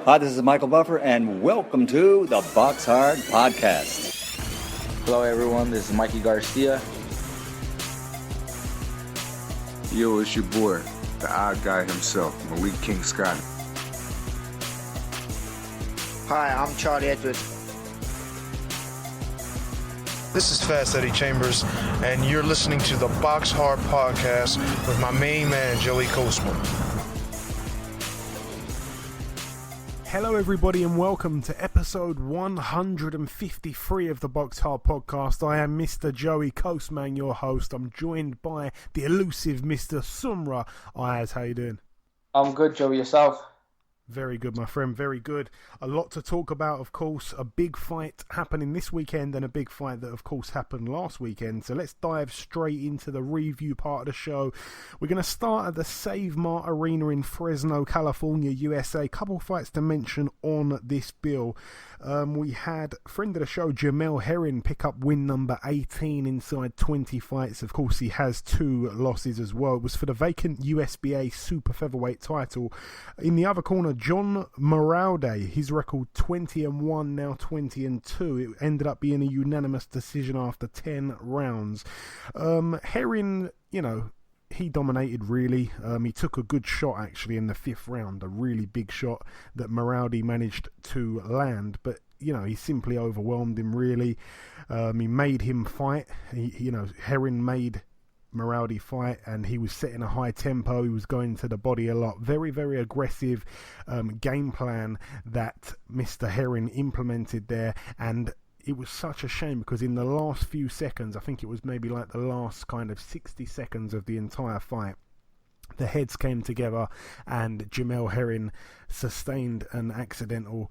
Hi, this is Michael Buffer, and welcome to the BoxHard Podcast. Hello, everyone. This is Mikey Garcia. Yo, it's your boy, the odd guy himself, Malik King Scott. Hi, I'm Charlie Edwards. This is Fast Eddie Chambers, and you're listening to the BoxHard Podcast with my main man, Joey Coastman. Hello everybody and welcome to episode 153 of the BoxHard Podcast. I am Mr. Joey Coastman, your host. I'm joined by the elusive Mr. Sumra. Ayaz, how you doing? I'm good, Joey. Yourself? Very good, my friend, very good. A lot to talk about, of course. A big fight happening this weekend and a big fight that, of course, happened last weekend. So let's dive straight into the review part of the show. We're going to start at the Save Mart Arena in Fresno, California, USA. Couple fights to mention on this bill. We had friend of the show, Jamel Herring, pick up win number 18 inside 20 fights. Of course, he has 2 losses as well. It was for the vacant USBA Super Featherweight title. In the other corner, John Moralde, his record 20-1, now 20-2. It ended up being a unanimous decision after 10 rounds. Herring, he dominated really. He took a good shot actually in the 5th round, a really big shot that Moralde managed to land, but he simply overwhelmed him really. He made him fight. Herring made Moralde fight, and he was setting a high tempo. He was going to the body a lot. Very, very aggressive game plan that Mr. Herring implemented there, and it was such a shame because in the last few seconds, I think it was maybe like the last kind of 60 seconds of the entire fight, the heads came together and Jamel Herring sustained an accidental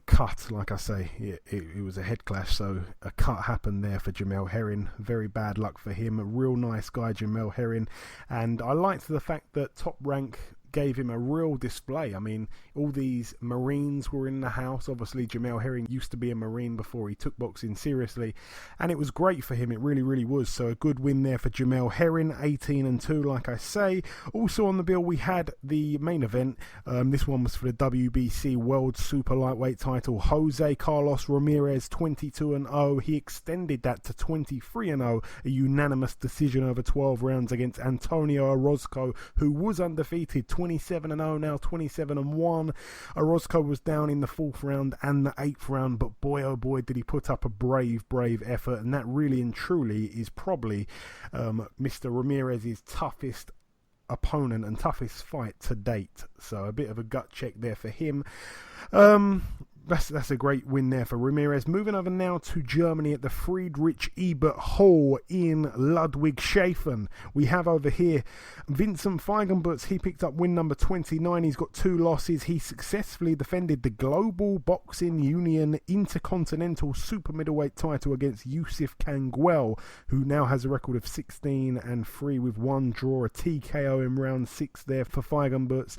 cut. Like I say, it was a head clash, so a cut happened there for Jamel Herring. Very bad luck for him. A real nice guy, Jamel Herring, and I liked the fact that Top Rank gave him a real display. I mean, all these Marines were in the house. Obviously, Jamel Herring used to be a Marine before he took boxing seriously, and it was great for him. It really, really was. So a good win there for Jamel Herring, 18-2, like I say. Also on the bill, we had the main event. This one was for the WBC World Super-Lightweight title. Jose Carlos Ramirez, 22-0. He extended that to 23-0, a unanimous decision over 12 rounds against Antonio Orozco, who was undefeated, 27-0, now 27-1. Orozco was down in the 4th round and the 8th round, but boy oh boy did he put up a brave effort, and that really and truly is probably Mr. Ramirez's toughest opponent and fight to date. So a bit of a gut check there for him. That's a great win there for Ramirez. Moving over now to Germany at the Friedrich Ebert Hall in Ludwigshafen. We have over here Vincent Feigenbutz. He picked up win number 29. He's got 2 losses. He successfully defended the Global Boxing Union Intercontinental Super Middleweight title against Yusuf Kangwell, who now has a record of 16-3 with 1 draw, a TKO in round 6 there for Feigenbutz.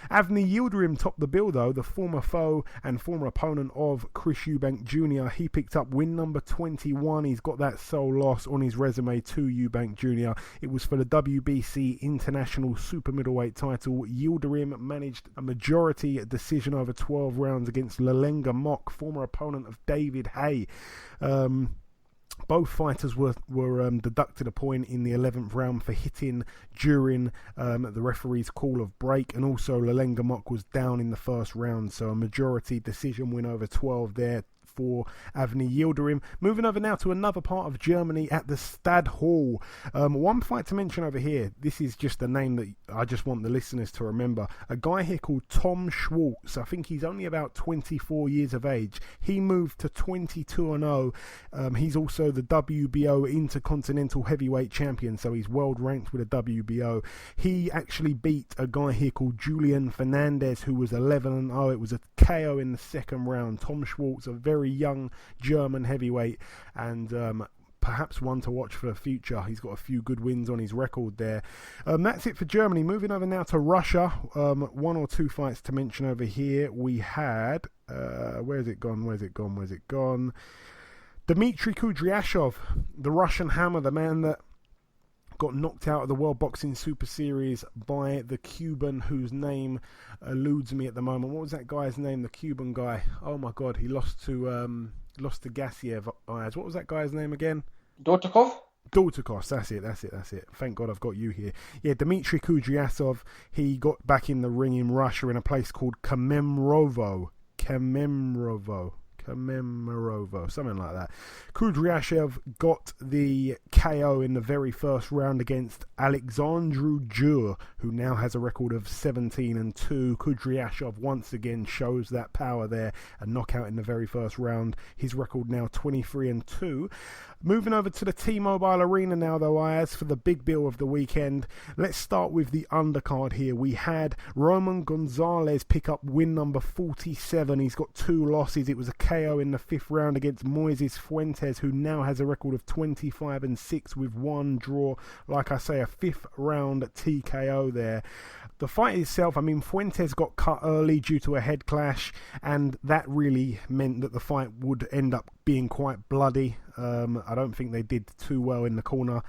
Avni Yildirim topped the bill though, the former foe and former opponent of Chris Eubank Jr. He picked up win number 21. He's got that sole loss on his resume to Eubank Jr. It was for the WBC International Super Middleweight title. Yildirim managed a majority decision over 12 rounds against Lalenga Mock, former opponent of David Hay. Both fighters were deducted a point in the 11th round for hitting during the referee's call of break, and also Lalenga Mock was down in the 1st round, so a majority decision win over 12 there for Avni Yildirim. Moving over now to another part of Germany at the Stad Hall. One fight to mention over here. This is just a name that I just want the listeners to remember. A guy here called Tom Schwartz. I think he's only about 24 years of age. He moved to 22-0. He's also the WBO Intercontinental Heavyweight Champion, so he's world ranked with a WBO. He actually beat a guy here called Julian Fernandez, who was 11-0. It was a KO in the 2nd round. Tom Schwartz, a very young German heavyweight, and perhaps one to watch for the future. He's got a few good wins on his record there. That's it for Germany. Moving over now to Russia. 1 or 2 fights to mention over here. We had where's it gone? Dmitry Kudryashov, the Russian Hammer, the man that got knocked out of the World Boxing Super Series by the Cuban, whose name eludes me at the moment. What was that guy's name? The Cuban guy. Oh my God, he lost to Gassiev. What was that guy's name again? Dortukov? Dortukov, that's it. Thank God I've got you here. Yeah, Dmitry Kudryasov, he got back in the ring in Russia in a place called Kemerovo, something like that. Kudryashev got the KO in the very first round against Alexandru Jur, who now has a record of 17-2. Kudryashev once again shows that power there, a knockout in the very first round. His record now 23-2. Moving over to the T-Mobile Arena now, though, Ayaz, for the big bill of the weekend. Let's start with the undercard here. We had Roman Gonzalez pick up win number 47. He's got 2 losses. It was a KO in the 5th round against Moises Fuentes, who now has a record of 25-6 with 1 draw. Like I say, a 5th round TKO there. The fight itself, I mean, Fuentes got cut early due to a head clash, and that really meant that the fight would end up being quite bloody. I don't think they did too well in the corner,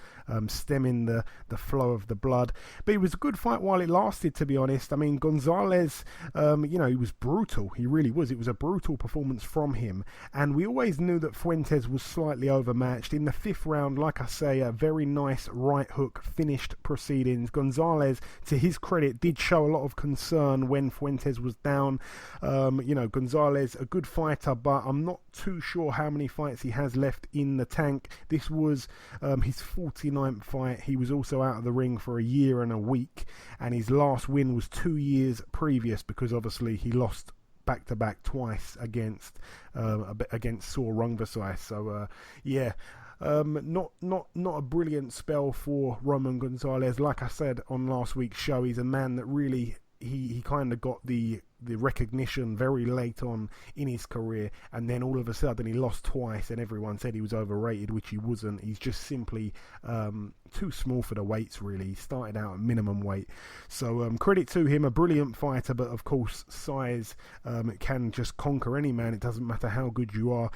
stemming the flow of the blood. But it was a good fight while it lasted, to be honest. I mean, Gonzalez, he was brutal. He really was. It was a brutal performance from him. And we always knew that Fuentes was slightly overmatched. In the 5th round, like I say, a very nice right hook finished proceedings. Gonzalez, to his credit, did show a lot of concern when Fuentes was down. Gonzalez, a good fighter, but I'm not too sure how many fights he has left in the tank. This was his 49th fight. He was also out of the ring for a year and a week, and his last win was 2 years previous, because obviously he lost back-to-back twice against Saur Rungvisai. So not a brilliant spell for Roman Gonzalez. Like I said on last week's show, he's a man that really he kind of got the recognition very late on in his career, and then all of a sudden he lost twice and everyone said he was overrated, which he wasn't. He's just simply too small for the weights, really. He started out at minimum weight, so credit to him, a brilliant fighter, but of course size can just conquer any man. It doesn't matter how good you are.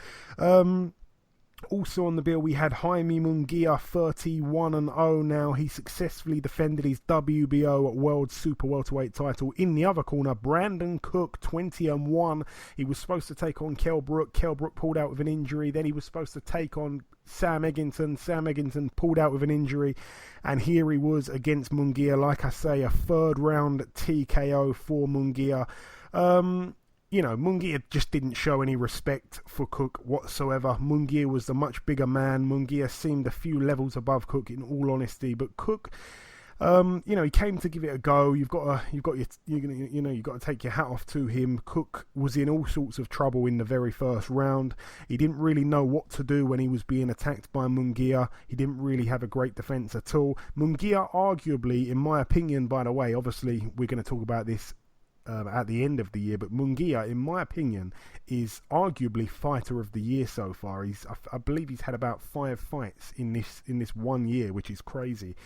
Also on the bill, we had Jaime Munguia, 31-0 now. He successfully defended his WBO World Super Welterweight title. In the other corner, Brandon Cook, 20-1. He was supposed to take on Kell Brook. Kell Brook pulled out with an injury. Then he was supposed to take on Sam Eggington. Sam Eggington pulled out with an injury. And here he was against Munguia. Like I say, a 3rd round TKO for Munguia. Munguia just didn't show any respect for Cook whatsoever. Munguia was the much bigger man. Munguia seemed a few levels above Cook, in all honesty. But Cook, he came to give it a go. You've got to take your hat off to him. Cook was in all sorts of trouble in the very first round. He didn't really know what to do when he was being attacked by Munguia. He didn't really have a great defense at all. Munguia, arguably, in my opinion, by the way, obviously we're going to talk about this at the end of the year, but Munguia, in my opinion, is arguably fighter of the year so far. I believe he's had about 5 fights in this 1 year, which is crazy.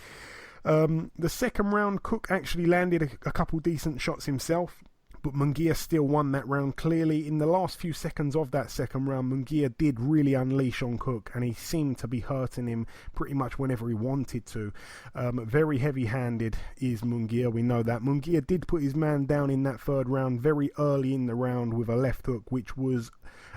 The 2nd round, Cook actually landed a couple decent shots himself, but Munguia still won that round clearly. In the last few seconds of that 2nd round, Munguia did really unleash on Cook, and he seemed to be hurting him pretty much whenever he wanted to. Very heavy-handed is Munguia, we know that. Munguia did put his man down in that 3rd round very early in the round with a left hook, which was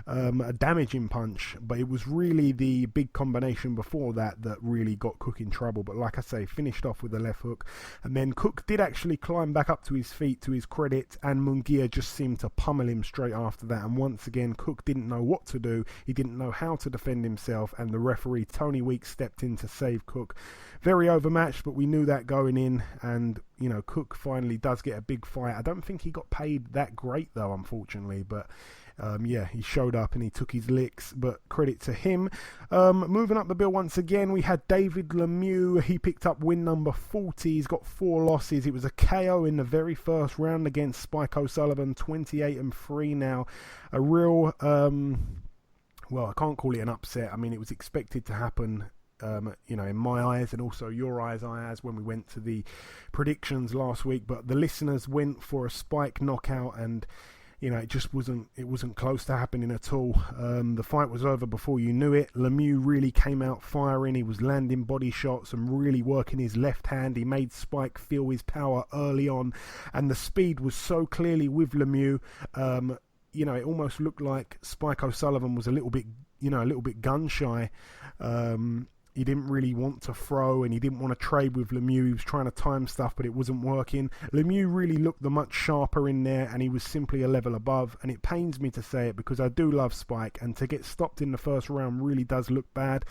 a damaging punch, but it was really the big combination before that really got Cook in trouble. But like I say, finished off with a left hook, and then Cook did actually climb back up to his feet, to his credit, and Munguia just seemed to pummel him straight after that. And once again, Cook didn't know what to do. He didn't know how to defend himself, and the referee, Tony Weeks, stepped in to save Cook. Very overmatched, but we knew that going in, and Cook finally does get a big fight. I don't think he got paid that great though, unfortunately, but he showed up and he took his licks, but credit to him. Moving up the bill once again, we had David Lemieux. He picked up win number 40. He's got 4 losses. It was a KO in the very first round against Spike O'Sullivan, 28-3 now. A real, I can't call it an upset. I mean, it was expected to happen. In my eyes and also your eyes, Ayaz, when we went to the predictions last week, but the listeners went for a Spike knockout, and it just wasn't close to happening at all. The fight was over before you knew it. Lemieux really came out firing. He was landing body shots and really working his left hand. He made Spike feel his power early on, and the speed was so clearly with Lemieux. It almost looked like Spike O'Sullivan was a little bit gun shy. He didn't really want to throw, and he didn't want to trade with Lemieux. He was trying to time stuff, but it wasn't working. Lemieux really looked the much sharper in there, and he was simply a level above. And it pains me to say it because I do love Spike, and to get stopped in the first round really does look bad.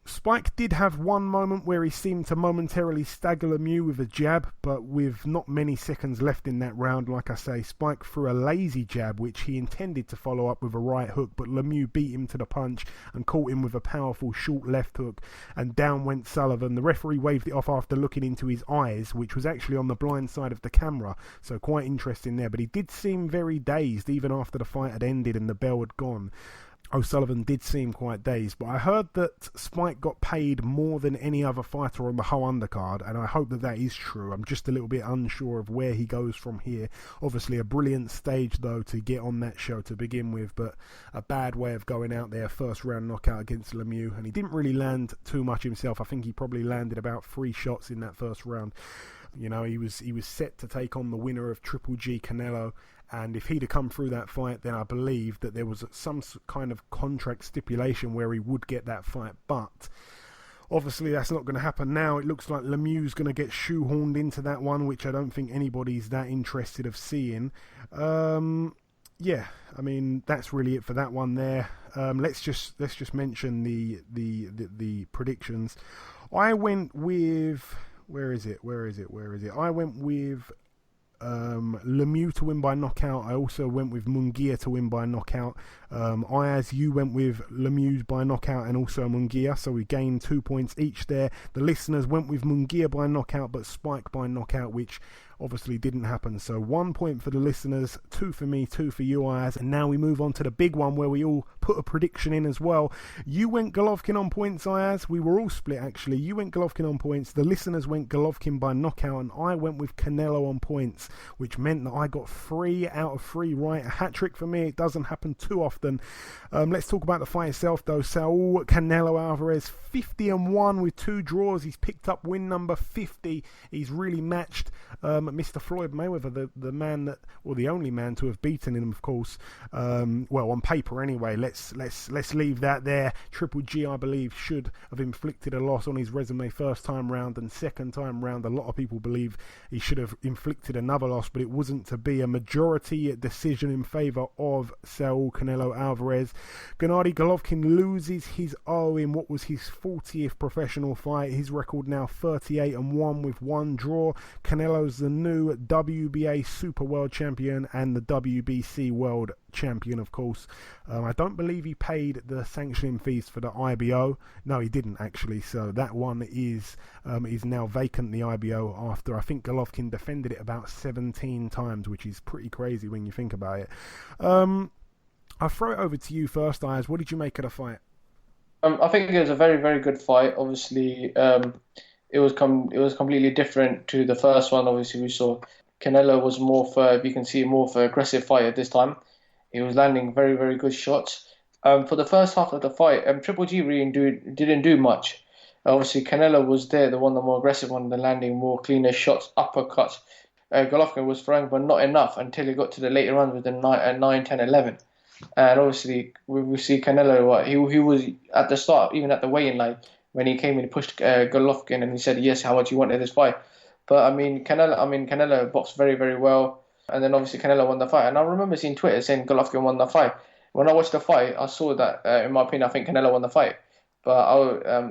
Spike did have one moment where he seemed to momentarily stagger Lemieux with a jab, but with not many seconds left in that round, like I say, Spike threw a lazy jab which he intended to follow up with a right hook, but Lemieux beat him to the punch and caught him with a powerful short left hook, and down went Sullivan. The referee waved it off after looking into his eyes, which was actually on the blind side of the camera, so quite interesting there, but he did seem very dazed even after the fight had ended and the bell had gone. O'Sullivan did seem quite dazed, but I heard that Spike got paid more than any other fighter on the whole undercard, and I hope that is true. I'm just a little bit unsure of where he goes from here. Obviously a brilliant stage though to get on that show to begin with, but a bad way of going out there, first round knockout against Lemieux, and he didn't really land too much himself. I think he probably landed about 3 shots in that first round. He was set to take on the winner of Triple G Canelo, and if he'd have come through that fight, then I believe that there was some kind of contract stipulation where he would get that fight, but obviously that's not going to happen now. It looks like Lemieux's going to get shoehorned into that one, which I don't think anybody's that interested of seeing. That's really it for that one there. Let's just mention the predictions. I went with where is it? I went with Lemieux to win by knockout. I also went with Munguia to win by knockout. Ayaz, you went with Lemieux by knockout and also Munguia, so we gained 2 points each there. The listeners went with Munguia by knockout but Spike by knockout, which obviously didn't happen. So 1 point for the listeners, 2 for me, 2 for you, Ayaz. And now we move on to the big one where we all put a prediction in as well. You went Golovkin on points, Ayaz. We were all split actually. You went Golovkin on points. The listeners went Golovkin by knockout, and I went with Canelo on points, which meant that I got 3 out of 3 right. A hat-trick for me. It doesn't happen too often. Let's talk about the fight itself though. Saul Canelo Alvarez, 50-1 with 2 draws. He's picked up win number 50. He's really matched Mr. Floyd Mayweather, the man that, or the only man to have beaten him, of course. On paper anyway. Let's leave that there. Triple G, I believe, should have inflicted a loss on his resume first time round, and second time round a lot of people believe he should have inflicted another loss, but it wasn't to be. A majority decision in favour of Saul Canelo Alvarez. Gennady Golovkin loses his O in what was his 40th professional fight. His record now 38-1 with 1 draw. Canelo's the new WBA Super World Champion and the WBC World Champion, of course. I don't believe he paid the sanctioning fees for the IBO. No, he didn't actually. So that one is now vacant, the IBO, after I think Golovkin defended it about 17 times, which is pretty crazy when you think about it. I'll throw it over to you first, Ayaz. What did you make of the fight? I think it was a very, very good fight. Obviously, it was completely different to the first one. Obviously, we saw Canelo was more for aggressive fighter this time. He was landing very, very good shots. For the first half of the fight, Triple G really didn't do much. Obviously, Canelo was there, the more aggressive one, the landing more cleaner shots, uppercuts. Golovkin was throwing, but not enough until he got to the later rounds with the 9, 10, 11. And obviously, we see Canelo, he was at the start, even at the weigh-in line, when he came in, he pushed Golovkin and he said, yes, how much you wanted this fight. But Canelo boxed very, very well. And then obviously Canelo won the fight. And I remember seeing Twitter saying Golovkin won the fight. When I watched the fight, I saw that, in my opinion, I think Canelo won the fight. But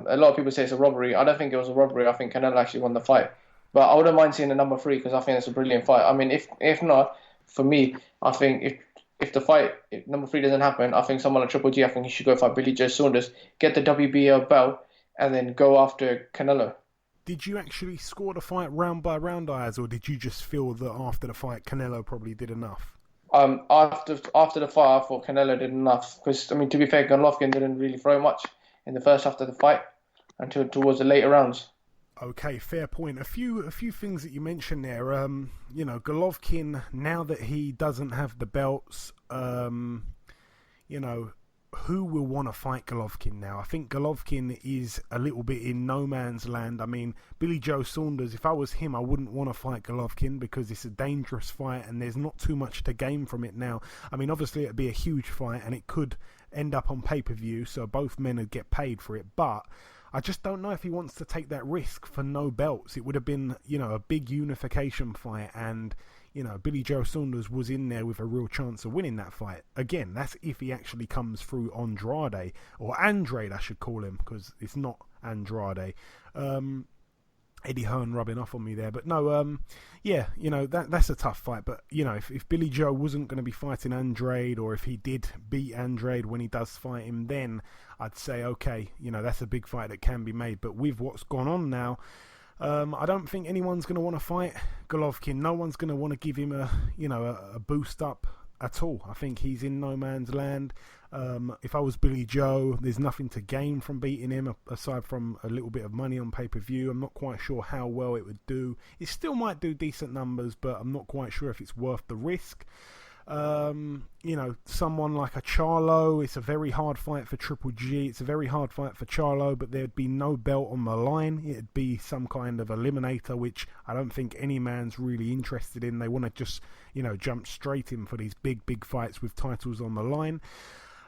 a lot of people say it's a robbery. I don't think it was a robbery. I think Canelo actually won the fight. But I wouldn't mind seeing the number 3 because I think it's a brilliant fight. I mean, if not, for me, I think if number 3 doesn't happen, I think someone like Triple G, I think he should go fight Billy Joe Saunders, get the WBO belt, and then go after Canelo. Did you actually score the fight round by round, Ayaz, or did you just feel that after the fight Canelo probably did enough? After the fight, I thought Canelo did enough because, to be fair, Golovkin didn't really throw much in the first half of the fight until towards the later rounds. Okay, fair point. A few things that you mentioned there. Golovkin, now that he doesn't have the belts, who will want to fight Golovkin now? I think Golovkin is a little bit in no man's land. I mean, Billy Joe Saunders, if I was him, I wouldn't want to fight Golovkin because it's a dangerous fight and there's not too much to gain from it now. I mean, obviously it'd be a huge fight and it could end up on pay-per-view, so both men would get paid for it, but I just don't know if he wants to take that risk for no belts. It would have been, a big unification fight, and, Billy Joe Saunders was in there with a real chance of winning that fight. Again, that's if he actually comes through Andrade, or Andrade I should call him, because it's not Andrade. Eddie Hearn rubbing off on me there, but no, that's a tough fight. But if Billy Joe wasn't going to be fighting Andrade, or if he did beat Andrade when he does fight him, then I'd say okay, that's a big fight that can be made. But with what's gone on now, I don't think anyone's going to want to fight Golovkin. No one's going to want to give him a boost up at all. I think he's in no man's land. If I was Billy Joe, there's nothing to gain from beating him aside from a little bit of money on pay-per-view. I'm not quite sure how well it would do. It still might do decent numbers, but I'm not quite sure if it's worth the risk. Someone like a Charlo, it's a very hard fight for Triple G. It's a very hard fight for Charlo, but there'd be no belt on the line. It'd be some kind of eliminator, which I don't think any man's really interested in. They want to just, jump straight in for these big fights with titles on the line.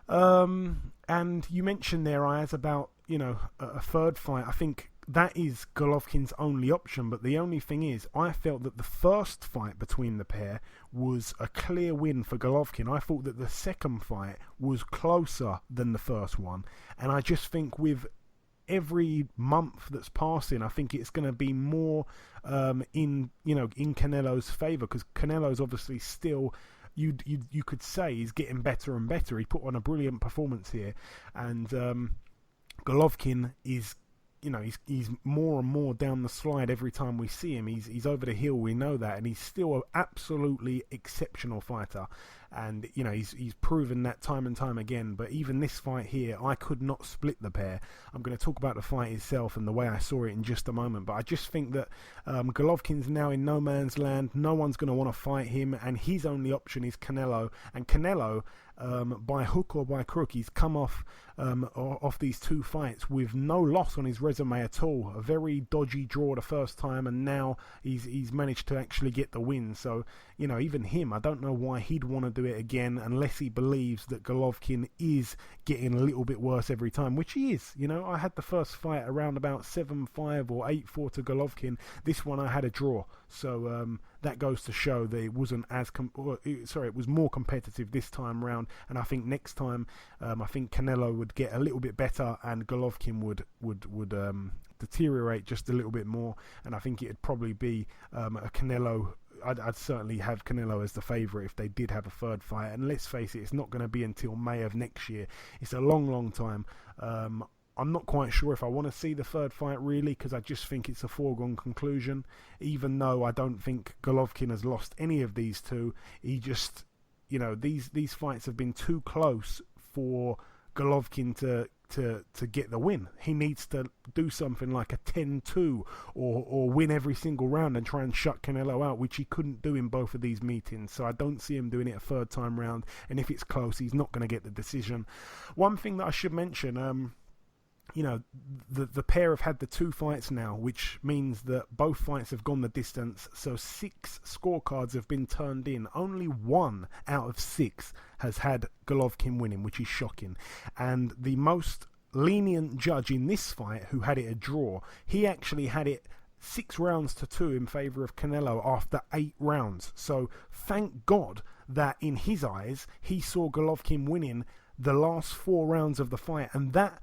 And you mentioned there, Ayaz, about, a third fight. I think that is Golovkin's only option, but the only thing is, I felt that the first fight between the pair was a clear win for Golovkin. I thought that the second fight was closer than the first one, and I just think with every month that's passing, I think it's going to be more in Canelo's favour, because Canelo's obviously still, you could say, he's getting better and better. He put on a brilliant performance here, and Golovkin is, he's more and more down the slide every time we see him. He's over the hill, we know that, and he's still an absolutely exceptional fighter. And, he's proven that time and time again. But even this fight here, I could not split the pair. I'm going to talk about the fight itself and the way I saw it in just a moment. But I just think that Golovkin's now in no man's land. No one's going to want to fight him. And his only option is Canelo. And Canelo, by hook or by crook, he's come off these two fights with no loss on his resume at all. A very dodgy draw the first time, and now he's managed to actually get the win. So, even him, I don't know why he'd want to do it again unless he believes that Golovkin is getting a little bit worse every time, which he is. I had the first fight around about 7-5 or 8-4 to Golovkin. This one I had a draw. So that goes to show that it wasn't it was more competitive this time round. And I think next time, I think Canelo would get a little bit better, and Golovkin would deteriorate just a little bit more. And I think it'd probably be a Canelo. I'd certainly have Canelo as the favourite if they did have a third fight. And let's face it, it's not going to be until May of next year. It's a long time. I'm not quite sure if I want to see the third fight, really, because I just think it's a foregone conclusion. Even though I don't think Golovkin has lost any of these two, he just, these fights have been too close for Golovkin to get the win. He needs to do something like a 10-2 or win every single round and try and shut Canelo out, which he couldn't do in both of these meetings. So I don't see him doing it a third time round, and if it's close, he's not going to get the decision. One thing that I should mention, the pair have had the two fights now, which means that both fights have gone the distance. So 6 scorecards have been turned in. Only 1 out of 6 has had Golovkin winning, which is shocking. And the most lenient judge in this fight, who had it a draw, he actually had it 6 rounds to 2 in favour of Canelo after 8 rounds. So thank God that in his eyes, he saw Golovkin winning the last 4 rounds of the fight, and that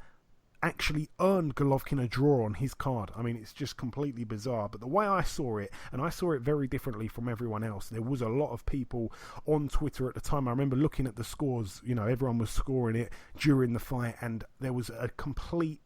actually earned Golovkin a draw on his card. I mean, it's just completely bizarre. But the way I saw it, and I saw it very differently from everyone else, there was a lot of people on Twitter at the time. I remember looking at the scores, everyone was scoring it during the fight, and there was a complete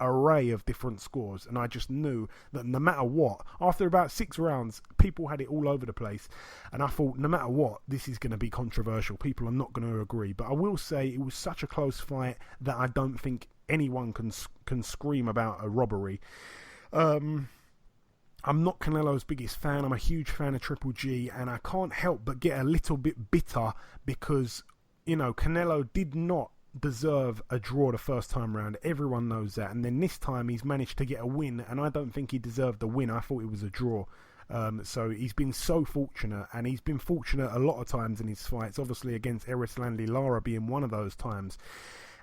array of different scores, and I just knew that no matter what, after about 6 rounds, people had it all over the place, and I thought, no matter what, this is going to be controversial. People are not going to agree. But I will say it was such a close fight that I don't think anyone can scream about a robbery. I'm not Canelo's biggest fan. I'm a huge fan of Triple G, and I can't help but get a little bit bitter because, Canelo did not deserve a draw the first time round. Everyone knows that. And then this time he's managed to get a win, and I don't think he deserved the win. I thought it was a draw. So he's been so fortunate, and he's been fortunate a lot of times in his fights, obviously against Erislandy Lara being one of those times.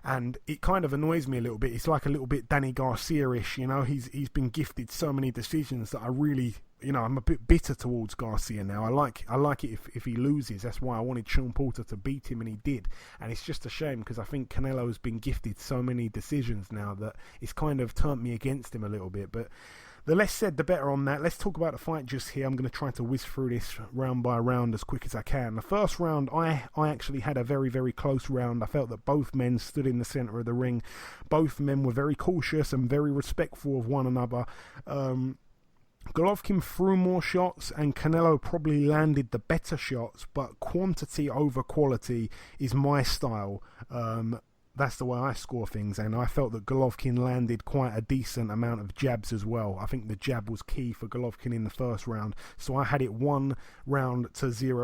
And it kind of annoys me a little bit. It's like a little bit Danny Garcia-ish, he's been gifted so many decisions that I really, I'm a bit bitter towards Garcia now. I like it if he loses. That's why I wanted Sean Porter to beat him, and he did. And it's just a shame because I think Canelo's been gifted so many decisions now that it's kind of turned me against him a little bit. But the less said, the better on that. Let's talk about the fight just here. I'm going to try to whiz through this round by round as quick as I can. The first round, I actually had a very, very close round. I felt that both men stood in the centre of the ring. Both men were very cautious and very respectful of one another. Golovkin threw more shots and Canelo probably landed the better shots, but quantity over quality is my style. That's the way I score things, and I felt that Golovkin landed quite a decent amount of jabs as well. I think the jab was key for Golovkin in the first round, so I had it 1-0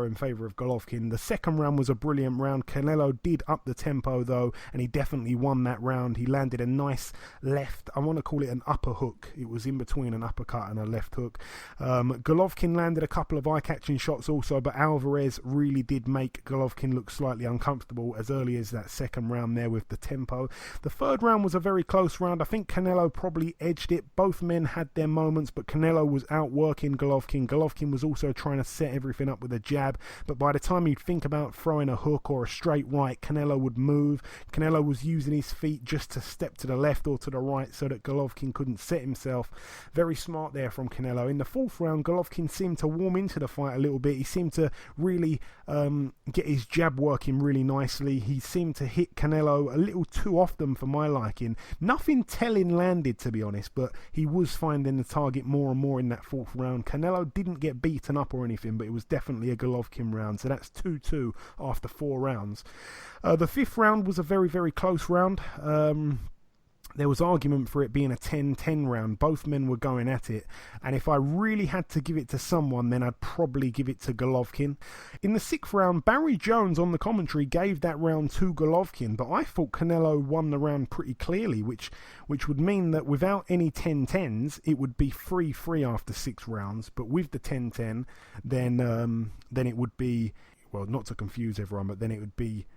in favour of Golovkin. The second round was a brilliant round. Canelo did up the tempo though, and he definitely won that round. He landed a nice left, I want to call it an upper hook. It was in between an uppercut and a left hook. Golovkin landed a couple of eye-catching shots also, but Alvarez really did make Golovkin look slightly uncomfortable as early as that second round there with the tempo. The third round was a very close round. I think Canelo probably edged it. Both men had their moments, but Canelo was outworking Golovkin. Golovkin was also trying to set everything up with a jab, but by the time you'd think about throwing a hook or a straight right, Canelo would move. Canelo was using his feet just to step to the left or to the right so that Golovkin couldn't set himself. Very smart there from Canelo. In the fourth round, Golovkin seemed to warm into the fight a little bit. He seemed to really get his jab working really nicely. He seemed to hit Canelo a little too often for my liking. Nothing telling landed, to be honest, but he was finding the target more and more in that fourth round. Canelo didn't get beaten up or anything, but it was definitely a Golovkin round, so that's 2-2 after 4 rounds. The fifth round was a very, very close round. There was argument for it being a 10-10 round. Both men were going at it. And if I really had to give it to someone, then I'd probably give it to Golovkin. In the sixth round, Barry Jones on the commentary gave that round to Golovkin, but I thought Canelo won the round pretty clearly, which would mean that without any 10-10s, it would be 3-3 after 6 rounds. But with the 10-10, then it would be, well, not to confuse everyone, but then it would be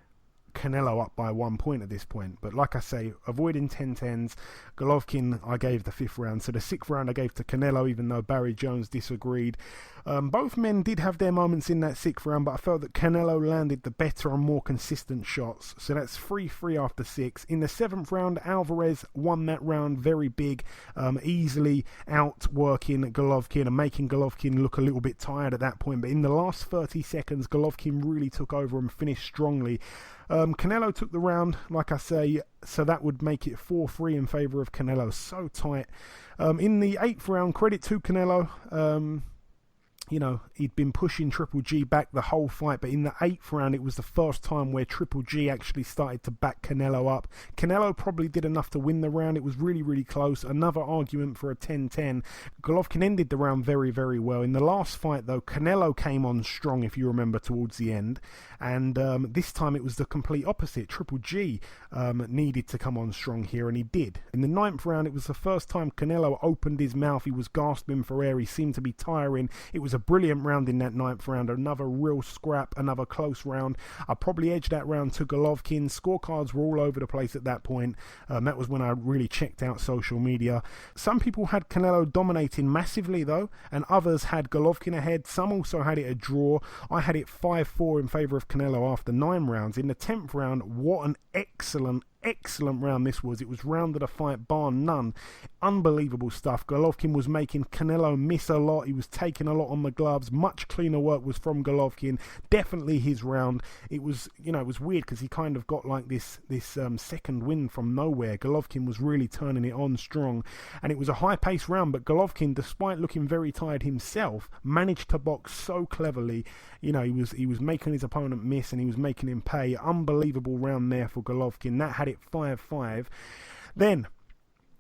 Canelo up by 1 point at this point. But like I say, avoiding 10-10s, Golovkin I gave the fifth round, so the sixth round I gave to Canelo, even though Barry Jones disagreed. Both men did have their moments in that sixth round, but I felt that Canelo landed the better and more consistent shots, so that's 3-3 after 6. In the seventh round, Alvarez won that round very big, easily outworking Golovkin and making Golovkin look a little bit tired at that point, but in the last 30 seconds Golovkin really took over and finished strongly. Canelo took the round, like I say, so that would make it 4-3 in favour of Canelo. So tight. In the 8th round, credit to Canelo. He'd been pushing Triple G back the whole fight, but in the 8th round, it was the first time where Triple G actually started to back Canelo up. Canelo probably did enough to win the round. It was really, really close. Another argument for a 10-10. Golovkin ended the round very, very well. In the last fight, though, Canelo came on strong, if you remember, towards the end. And this time it was the complete opposite. Triple G needed to come on strong here, and he did. In the 9th round, it was the first time Canelo opened his mouth. He was gasping for air. He seemed to be tiring. It was a brilliant round in that 9th round. Another real scrap, another close round. I probably edged that round to Golovkin. Scorecards were all over the place at that point. That was when I really checked out social media. Some people had Canelo dominating massively though, and others had Golovkin ahead. Some also had it a draw. I had it 5-4 in favour of Canelo after 9 rounds. In the 10th round, what an excellent round this was. It was round of the fight bar none. Unbelievable stuff. Golovkin was making Canelo miss a lot. He was taking a lot on the gloves. Much cleaner work was from Golovkin. Definitely his round. It was, it was weird because he kind of got like this second win from nowhere. Golovkin was really turning it on strong, and it was a high-paced round, but Golovkin, despite looking very tired himself, managed to box so cleverly. He was making his opponent miss and he was making him pay. Unbelievable round there for Golovkin. That had it 5-5. Then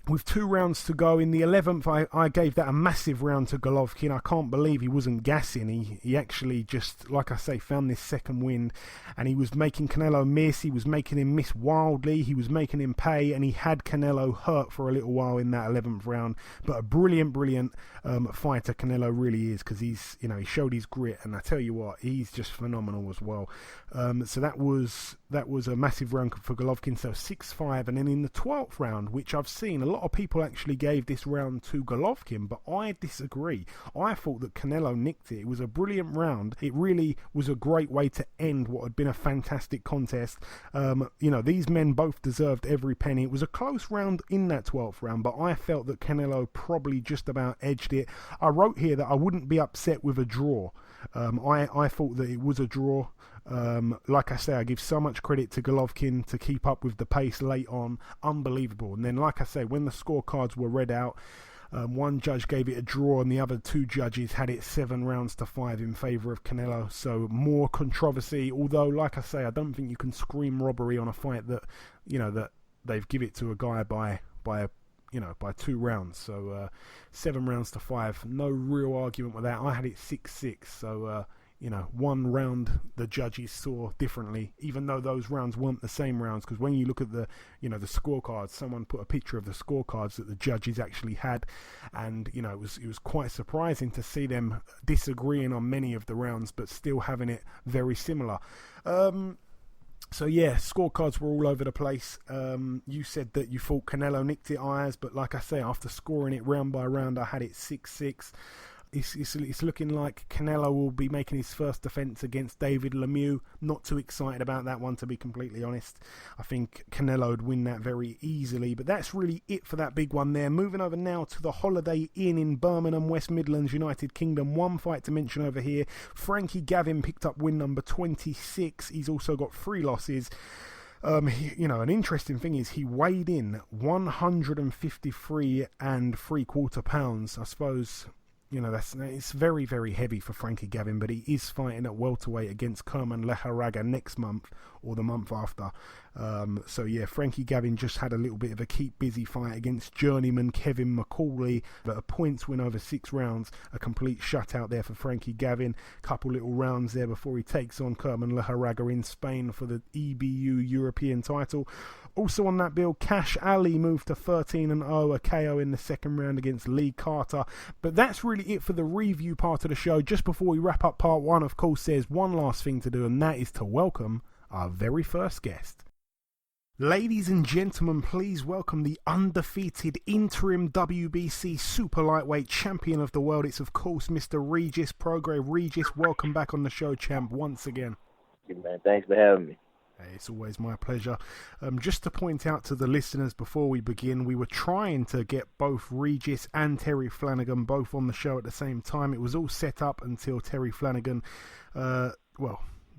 with 2 rounds to go. In the 11th, I gave that a massive round to Golovkin. I can't believe he wasn't gassing. He actually just, like I say, found this second wind, and he was making Canelo miss. He was making him miss wildly. He was making him pay, and he had Canelo hurt for a little while in that 11th round. But a brilliant fighter Canelo really is, because he showed his grit, and I tell you what, he's just phenomenal as well. So that was a massive round for Golovkin. So 6-5, and then in the 12th round, which I've seen a lot of people actually gave this round to Golovkin, but I disagree. I thought that Canelo nicked it. It was a brilliant round. It really was a great way to end what had been a fantastic contest. These men both deserved every penny. It was a close round in that 12th round, but I felt that Canelo probably just about edged it. I wrote here that I wouldn't be upset with a draw. I thought that it was a draw. Like I say, I give so much credit to Golovkin to keep up with the pace late on. Unbelievable. And then, like I say, when the scorecards were read out, one judge gave it a draw and the other 2 judges had it 7-5 in favour of Canelo. So more controversy, although, like I say, I don't think you can scream robbery on a fight that they've give it to a guy by 2 rounds. So 7-5, no real argument with that. I had it 6-6, so 1 round the judges saw differently, even though those rounds weren't the same rounds, because when you look at the scorecards, someone put a picture of the scorecards that the judges actually had, and it was quite surprising to see them disagreeing on many of the rounds but still having it very similar. So yeah, scorecards were all over the place. You said that you thought Canelo nicked it, Ayaz, but like I say, after scoring it round by round, I had it 6-6. It's looking like Canelo will be making his first defence against David Lemieux. Not too excited about that one, to be completely honest. I think Canelo would win that very easily. But that's really it for that big one there. Moving over now to the Holiday Inn in Birmingham, West Midlands, United Kingdom. One fight to mention over here. Frankie Gavin picked up win number 26. He's also got 3 losses. An interesting thing is he weighed in 153 3/4 pounds. I suppose... it's very, very heavy for Frankie Gavin, but he is fighting at welterweight against Kerman Leharaga next month or the month after. So yeah, Frankie Gavin just had a little bit of a keep busy fight against journeyman Kevin McCauley, but a points win over 6 rounds, a complete shutout there for Frankie Gavin. Couple little rounds there before he takes on Kerman Leharaga in Spain for the EBU European title. Also on that bill, Cash Ali moved to 13-0, a KO in the second round against Lee Carter. But that's really it for the review part of the show. Just before we wrap up part 1, of course, there's one last thing to do, and that is to welcome our very first guest. Ladies and gentlemen, please welcome the undefeated interim WBC Super-Lightweight Champion of the World. It's, of course, Mr. Regis Prograis. Regis, welcome back on the show, champ, once again. Thank you, man. Thanks for having me. Hey, it's always my pleasure. Just to point out to the listeners before we begin, we were trying to get both Regis and Terry Flanagan both on the show at the same time. It was all set up until Terry Flanagan,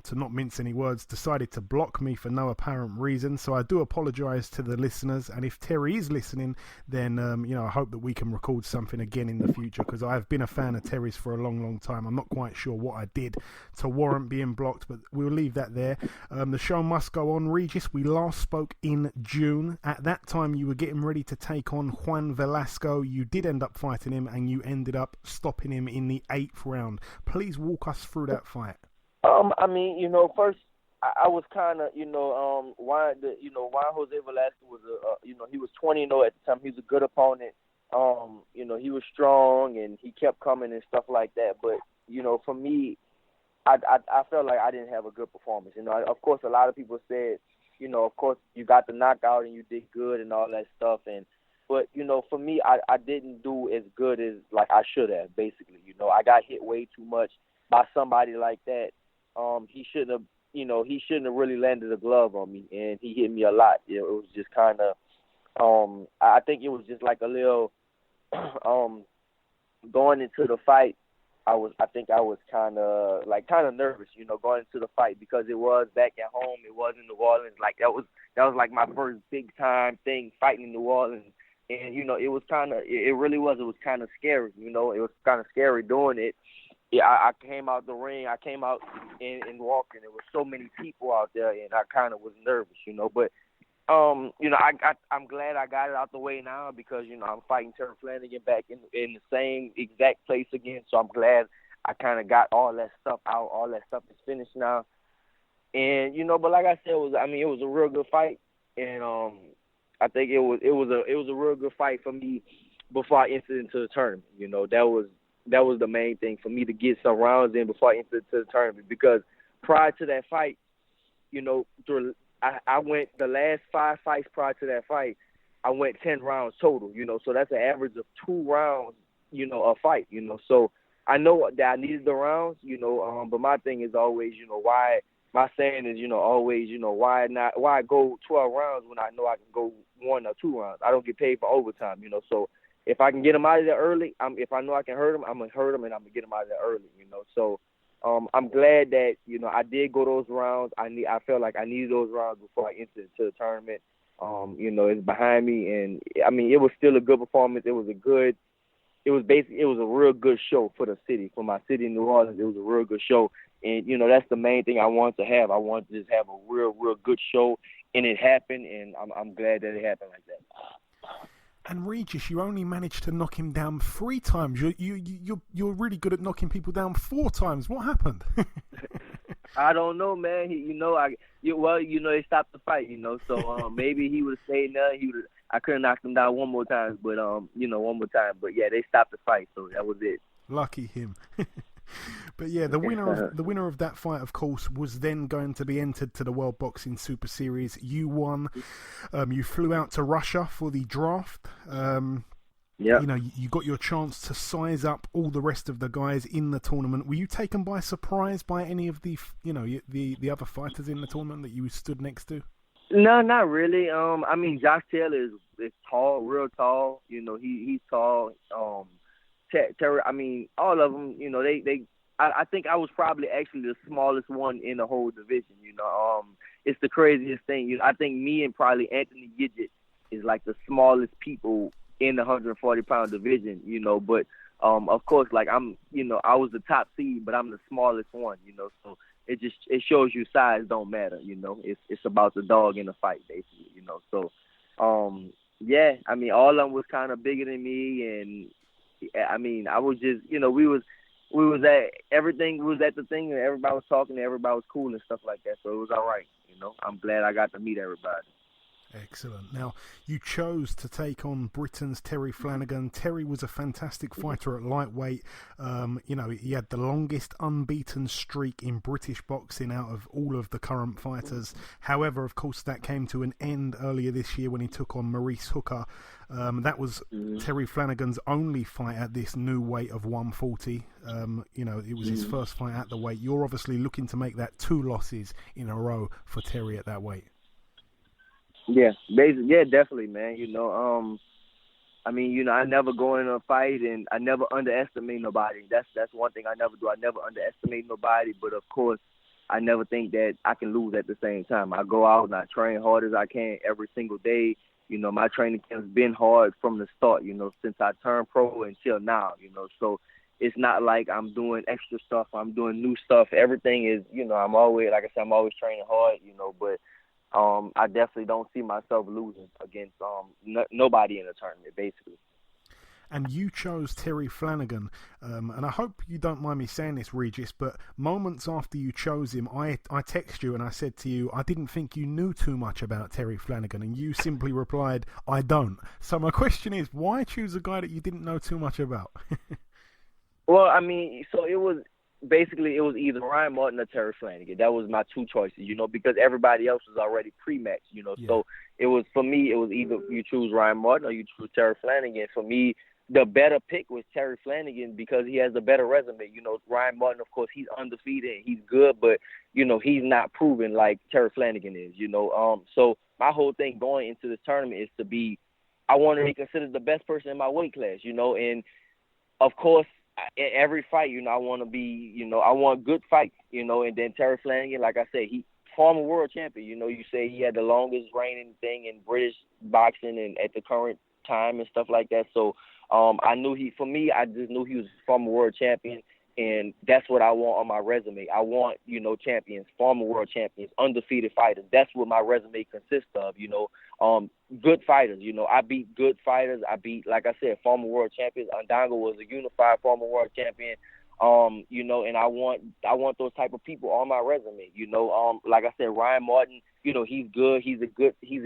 to not mince any words, decided to block me for no apparent reason. So I do apologise to the listeners, and if Terry is listening, then I hope that we can record something again in the future, because I have been a fan of Terry's for a long, long time. I'm not quite sure what I did to warrant being blocked, but we'll leave that there. The show must go on. Regis, we last spoke in June. At that time, you were getting ready to take on Juan Velasco. You did end up fighting him, and you ended up stopping him in the 8th round. Please walk us through that fight. First I was kind of, why Jose Velasco was he was 20-0 at the time. He was a good opponent. He was strong and he kept coming and stuff like that. But for me, I felt like I didn't have a good performance. Of course, a lot of people said, of course you got the knockout and you did good and all that stuff. But for me, I didn't do as good as like I should have. Basically, I got hit way too much by somebody like that. He shouldn't have really landed a glove on me, and he hit me a lot. It was just kind of, I think it was just like a little, going into the fight. I was kind of nervous, going into the fight, because it was back at home. It was in New Orleans. Like that was like my first big time thing, fighting in New Orleans. And it was kind of, it really was. It was kind of scary. It was kind of scary doing it. Yeah, I came out the ring. I came out and walking. There were so many people out there, and I kind of was nervous, But I'm glad I got it out the way now because, I'm fighting Terry Flanagan back in the same exact place again. So I'm glad I kind of got all that stuff out. All that stuff is finished now. And, but like I said, it was a real good fight. And I think it was a real good fight for me before I entered into the tournament. That was the main thing for me, to get some rounds in before I entered into the tournament, because prior to that fight, I went the last 5 fights prior to that fight, I went 10 rounds total, so that's an average of 2 rounds, a fight, so I know that I needed the rounds, but my thing is always, why, my saying is, always, why go 12 rounds when I know I can go 1 or 2 rounds? I don't get paid for overtime, so if I can get them out of there early, if I know I can hurt them, I'm going to hurt them and I'm going to get them out of there early, so I'm glad that, I did go those rounds. I felt like I needed those rounds before I entered into the tournament. It's behind me, and it was still a good performance. It was a real good show for the city, for my city, New Orleans. It was a real good show, and that's the main thing I wanted to have. I wanted to just have a real good show, and it happened, and I'm glad that it happened like that. And Regis, you only managed to knock him down 3 times. You're really good at knocking people down 4 times. What happened? I don't know, man. They stopped the fight, So maybe he would have stayed there. I could have knocked him down one more time, but one more time. But yeah, they stopped the fight, so that was it. Lucky him. But yeah, the winner of that fight, of course, was then going to be entered to the World Boxing Super Series. You won. You flew out to Russia for the draft. Yeah. You got your chance to size up all the rest of the guys in the tournament. Were you taken by surprise by any of the the other fighters in the tournament that you stood next to? No, not really. Josh Taylor is tall, real tall. He's tall. Terry, all of them, I think I was probably actually the smallest one in the whole division, It's the craziest thing. I think me and probably Anthony Gidget is like the smallest people in the 140-pound division, but of course, like I was the top seed, but I'm the smallest one, so it shows you size don't matter, It's about the dog in the fight, basically, so yeah, all of them was kind of bigger than me, and I was just, we was at everything. We was at the thing, and everybody was talking, and everybody was cool and stuff like that. So it was all right. I'm glad I got to meet everybody. Excellent. Now, you chose to take on Britain's Terry Flanagan. Terry was a fantastic fighter at lightweight. He had the longest unbeaten streak in British boxing out of all of the current fighters. However, of course, that came to an end earlier this year when he took on Maurice Hooker. That was Terry Flanagan's only fight at this new weight of 140. It was his first fight at the weight. You're obviously looking to make that 2 losses in a row for Terry at that weight. Yeah, basically, yeah, definitely, man. I never go in a fight, and I never underestimate nobody. That's one thing I never do. I never underestimate nobody, but of course, I never think that I can lose at the same time. I go out and I train hard as I can every single day. My training camp's been hard from the start, since I turned pro until now, So it's not like I'm doing extra stuff. I'm doing new stuff. Everything is, I'm always, like I said, I'm always training hard, but I definitely don't see myself losing against nobody in the tournament, basically. And you chose Terry Flanagan, and I hope you don't mind me saying this, Regis, but moments after you chose him, I texted you and I said to you, I didn't think you knew too much about Terry Flanagan, and you simply replied, I don't. So my question is, why choose a guy that you didn't know too much about? Well, so it was either Ryan Martin or Terry Flanagan. That was my 2 choices, because everybody else was already pre-matched, Yeah. So it was, for me, it was either you choose Ryan Martin or you choose Terry Flanagan. For me, the better pick was Terry Flanagan because he has a better resume. Ryan Martin, of course, he's undefeated and he's good, but, he's not proven like Terry Flanagan is, So my whole thing going into this tournament is I want to be considered the best person in my weight class, and of course, in every fight, I want to be, I want good fights, and then Terry Flanagan, like I said, he former world champion, you say he had the longest reigning thing in British boxing and at the current time and stuff like that. So I just knew he was former world champion, And that's what I want on my resume. I want, champions, former world champions, undefeated fighters. That's what my resume consists of, good fighters. I beat good fighters. I beat, like I said, former world champions. Andanga was a unified former world champion. And I want those type of people on my resume. Like I said, Ryan Martin, he's good. He's a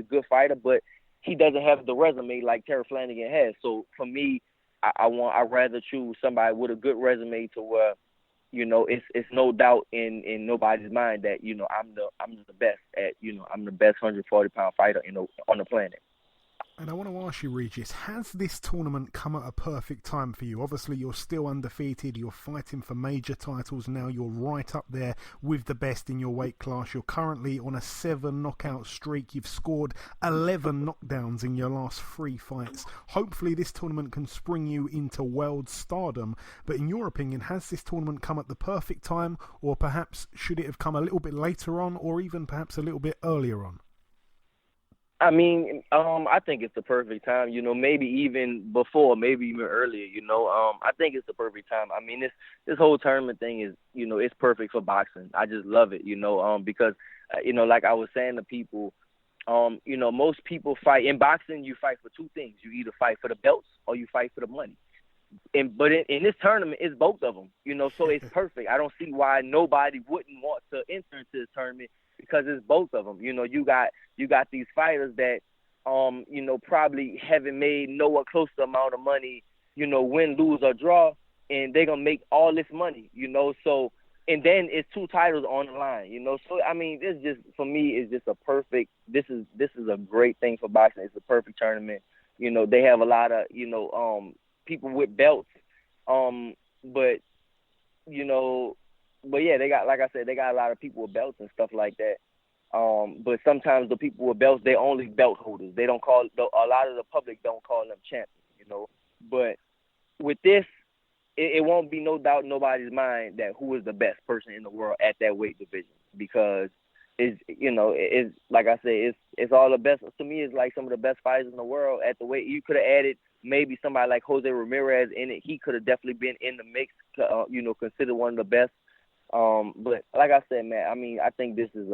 good fighter, but he doesn't have the resume like Terry Flanagan has. So for me, I'd rather choose somebody with a good resume to where, it's no doubt in nobody's mind that, I'm the best at, I'm the best 140-pound fighter, on the planet. And I want to ask you, Regis, has this tournament come at a perfect time for you? Obviously, you're still undefeated. You're fighting for major titles now. You're right up there with the best in your weight class. You're currently on a 7 knockout streak. You've scored 11 knockdowns in your last 3 fights. Hopefully, this tournament can spring you into world stardom. But in your opinion, has this tournament come at the perfect time? Or perhaps should it have come a little bit later on, or even perhaps a little bit earlier on? I mean, I think it's the perfect time, maybe even before, maybe even earlier, I think it's the perfect time. I mean, this whole tournament thing is, it's perfect for boxing. I just love it, because, like I was saying to people, most people fight. In boxing, you fight for 2 things. You either fight for the belts or you fight for the money. But in this tournament, it's both of them, so it's perfect. I don't see why nobody wouldn't want to enter into this tournament, because it's both of them. You got these fighters that, probably haven't made nowhere close to the amount of money, win, lose, or draw, and they're going to make all this money, So, and then it's 2 titles on the line, So, I mean, it's just, for me, it's just a perfect, this is a great thing for boxing. It's a perfect tournament. They have a lot of, people with belts, but yeah, they got, like I said, they got a lot of people with belts and stuff like that. But sometimes the people with belts, they're only belt holders. They don't call, a lot of the public don't call them champions, But with this, it won't be no doubt in nobody's mind that who is the best person in the world at that weight division, because it's like I said, it's all the best. To me, it's like some of the best fighters in the world at the weight. You could have added maybe somebody like Jose Ramirez in it. He could have definitely been in the mix, considered one of the best. But like I said, man, I mean, I think this is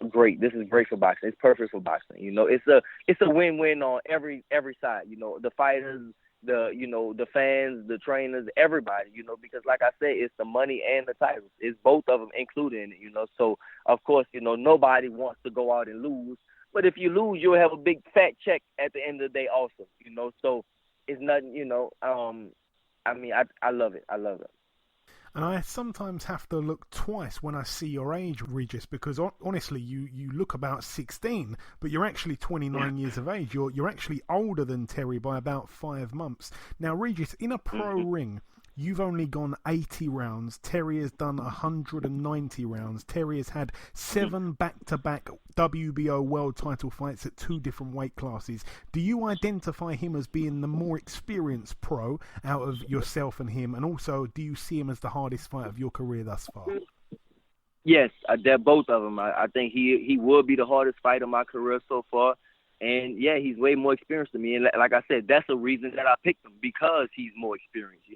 great. This is great for boxing. It's perfect for boxing. It's a win-win on every side. The fighters, the fans, the trainers, everybody. Because like I said, it's the money and the titles. It's both of them included in it. So of course, nobody wants to go out and lose. But if you lose, you'll have a big fat check at the end of the day, also. So it's nothing. I mean, I love it. I love it. And I sometimes have to look twice when I see your age, Regis, because honestly, you look about 16, but you're actually 29 years of age. You're actually older than Terry by about 5 months. Now, Regis, in a pro ring, you've only gone 80 rounds. Terry has done 190 rounds. Terry has had 7 back-to-back WBO world title fights at 2 different weight classes. Do you identify him as being the more experienced pro out of yourself and him? And also, do you see him as the hardest fight of your career thus far? Yes, they're both of them. I think he will be the hardest fight of my career so far. And, yeah, he's way more experienced than me. And like I said, that's the reason that I picked him, because he's more experienced,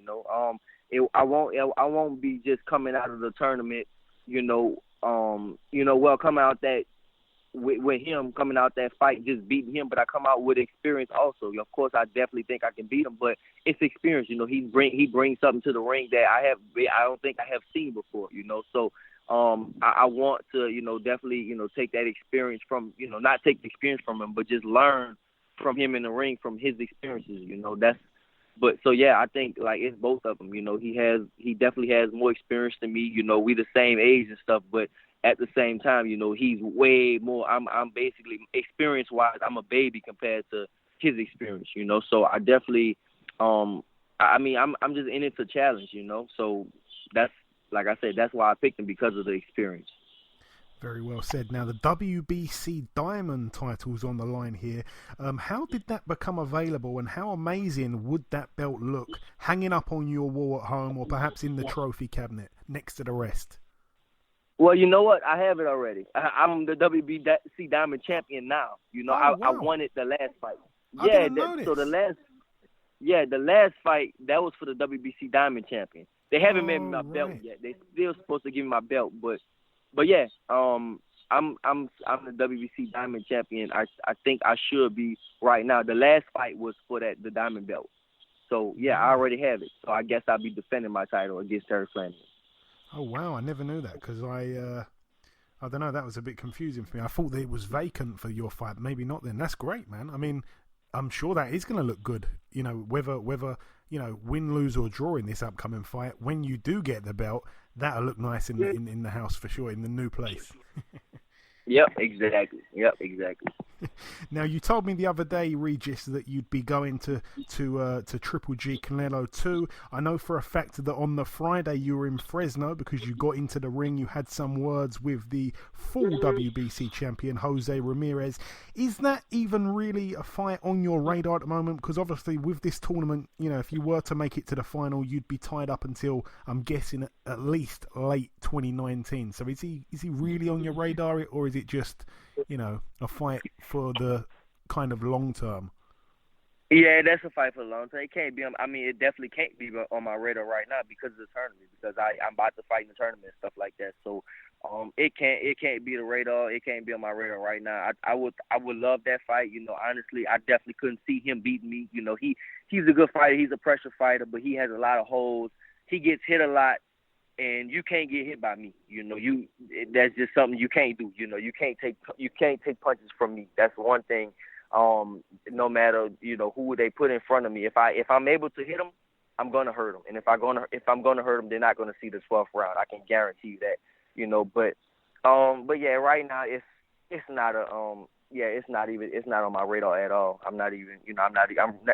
I won't be just coming out of the tournament, coming out that with him, coming out that fight, just beating him, but I come out with experience also. Of course, I definitely think I can beat him, but it's experience. He brings something to the ring that I don't think I have seen before, So I want to, definitely, take that experience from, not take the experience from him, but just learn from him in the ring, from his experiences, But so, yeah, I think like it's both of them. He definitely has more experience than me. We the same age and stuff, but at the same time, he's way more. I'm basically experience wise, I'm a baby compared to his experience. So I definitely, I'm just in it to challenge. So that's, like I said, that's why I picked him, because of the experience. Very well said. Now, the WBC Diamond title's on the line here. How did that become available, and how amazing would that belt look hanging up on your wall at home, or perhaps in the trophy cabinet next to the rest? Well, you know what? I have it already. I'm the WBC Diamond champion now. I won it the last fight. I didn't know this. So the last fight, that was for the WBC Diamond champion. They haven't made me my belt yet. They still supposed to give me my belt, but yeah, I'm the WBC Diamond champion. I think I should be right now. The last fight was for the Diamond belt. So yeah, I already have it. So I guess I'll be defending my title against Terry Flanagan. Oh wow, I never knew that because I don't know, that was a bit confusing for me. I thought that it was vacant for your fight. Maybe not then. That's great, man. I mean, I'm sure that is going to look good. You know, whether win, lose or draw in this upcoming fight, when you do get the belt, that'll look nice in the house for sure, in the new place. Yep, exactly. Now, you told me the other day, Regis, that you'd be going to Triple G Canelo 2. I know for a fact that on the Friday you were in Fresno because you got into the ring. You had some words with the full WBC champion, Jose Ramirez. Is that even really a fight on your radar at the moment? Because obviously with this tournament, you know, if you were to make it to the final, you'd be tied up until, I'm guessing, at least late 2019. So is he really on your radar, or is it just, you know, a fight for the kind of long term? Yeah, that's a fight for the long term. It can't be. I mean, it definitely can't be on my radar right now because of the tournament. Because I'm about to fight in the tournament and stuff like that. So, it can't be the radar. It can't be on my radar right now. I would love that fight. You know, honestly, I definitely couldn't see him beating me. You know, he's a good fighter. He's a pressure fighter, but he has a lot of holes. He gets hit a lot. And you can't get hit by me, you know. That's just something you can't do, you know. You can't take punches from me. That's one thing. No matter, you know, who they put in front of me. If I'm able to hit them, I'm gonna hurt them. And if I'm gonna hurt them, they're not gonna see the 12th round. I can guarantee you that, you know. But yeah, right now it's not it's not on my radar at all. I'm not even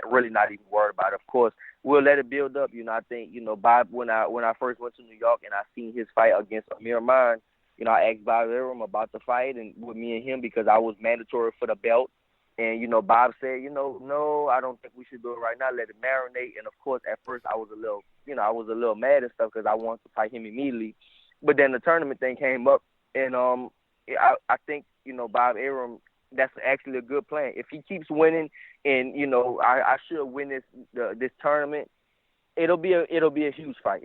really not even worried about it. Of course, we'll let it build up. You know, I think, you know, Bob, when I first went to New York and I seen his fight against Amir Khan, you know, I asked Bob Arum about the fight and with me and him because I was mandatory for the belt. And, you know, Bob said, you know, no, I don't think we should do it right now. Let it marinate. And, of course, at first I was a little mad and stuff because I wanted to fight him immediately. But then the tournament thing came up. And I think, you know, Bob Arum, that's actually a good plan. If he keeps winning, and you know, I should win this tournament, it'll be a huge fight.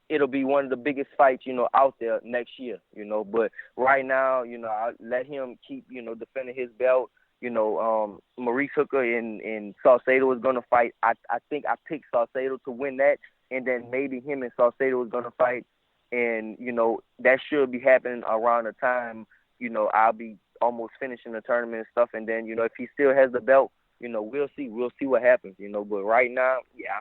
It'll be one of the biggest fights, you know, out there next year, you know. But right now, you know, I let him keep, you know, defending his belt. You know, Maurice Hooker and Saucedo is gonna fight. I think I picked Saucedo to win that, and then maybe him and Saucedo is gonna fight, and you know, that should be happening around the time, you know, I'll be almost finishing the tournament and stuff. And then, you know, if he still has the belt, you know, we'll see what happens, you know. But right now, yeah,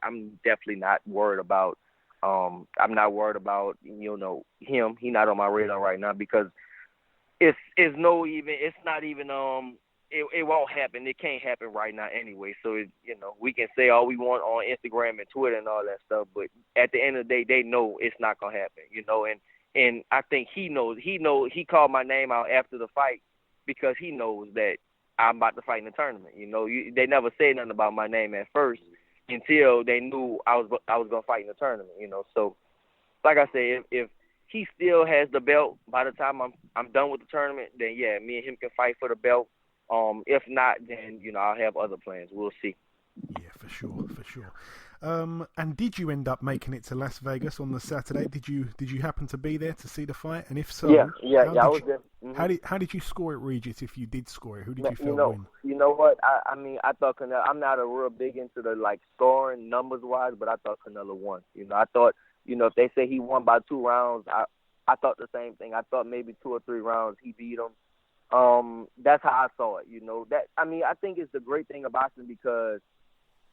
I'm definitely not worried about, I'm not worried about, you know, him. He's not on my radar right now because it won't happen. It can't happen right now anyway. So, you know, we can say all we want on Instagram and Twitter and all that stuff, but at the end of the day, they know it's not going to happen, you know. And I think he knows. He called my name out after the fight because he knows that I'm about to fight in the tournament. You know, they never said nothing about my name at first until they knew I was going to fight in the tournament. You know, so like I said, if he still has the belt by the time I'm done with the tournament, then yeah, me and him can fight for the belt. If not, then you know, I'll have other plans. We'll see. Yeah, for sure. And did you end up making it to Las Vegas on the Saturday? Did you happen to be there to see the fight? And if so, yeah, I was there. Mm-hmm. How did you score it, Regis? If you did score it, who did you feel win? You know what? I mean, I thought Canelo. I'm not a real big into the like scoring numbers wise, but I thought Canelo won. You know, I thought, you know, if they say he won by 2 rounds, I thought the same thing. I thought maybe 2 or 3 rounds he beat him. That's how I saw it. You know, that, I mean, I think it's the great thing about boxing because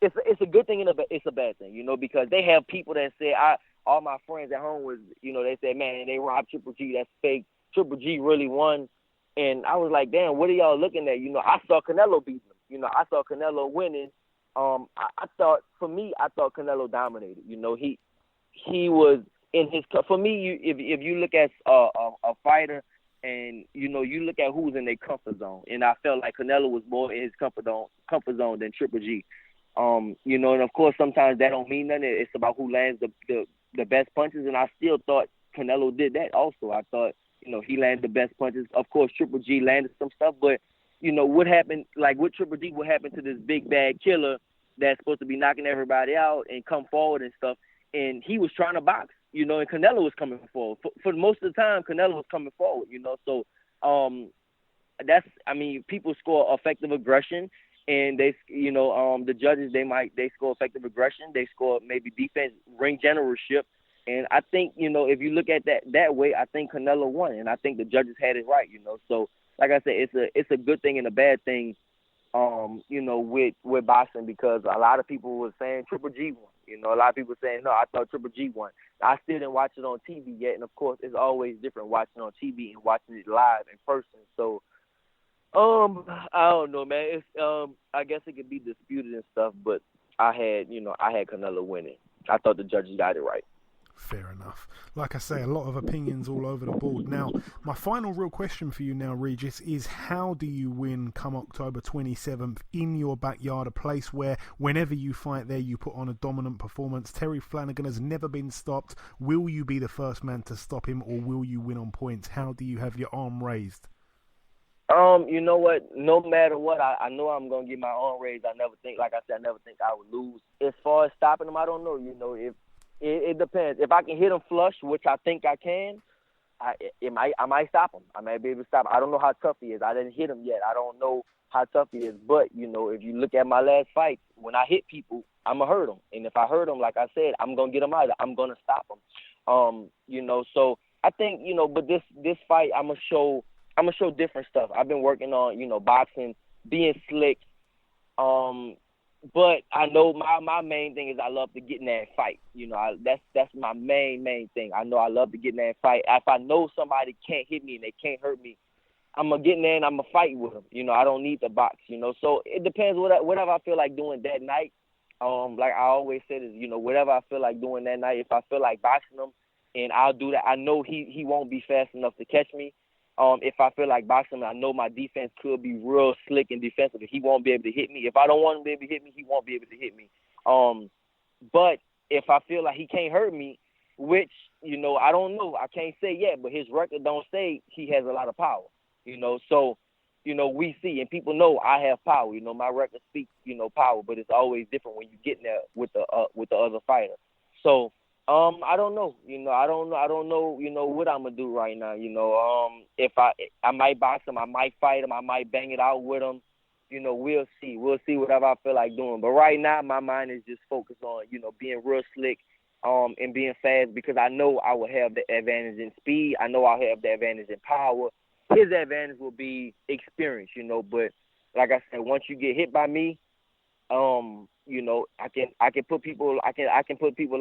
it's a good thing and it's a bad thing, you know, because they have people that say, all my friends at home was, you know, they said, man, they robbed Triple G, that's fake. Triple G really won. And I was like, damn, what are y'all looking at? You know, I saw Canelo beat him. You know, I saw Canelo winning. I thought Canelo dominated. You know, he was in his, for me, if you look at a fighter and, you know, you look at who's in their comfort zone, and I felt like Canelo was more in his comfort zone than Triple G. You know, and of course sometimes that don't mean nothing. It's about who lands the best punches, and I still thought Canelo did that also. I thought, you know, he landed the best punches. Of course, Triple G landed some stuff, but, you know, what happened, like with Triple G, what happened to this big bad killer that's supposed to be knocking everybody out and come forward and stuff, and he was trying to box, you know, and Canelo was coming forward. For most of the time, Canelo was coming forward, you know. So people score effective aggression, and they, you know, the judges, they score effective aggression, they score maybe defense, ring generalship. And I think, you know, if you look at that way, I think Canelo won, and I think the judges had it right, you know. So, like I said, it's a good thing and a bad thing, you know, with boxing, because a lot of people were saying Triple G won. You know, a lot of people saying, no, I thought Triple G won. I still didn't watch it on TV yet, and of course, it's always different watching on TV and watching it live in person. So, I don't know, man. It's I guess it could be disputed and stuff, but I had Canelo winning. I thought the judges got it right. Fair enough. Like I say, a lot of opinions all over the board. Now, my final real question for you now, Regis, is how do you win come October 27th in your backyard, a place where whenever you fight there, you put on a dominant performance? Terry Flanagan has never been stopped. Will you be the first man to stop him, or will you win on points? How do you have your arm raised? You know what? No matter what, I know I'm gonna get my arm raised. I never think I would lose. As far as stopping him, I don't know. You know, it depends. If I can hit him flush, which I think I can, I might stop him. I might be able to stop him. I don't know how tough he is. I didn't hit him yet. I don't know how tough he is. But, you know, if you look at my last fight, when I hit people, I'm going to hurt them. And if I hurt them, like I said, I'm going to get them out of it. I'm going to stop them. You know, so I think, you know, but this fight, I'm going to show different stuff. I've been working on, you know, boxing, being slick. But I know my main thing is I love to get in there and fight. You know, that's my main thing. I know I love to get in there and fight. If I know somebody can't hit me and they can't hurt me, I'm going to get in there and I'm going to fight with them. You know, I don't need to box, you know. So it depends whatever I feel like doing that night. Like I always said is, you know, whatever I feel like doing that night, if I feel like boxing him, and I'll do that. I know he won't be fast enough to catch me. If I feel like boxing, I know my defense could be real slick and defensive. He won't be able to hit me. If I don't want him to be able to hit me, he won't be able to hit me. But if I feel like he can't hurt me, which, you know, I don't know. I can't say yet, but his record don't say he has a lot of power, you know. So, you know, we see, and people know I have power. You know, my record speaks, you know, power, but it's always different when you get in there with the other fighter. So, I don't know. You know, I don't know, you know, what I'm going to do right now. You know, if I might box him, I might fight him, I might bang it out with him. You know, we'll see. We'll see whatever I feel like doing. But right now, my mind is just focused on, you know, being real slick and being fast, because I know I will have the advantage in speed. I know I'll have the advantage in power. His advantage will be experience, you know. But like I said, once you get hit by me, you know, I can put people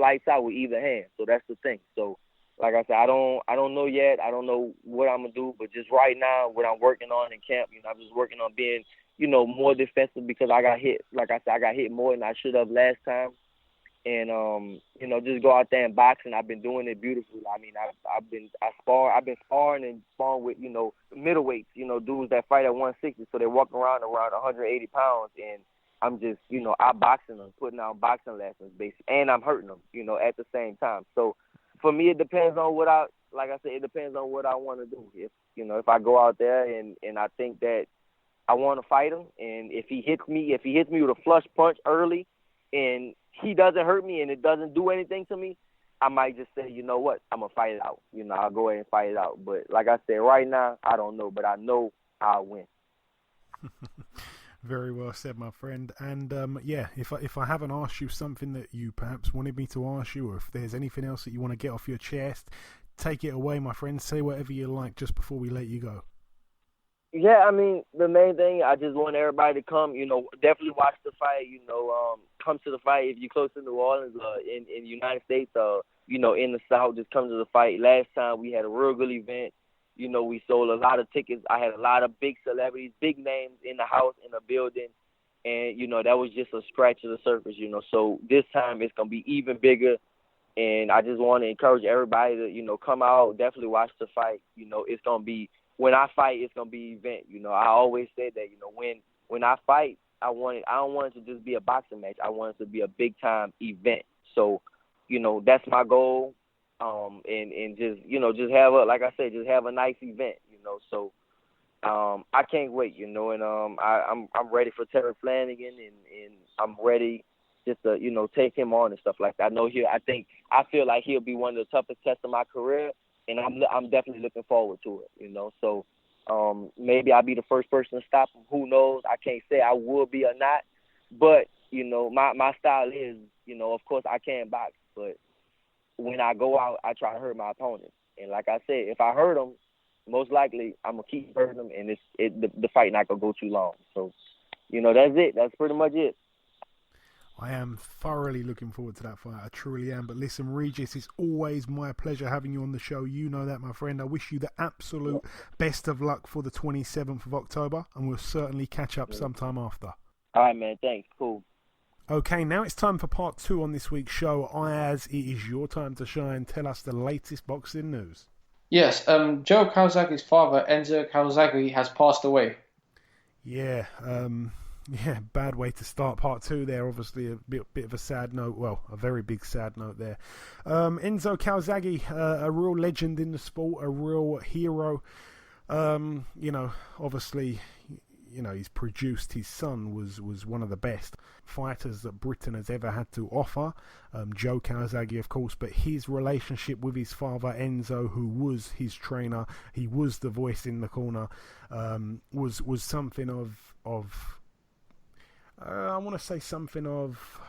lights out with either hand. So that's the thing. So like I said, I don't know yet. I don't know what I'm gonna do, but just right now, what I'm working on in camp, you know, I'm just working on being, you know, more defensive, because I got hit. Like I said, I got hit more than I should have last time. And you know, just go out there and box, and I've been doing it beautifully. I mean, I've been sparring and sparring with, you know, middleweights, you know, dudes that fight at 160, so they walk around 180 pounds, and I'm just, you know, I'm boxing them, putting out boxing lessons, basically, and I'm hurting them, you know, at the same time. So for me, it depends on it depends on what I want to do. If I go out there and I think that I want to fight him, and if he hits me with a flush punch early, and he doesn't hurt me and it doesn't do anything to me, I might just say, you know what, I'm gonna fight it out. You know, I'll go ahead and fight it out. But like I said, right now, I don't know, but I know I'll win. Very well said, my friend. And yeah, if I haven't asked you something that you perhaps wanted me to ask you, or if there's anything else that you want to get off your chest, take it away, my friend. Say whatever you like just before we let you go. Yeah, I mean, the main thing, I just want everybody to come, you know, definitely watch the fight, you know, come to the fight if you're close to New Orleans, in the United States, you know, in the South, just come to the fight. Last time we had a real good event. You know, we sold a lot of tickets. I had a lot of big celebrities, big names in the house, in the building. And, you know, that was just a scratch of the surface, you know. So this time it's going to be even bigger. And I just want to encourage everybody to, you know, come out, definitely watch the fight. You know, it's going to be, when I fight, it's going to be an event. You know, I always said that, you know, when I fight, I don't want it to just be a boxing match. I want it to be a big-time event. So, you know, that's my goal. And just, you know, just have a nice event, you know. So I can't wait, you know, and I'm ready for Terry Flanagan, and I'm ready just to, you know, take him on and stuff like that. I feel like he'll be one of the toughest tests of my career, and I'm definitely looking forward to it, you know. So maybe I'll be the first person to stop him. Who knows? I can't say I will be or not. But, you know, my style is, you know, of course I can box, but when I go out, I try to hurt my opponent. And like I said, if I hurt him, most likely I'm going to keep hurting him, and the fight not going to go too long. So, you know, that's it. That's pretty much it. I am thoroughly looking forward to that fight. I truly am. But listen, Regis, it's always my pleasure having you on the show. You know that, my friend. I wish you the absolute best of luck for the 27th of October, and we'll certainly catch up sometime after. All right, man. Thanks. Cool. Okay, now it's time for part 2 on this week's show. Ayaz, it is your time to shine. Tell us the latest boxing news. Yes, Joe Kawasaki's father, Enzo Kawasaki, has passed away. Yeah, bad way to start part 2 there. Obviously, a bit of a sad note. Well, a very big sad note there. Enzo Kawasaki, a real legend in the sport, a real hero. You know, obviously, you know, he's produced. His son was one of the best fighters that Britain has ever had to offer. Joe Kawasaki, of course, but his relationship with his father Enzo, who was his trainer, he was the voice in the corner, was something of I want to say something of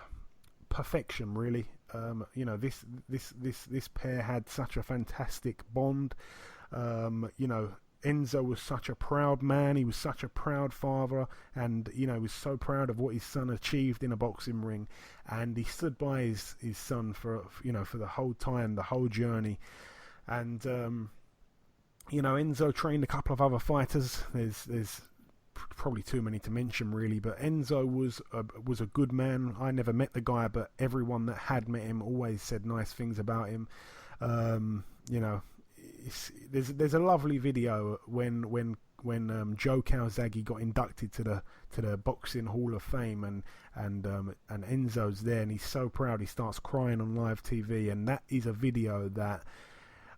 perfection, really. You know, this pair had such a fantastic bond. You know, Enzo was such a proud man. He was such a proud father, and you know, he was so proud of what his son achieved in a boxing ring, and he stood by his son for the whole time, the whole journey. And you know, Enzo trained a couple of other fighters. There's probably too many to mention, really, but Enzo was a good man. I never met the guy, but everyone that had met him always said nice things about him. You know, there's a lovely video when Joe Kawasaki got inducted to the Boxing Hall of Fame, and Enzo's there, and he's so proud he starts crying on live TV, and that is a video that,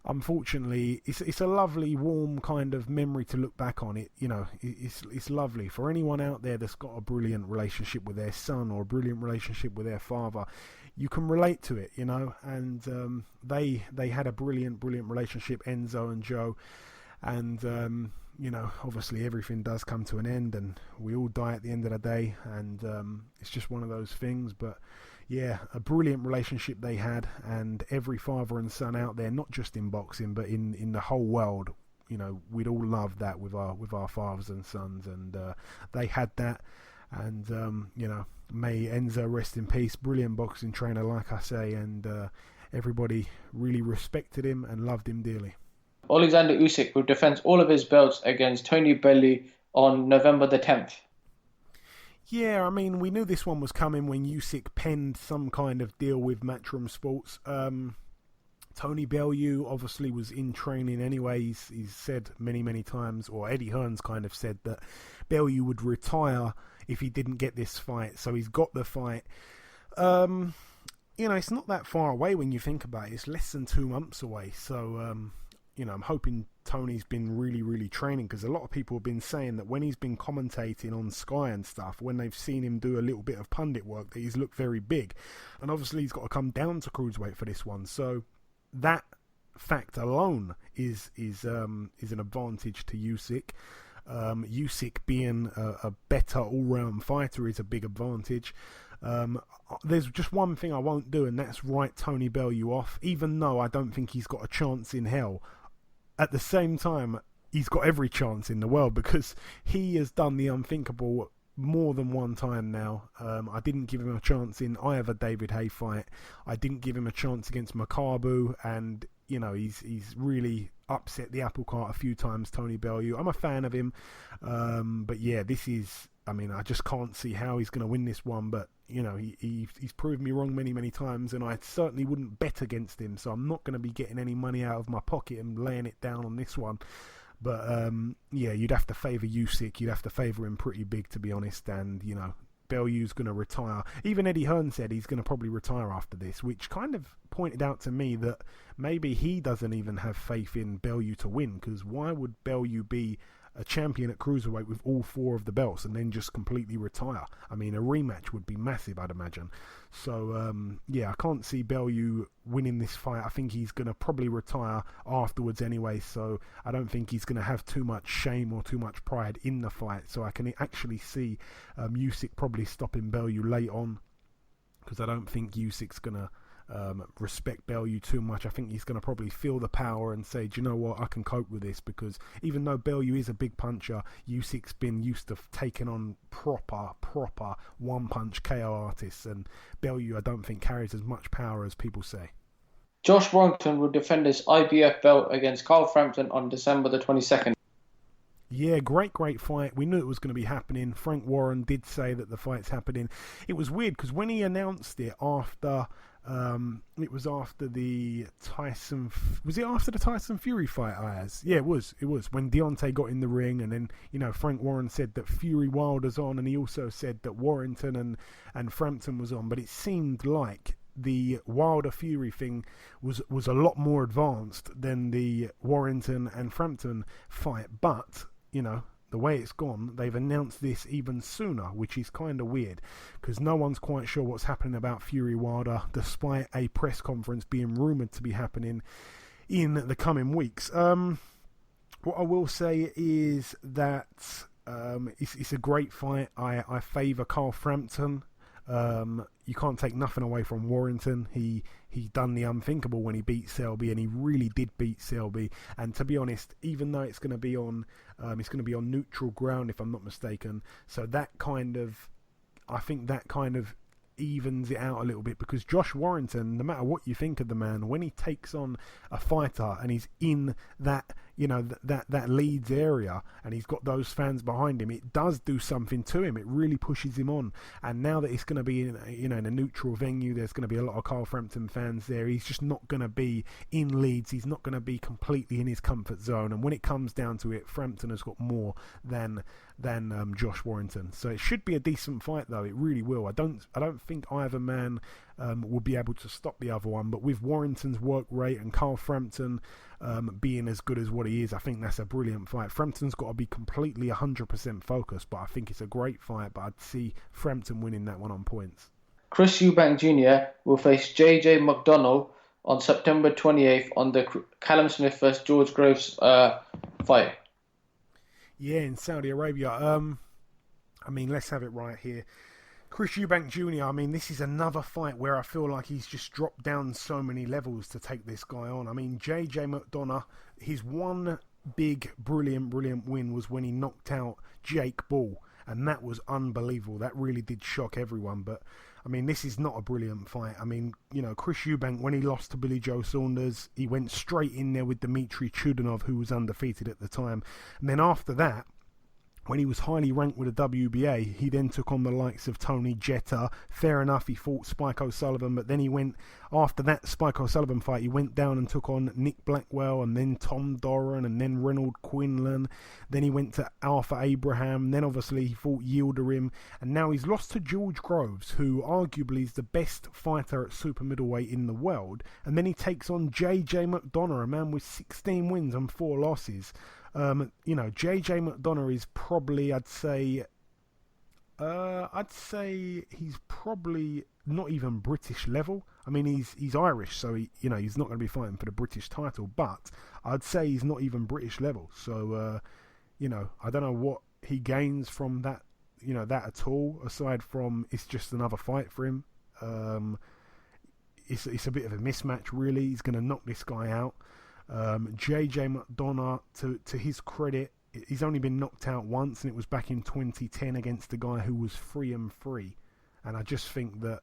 unfortunately, it's a lovely, warm kind of memory to look back on. It, you know, it's lovely for anyone out there that's got a brilliant relationship with their son or a brilliant relationship with their father. You can relate to it, you know, and they had a brilliant relationship, Enzo and Joe, and you know, obviously everything does come to an end, and we all die at the end of the day, and it's just one of those things. But yeah, a brilliant relationship they had, and every father and son out there, not just in boxing, but in the whole world, you know, we'd all love that with our fathers and sons, and they had that. And you know, may Enzo rest in peace. Brilliant boxing trainer, like I say, and everybody really respected him and loved him dearly. Alexander Usyk will defend all of his belts against Tony Bellew on November the 10th. Yeah, I mean, we knew this one was coming when Usyk penned some kind of deal with Matchroom Sports. Tony Bellew obviously was in training anyway. He's said many times, or Eddie Hearn's kind of said that Bellew would retire if he didn't get this fight. So he's got the fight. You know, it's not that far away when you think about it. It's less than 2 months away. So, you know, I'm hoping Tony's been really training, because a lot of people have been saying that when he's been commentating on Sky and stuff, when they've seen him do a little bit of pundit work, that he's looked very big. And obviously he's got to come down to cruiserweight for this one. So that fact alone is an advantage to Usyk. Usyk being a better all-round fighter is a big advantage. There's just one thing I won't do, and that's write Tony Bellew off, even though I don't think he's got a chance in hell. At the same time, he's got every chance in the world, because he has done the unthinkable more than one time now. I didn't give him a chance in either David Haye fight. I didn't give him a chance against Makabu, and you know, he's really upset the apple cart a few times, Tony Bellew. I'm a fan of him, but yeah, this is, I mean, I just can't see how he's going to win this one, but you know, he's proved me wrong many times, and I certainly wouldn't bet against him, so I'm not going to be getting any money out of my pocket and laying it down on this one. But yeah, you'd have to favour Usyk. You'd have to favour him pretty big, to be honest. And you know, Bellew's going to retire. Even Eddie Hearn said he's going to probably retire after this, which kind of pointed out to me that maybe he doesn't even have faith in Bellew to win. Because why would Bellew be a champion at cruiserweight with all 4 of the belts and then just completely retire. I mean, a rematch would be massive, I'd imagine. So, yeah, I can't see Bellew winning this fight. I think he's going to probably retire afterwards anyway, so I don't think he's going to have too much shame or too much pride in the fight. So I can actually see Usyk probably stopping Bellew late on, because I don't think Usyk's going to respect Bellew too much. I think he's going to probably feel the power and say, do you know what, I can cope with this, because even though Bellew is a big puncher, Usyk's been used to taking on proper one-punch KO artists, and Bellew I don't think carries as much power as people say. Josh Warrington will defend his IBF belt against Carl Frampton on December the 22nd. Yeah, great fight. We knew it was going to be happening. Frank Warren did say that the fight's happening. It was weird because when he announced it after... it was after the Tyson... Was it after the Tyson Fury fight, Ayaz? Yeah, it was. It was. When Deontay got in the ring, and then, you know, Frank Warren said that Fury Wilder's on, and he also said that Warrington and Frampton was on. But it seemed like the Wilder Fury thing was a lot more advanced than the Warrington and Frampton fight. But, you know, the way it's gone, they've announced this even sooner, which is kind of weird, because no one's quite sure what's happening about Fury Wilder, despite a press conference being rumoured to be happening in the coming weeks. What I will say is that it's a great fight. I favour Carl Frampton. You can't take nothing away from Warrington. He done the unthinkable when he beat Selby, and he really did beat Selby. And to be honest, even though it's going to be on neutral ground, if I'm not mistaken, so I think that kind of evens it out a little bit, because Josh Warrington, no matter what you think of the man, when he takes on a fighter and he's in that, you know, that Leeds area, and he's got those fans behind him, it does do something to him. It really pushes him on. And now that it's going to be in a neutral venue, there's going to be a lot of Carl Frampton fans there. He's just not going to be in Leeds. He's not going to be completely in his comfort zone. And when it comes down to it, Frampton has got more than Josh Warrington. So it should be a decent fight, though. It really will. I don't think either man will be able to stop the other one. But with Warrington's work rate and Carl Frampton being as good as what he is, I think that's a brilliant fight. Frampton's got to be completely 100% focused, but I think it's a great fight. But I'd see Frampton winning that one on points. Chris Eubank Jr. will face JJ McDonnell on September 28th on the Callum Smith vs George Groves fight. Yeah, in Saudi Arabia. I mean, let's have it right here. Chris Eubank Jr., I mean, this is another fight where I feel like he's just dropped down so many levels to take this guy on. I mean, JJ McDonough, his one big, brilliant win was when he knocked out Jake Paul, and that was unbelievable. That really did shock everyone. But, I mean, this is not a brilliant fight. I mean, you know, Chris Eubank, when he lost to Billy Joe Saunders, he went straight in there with Dmitry Chudinov, who was undefeated at the time. And then after that, when he was highly ranked with the WBA, he then took on the likes of Tony Jetta. Fair enough, he fought Spike O'Sullivan, but then he went, after that Spike O'Sullivan fight, he went down and took on Nick Blackwell, and then Tom Doran, and then Reynold Quinlan. Then he went to Arthur Abraham. Then obviously he fought Yildirim, and now he's lost to George Groves, who arguably is the best fighter at super middleweight in the world. And then he takes on JJ McDonough, a man with 16 wins and 4 losses. You know, JJ McDonough is probably, I'd say he's probably not even British level. I mean, he's Irish, so he's not going to be fighting for the British title, but I'd say he's not even British level. So, I don't know what he gains from that, that at all, aside from it's just another fight for him. It's a bit of a mismatch, really. He's going to knock this guy out. JJ McDonough, to his credit, he's only been knocked out once, and it was back in 2010 against the guy who was 3-3. And I just think that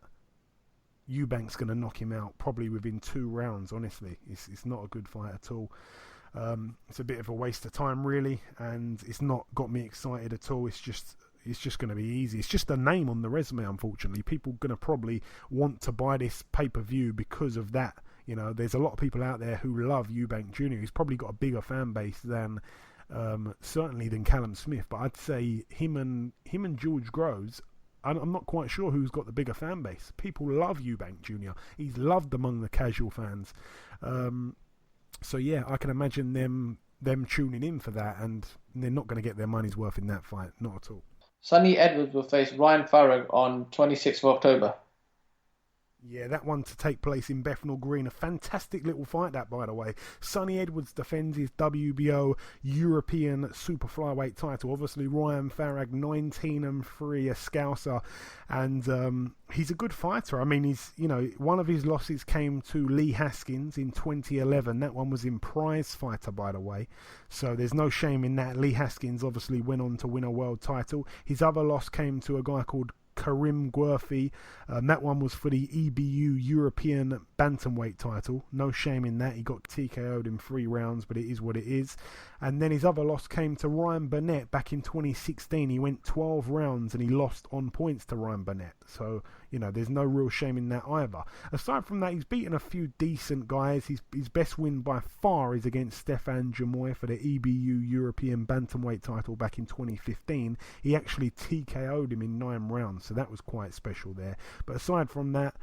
Eubank's going to knock him out probably within 2 rounds. Honestly, it's not a good fight at all. It's a bit of a waste of time, really, and it's not got me excited at all. It's just going to be easy. It's just a name on the resume, unfortunately. People are going to probably want to buy this pay-per-view because of that. There's a lot of people out there who love Eubank Jr. He's probably got a bigger fan base than certainly than Callum Smith. But I'd say him and George Groves, I'm not quite sure who's got the bigger fan base. People love Eubank Jr. He's loved among the casual fans. So yeah, I can imagine them them tuning in for that, and they're not going to get their money's worth in that fight, not at all. Sonny Edwards will face Ryan Farrag on 26th of October. Yeah, that one to take place in Bethnal Green. A fantastic little fight, that, by the way. Sonny Edwards defends his WBO European Super Flyweight title. Obviously, Ryan Farrag, 19-3, a Scouser, and he's a good fighter. I mean, he's, you know, one of his losses came to Lee Haskins in 2011. That one was in Prize Fighter, by the way. So there's no shame in that. Lee Haskins obviously went on to win a world title. His other loss came to a guy called Karim Guerfi. That one was for the EBU European Bantamweight title. No shame in that. He got TKO'd in 3 rounds, but it is what it is. And then his other loss came to Ryan Burnett back in 2016. He went 12 rounds and he lost on points to Ryan Burnett. So, you know, there's no real shame in that either. Aside from that, he's beaten a few decent guys. His best win by far is against Stefan Jamoy for the EBU European Bantamweight title back in 2015. He actually TKO'd him in 9 rounds, so that was quite special there. But aside from that,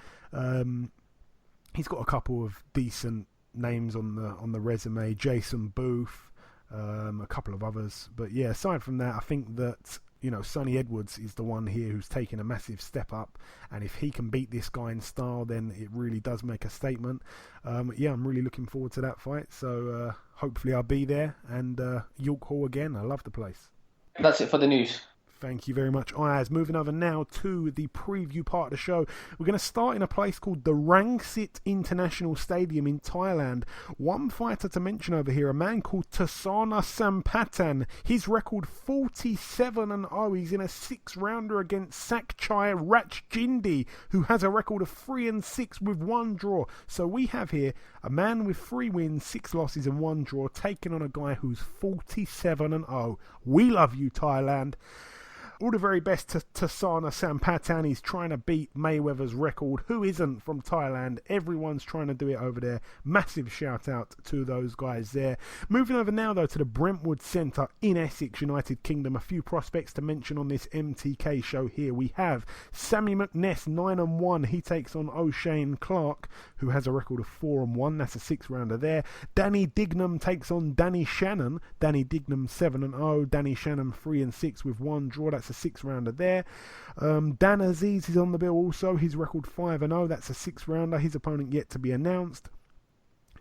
he's got a couple of decent names on the resume. Jason Booth, a couple of others. But yeah, aside from that, I think that, you know, Sonny Edwards is the one here who's taken a massive step up, and if he can beat this guy in style, then it really does make a statement. Yeah, I'm really looking forward to that fight, so hopefully I'll be there, and York Hall again. I love the place. That's it for the news. Thank you very much, Ayaz. Moving over now to the preview part of the show. We're going to start in a place called the Rangsit International Stadium in Thailand. One fighter to mention over here, a man called Tasana Sampatan. His record 47-0. He's in a 6-rounder against Sakchai Ratchjindi, who has a record of 3-6 with 1 draw. So we have here a man with 3 wins, 6 losses and 1 draw, taking on a guy who's 47-0. We love you, Thailand. All the very best to Tasana Sampatan. He's trying to beat Mayweather's record. Who isn't from Thailand? Everyone's trying to do it over there. Massive shout out to those guys there. Moving over now though to the Brentwood Centre in Essex, United Kingdom. A few prospects to mention on this MTK show here. We have Sammy McNess, 9-1. He takes on O'Shane Clark, who has a record of 4-1. That's a 6-rounder there. Danny Dignam takes on Danny Shannon. Danny Dignam 7-0. Danny Shannon 3-6 with 1 draw. That's a 6-rounder there. Dan Aziz is on the bill also. His record 5-0. That's a 6-rounder. His opponent yet to be announced.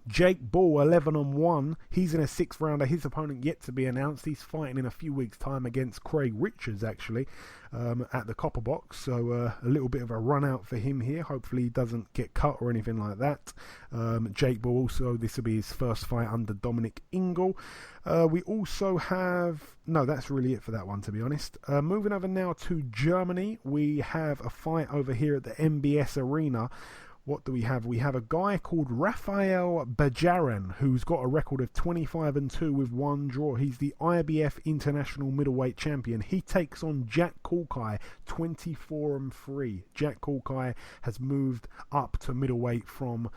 Jake Ball, 11-1. He's in a 6-rounder. His opponent yet to be announced. He's fighting in a few weeks' time against Craig Richards, actually, at the Copper Box. So a little bit of a run out for him here. Hopefully he doesn't get cut or anything like that. Jake Ball also, this will be his first fight under Dominic Ingle. We also have... No, that's really it for that one, to be honest. Moving over now to Germany. We have a fight over here at the MBS Arena. What do we have? We have a guy called Rafael Bajaran, who's got a record of 25-2 with 1 draw. He's the IBF International Middleweight Champion. He takes on Jack Kulkai, 24-3. Jack Kulkai has moved up to middleweight from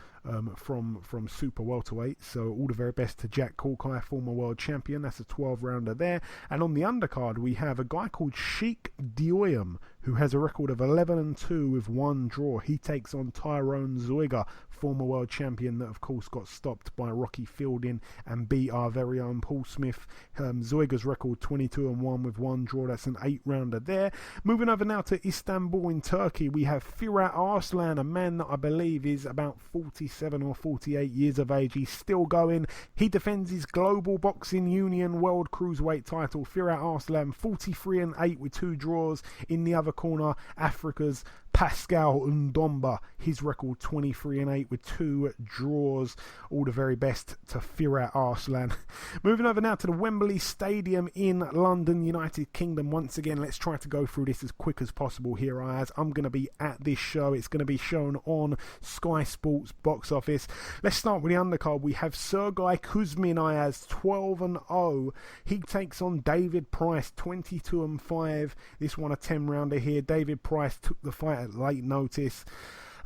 super welterweight. So all the very best to Jack Kulkai, former world champion. That's a 12-rounder there. And on the undercard, we have a guy called Sheik Dioyam, who has a record of 11-2 with 1 draw. He takes on Tyrone Zoiga, former world champion that of course got stopped by Rocky Fielding and beat our very own Paul Smith. Zoiga's record 22-1 with 1 draw. That's an 8-rounder there. Moving over now to Istanbul in Turkey, we have Firat Arslan, a man that I believe is about 47 or 48 years of age. He's still going. He defends his Global Boxing Union World Cruiserweight title. Firat Arslan, 43-8 with 2 draws. In the other corner, Africa's Pascal Ndomba, his record 23-8 with 2 draws. All the very best to Firat Arslan. Moving over now to the Wembley Stadium in London, United Kingdom. Once again, let's try to go through this as quick as possible here, as I'm going to be at this show. It's going to be shown on Sky Sports Box Office. Let's start with the undercard. We have Sergei Kuzmin, Ayaz, 12-0. He takes on David Price, 22-5. This one a 10-rounder here. David Price took the fight at late notice.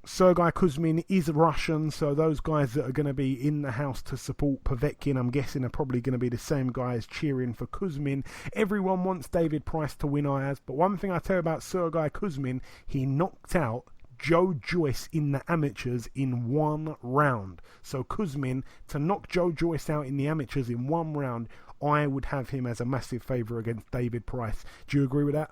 Sergei Kuzmin is Russian, so those guys that are going to be in the house to support Povetkin, I'm guessing, are probably going to be the same guys cheering for Kuzmin. Everyone wants David Price to win, Ayaz, but one thing I tell you about Sergei Kuzmin, he knocked out Joe Joyce in the amateurs in 1 round. So Kuzmin to knock Joe Joyce out in the amateurs in 1 round, I would have him as a massive favourite against David Price. Do you agree with that?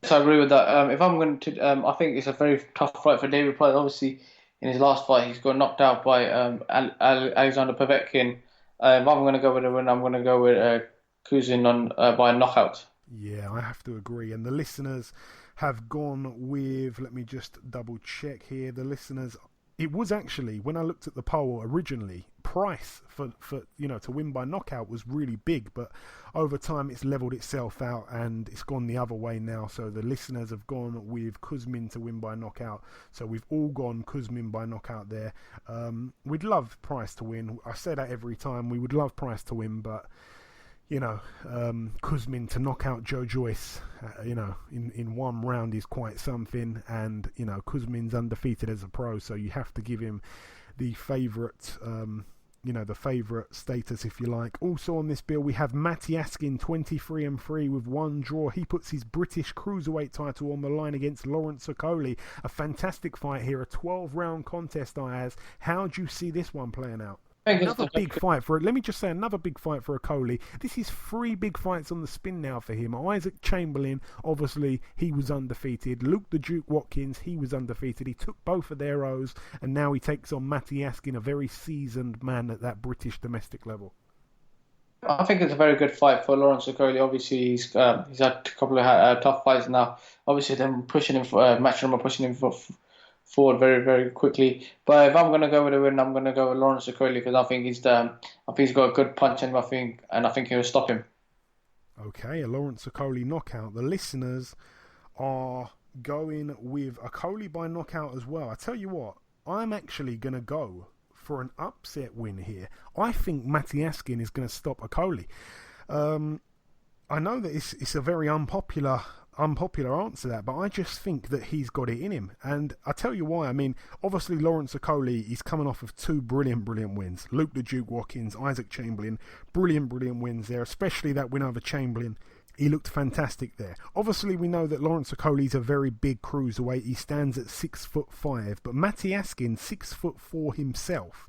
Yes, I agree with that. If I'm going to, I think it's a very tough fight for David Price. Obviously, in his last fight, he's got knocked out by Alexander Povetkin. If I'm going to go with a win, I'm going to go with Kuzmin by knockout. Yeah, I have to agree. And the listeners have gone with, let me just double check here. The listeners, it was actually, when I looked at the poll originally, Price for to win by knockout was really big, but over time it's leveled itself out and it's gone the other way now. So the listeners have gone with Kuzmin to win by knockout. So we've all gone Kuzmin by knockout there. We'd love Price to win. I say that every time. We would love Price to win, but Kuzmin to knock out Joe Joyce, in 1 round is quite something. And, Kuzmin's undefeated as a pro, so you have to give him the favourite, the favourite status, if you like. Also on this bill, we have Matty Askin, 23-3 with 1 draw. He puts his British cruiserweight title on the line against Lawrence Okoli. A fantastic fight here, a 12-round contest, Ayaz. How do you see this one playing out? Another big fight for it. Let me just say, another big fight for Okoli. This is 3 big fights on the spin now for him. Isaac Chamberlain, obviously, he was undefeated. Luke the Duke Watkins, he was undefeated. He took both of their O's, and now he takes on Matty Askin, a very seasoned man at that British domestic level. I think it's a very good fight for Lawrence Okoli. Obviously, he's had a couple of tough fights now. Obviously, them pushing him forward very, very quickly. But if I'm going to go with a win, I'm going to go with Lawrence Okoli because I think he's got a good punch in him. I think he'll stop him. Okay, a Lawrence Okoli knockout. The listeners are going with Okoli by knockout as well. I tell you what, I'm actually going to go for an upset win here. I think Matty Askin is going to stop Okoli. I know that it's a very unpopular answer to that, but I just think that he's got it in him, and I tell you why. I mean, obviously Lawrence Okoli is coming off of 2 brilliant wins. Luke the Duke Watkins, Isaac Chamberlain, brilliant wins there, especially that win over Chamberlain. He looked fantastic there. Obviously, we know that Lawrence Okoli's a very big cruiserweight. He stands at 6'5", but Matty Askin 6'4" himself.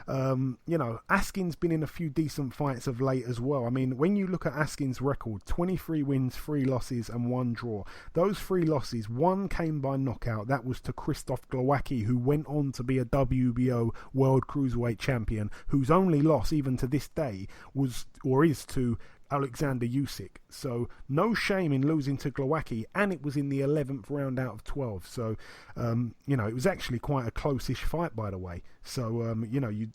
Askin's been in a few decent fights of late as well. I mean, when you look at Askin's record, 23 wins, 3 losses, and 1 draw. Those 3 losses, 1 came by knockout. That was to Krzysztof Glowacki, who went on to be a WBO World Cruiserweight Champion, whose only loss, even to this day, is to Alexander Usyk. So no shame in losing to Glowacki, and it was in the 11th round out of 12. So it was actually quite a close-ish fight, by the way. So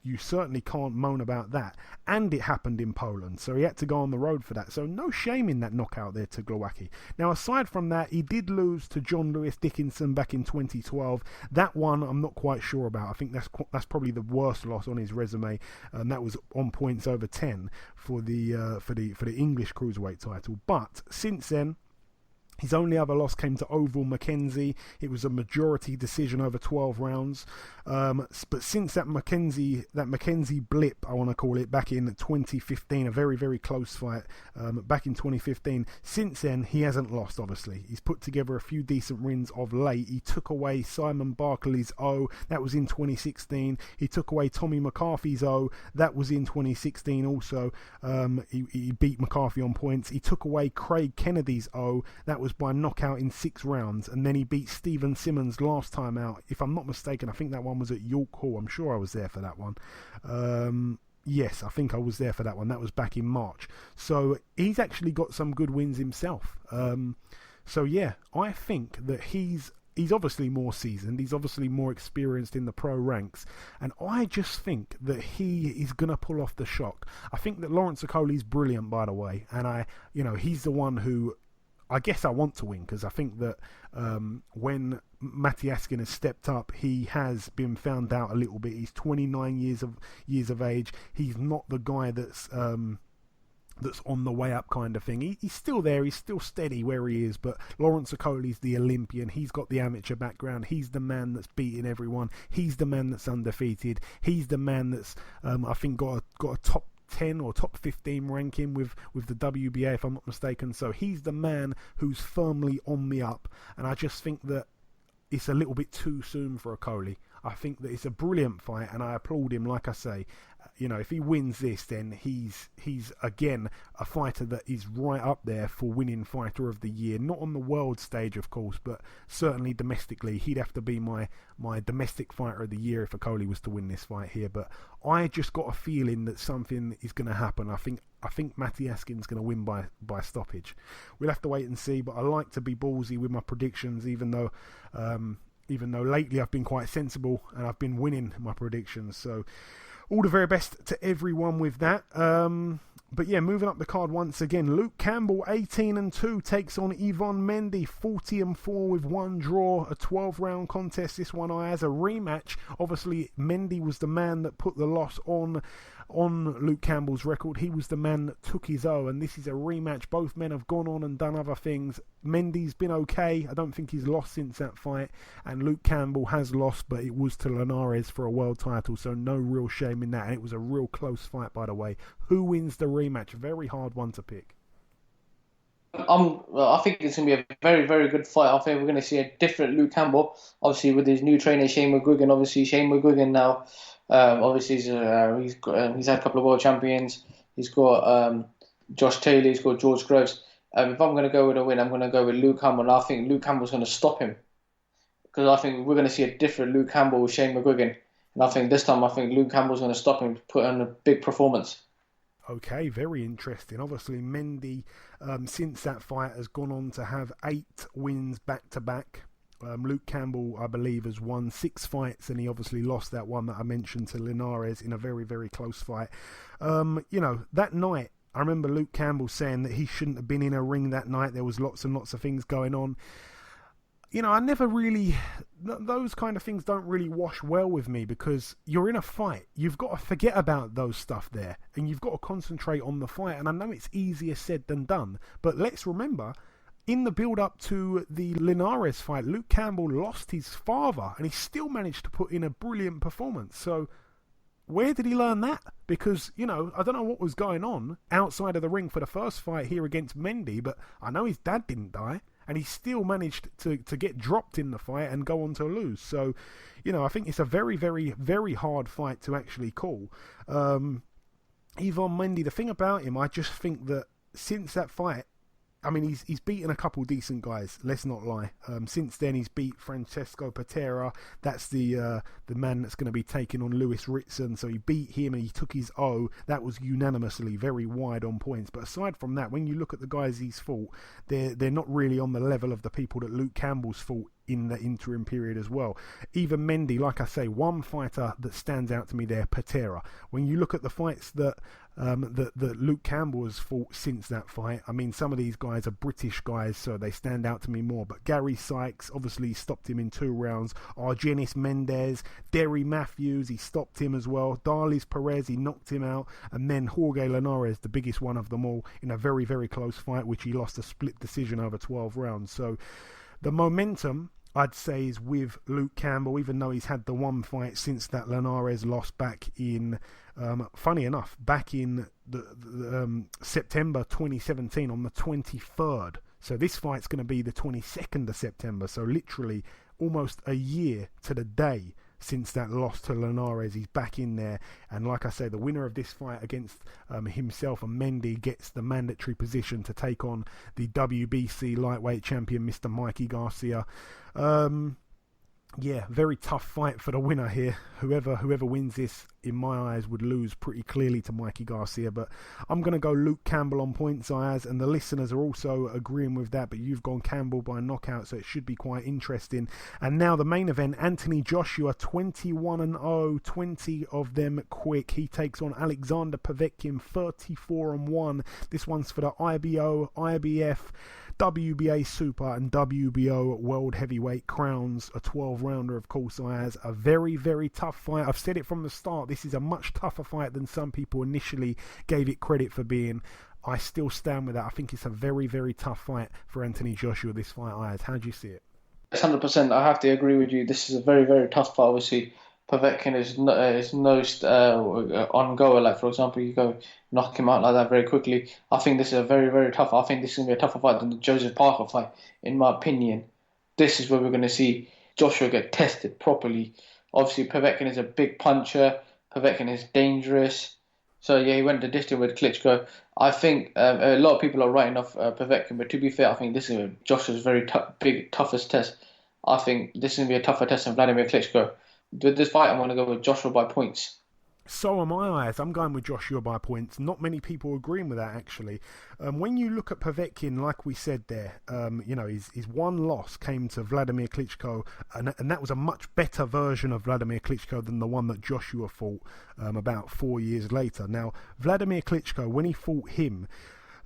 you certainly can't moan about that. And it happened in Poland, so he had to go on the road for that. So no shame in that knockout there to Glowacki. Now, aside from that, he did lose to John Lewis Dickinson back in 2012. That one I'm not quite sure about. I think that's probably the worst loss on his resume. That was on points over 10 for the English cruiserweight title. But since then, his only other loss came to Oval Mackenzie. It was a majority decision over 12 rounds. But since that Mackenzie blip, I want to call it, back in 2015, a very, very close fight back in 2015, since then, he hasn't lost, obviously. He's put together a few decent wins of late. He took away Simon Barkley's O. That was in 2016. He took away Tommy McCarthy's O. That was in 2016 also. He beat McCarthy on points. He took away Craig Kennedy's O. That was by knockout in 6 rounds, and then he beat Stephen Simmons last time out. If I'm not mistaken, I think that one was at York Hall. I'm sure I was there for that one. Yes, I think I was there for that one. That was back in March. So he's actually got some good wins himself. So yeah, I think that he's obviously more seasoned. He's obviously more experienced in the pro ranks. And I just think that he is going to pull off the shock. I think that Lawrence Okoli's brilliant, by the way. And he's the one who I guess I want to win, because I think that when Matty Askin has stepped up, he has been found out a little bit. He's 29 years of age. He's not the guy that's on the way up kind of thing. He's still there. He's still steady where he is. But Lawrence Okoli's the Olympian. He's got the amateur background. He's the man that's beating everyone. He's the man that's undefeated. He's the man that's I think got a top 10 or top 15 ranking with the WBA, if I'm not mistaken. So he's the man who's firmly on the up, and I just think that it's a little bit too soon for Okolie. I think that it's a brilliant fight, and I applaud him. Like I say, if he wins this, then he's again a fighter that is right up there for winning Fighter of the Year. Not on the world stage, of course, but certainly domestically, he'd have to be my domestic Fighter of the Year if Okolie was to win this fight here. But I just got a feeling that something is going to happen. I think Matty Askin's going to win by stoppage. We'll have to wait and see, but I like to be ballsy with my predictions, even though lately I've been quite sensible and I've been winning my predictions. So all the very best to everyone with that. But yeah, moving up the card once again, Luke Campbell, 18-2, takes on Yvonne Mendy, 40-4 with one draw, a 12-round contest. This one as a rematch. Obviously, Mendy was the man that put the loss on Luke Campbell's record. He was the man that took his O, and this is a rematch. Both men have gone on and done other things. Mendy's been okay. I don't think he's lost since that fight, and Luke Campbell has lost, but it was to Linares for a world title, so no real shame in that, and it was a real close fight, by the way. Who wins the rematch? Very hard one to pick. I think it's going to be a very, very good fight. I think we're going to see a different Luke Campbell, obviously with his new trainer Shane McGuigan. Obviously, Shane McGuigan now, obviously he's had a couple of world champions. He's got Josh Taylor. He's got George Groves. If I'm going to go with a win, I'm going to go with Luke Campbell. And I think Luke Campbell's going to stop him, because I think we're going to see a different Luke Campbell with Shane McGuigan. And I think this time, Luke Campbell's going to stop him, put on a big performance. Okay, very interesting. Obviously, Mendy, since that fight, has gone on to have 8 wins back-to-back. Luke Campbell, I believe, has won 6 fights, and he obviously lost that one that I mentioned to Linares in a very, very close fight. That night, I remember Luke Campbell saying that he shouldn't have been in a ring that night. There was lots and lots of things going on. I never really... Those kind of things don't really wash well with me, because you're in a fight. You've got to forget about those stuff there, and you've got to concentrate on the fight. And I know it's easier said than done, but let's remember, in the build-up to the Linares fight, Luke Campbell lost his father, and he still managed to put in a brilliant performance. So where did he learn that? Because, I don't know what was going on outside of the ring for the first fight here against Mendy, but I know his dad didn't die, and he still managed to get dropped in the fight and go on to lose. So, I think it's a very, very, very hard fight to actually call. Yvonne Mendy, the thing about him, I just think that since that fight, he's beaten a couple decent guys, let's not lie. Since then, he's beat Francesco Patera. That's the man that's going to be taking on Lewis Ritson. So he beat him and he took his O. That was unanimously very wide on points. But aside from that, when you look at the guys he's fought, they're not really on the level of the people that Luke Campbell's fought in the interim period as well. Even Mendy, like I say, one fighter that stands out to me there, Patera. When you look at the fights that Luke Campbell has fought since that fight, some of these guys are British guys, so they stand out to me more. But Gary Sykes obviously stopped him in 2 rounds. Argenis Mendez, Derry Matthews, he stopped him as well. Darlis Perez, he knocked him out. And then Jorge Linares, the biggest one of them all, in a very, very close fight, which he lost a split decision over 12 rounds. So the momentum, I'd say, is with Luke Campbell, even though he's had the one fight since that Linares loss back in, funny enough, back in the September 2017 on the 23rd. So this fight's going to be the 22nd of September. So literally almost a year to the day since that loss to Linares. He's back in there, and like I say, the winner of this fight against himself and Mendy gets the mandatory position to take on the WBC lightweight champion, Mr. Mikey Garcia. Very tough fight for the winner here. Whoever wins this, in my eyes, would lose pretty clearly to Mikey Garcia. But I'm going to go Luke Campbell on points, Ayaz, and the listeners are also agreeing with that. But you've gone Campbell by knockout, so it should be quite interesting. And now the main event, Anthony Joshua, 21-0, 20 of them quick. He takes on Alexander Povetkin, 34-1. This one's for the IBO, IBF, WBA Super and WBO World Heavyweight crowns. A 12-rounder, of course, Ayaz. A very, very tough fight. I've said it from the start. This is a much tougher fight than some people initially gave it credit for being. I still stand with that. I think it's a very, very tough fight for Anthony Joshua, this fight, Ayaz. How do you see it? 100%. I have to agree with you. This is a very, very tough fight. Obviously, Povetkin is no on-goer. Like, for example, you go knock him out like that very quickly. I think this is a very, very tough. I think this is going to be a tougher fight than the Joseph Parker fight, in my opinion. This is where we're going to see Joshua get tested properly. Obviously, Povetkin is a big puncher. Povetkin is dangerous. So, yeah, he went the distance with Klitschko. I think a lot of people are writing off Povetkin, but to be fair, I think this is Joshua's very toughest test. I think this is going to be a tougher test than Vladimir Klitschko. With this fight, I'm going to go with Joshua by points. So am I, Ayaz. I'm going with Joshua by points. Not many people agreeing with that, actually. When you look at Povetkin, like we said there, his one loss came to Vladimir Klitschko, and that was a much better version of Vladimir Klitschko than the one that Joshua fought about 4 years later. Now, Vladimir Klitschko, when he fought him,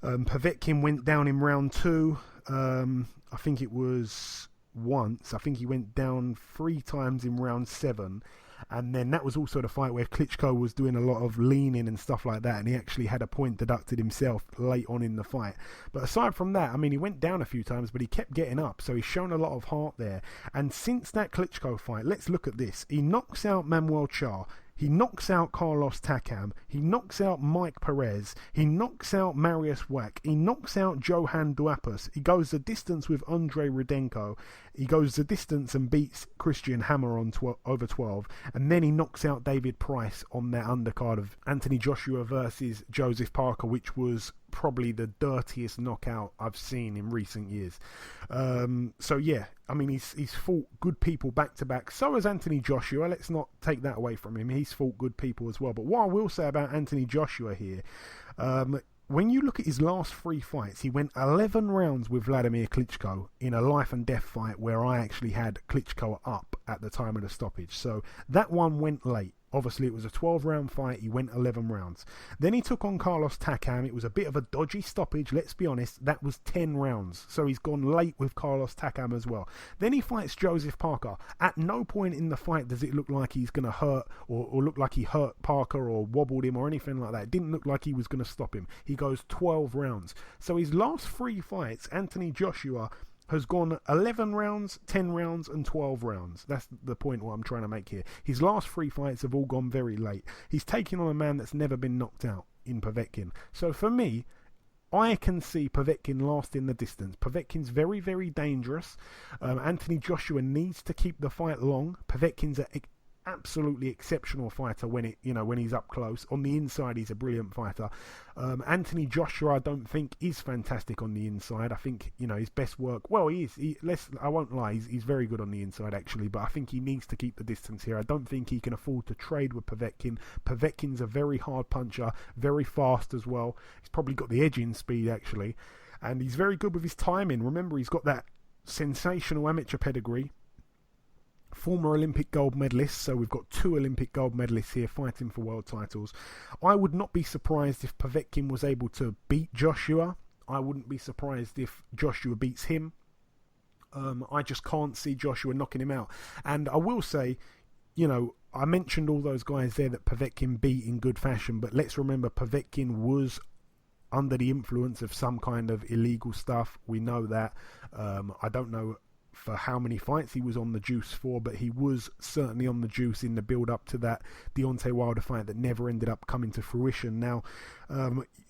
Povetkin went down in round 2. I think it was once. I think he went down 3 times in round 7. And then that was also the fight where Klitschko was doing a lot of leaning and stuff like that, and he actually had a point deducted himself late on in the fight. But aside from that, I mean, he went down a few times, but he kept getting up, so he's shown a lot of heart there. And since that Klitschko fight, let's look at this. He knocks out Manuel Charr. He knocks out Carlos Takam. He knocks out Mike Perez. He knocks out Mariusz Wach. He knocks out Johan Duhaupas. He goes the distance with Andrei Rudenko. He goes the distance and beats Christian Hammer on over 12. And then he knocks out David Price on that undercard of Anthony Joshua versus Joseph Parker, which was probably the dirtiest knockout I've seen in recent years. So yeah, I mean, he's fought good people back to back. So has Anthony Joshua. Let's not take that away from him. He's fought good people as well. But what I will say about Anthony Joshua here, when you look at his last 3 fights, he went 11 rounds with Vladimir Klitschko in a life and death fight where I actually had Klitschko up at the time of the stoppage. So that one went late. Obviously, it was a 12-round fight. He went 11 rounds. Then he took on Carlos Takam. It was a bit of a dodgy stoppage, let's be honest. That was 10 rounds. So he's gone late with Carlos Takam as well. Then he fights Joseph Parker. At no point in the fight does it look like he's going to hurt or look like he hurt Parker or wobbled him or anything like that. It didn't look like he was going to stop him. He goes 12 rounds. So his last 3 fights, Anthony Joshua has gone 11 rounds, 10 rounds, and 12 rounds. That's the point what I'm trying to make here. His last 3 fights have all gone very late. He's taking on a man that's never been knocked out in Povetkin. So for me, I can see Povetkin lasting the distance. Povetkin's very, very dangerous. Anthony Joshua needs to keep the fight long. Povetkin's absolutely exceptional fighter when he's up close. On the inside, he's a brilliant fighter. Anthony Joshua, I don't think is fantastic on the inside. I think his best work. Well, he is. I won't lie. He's very good on the inside actually, but I think he needs to keep the distance here. I don't think he can afford to trade with Povetkin. Povetkin's a very hard puncher, very fast as well. He's probably got the edge in speed actually, and he's very good with his timing. Remember, he's got that sensational amateur pedigree. Former Olympic gold medalist, so we've got 2 Olympic gold medalists here fighting for world titles. I would not be surprised if Povetkin was able to beat Joshua. I wouldn't be surprised if Joshua beats him. I just can't see Joshua knocking him out. And I will say, I mentioned all those guys there that Povetkin beat in good fashion, but let's remember Povetkin was under the influence of some kind of illegal stuff. We know that. I don't know for how many fights he was on the juice for, but he was certainly on the juice in the build-up to that Deontay Wilder fight that never ended up coming to fruition. Now,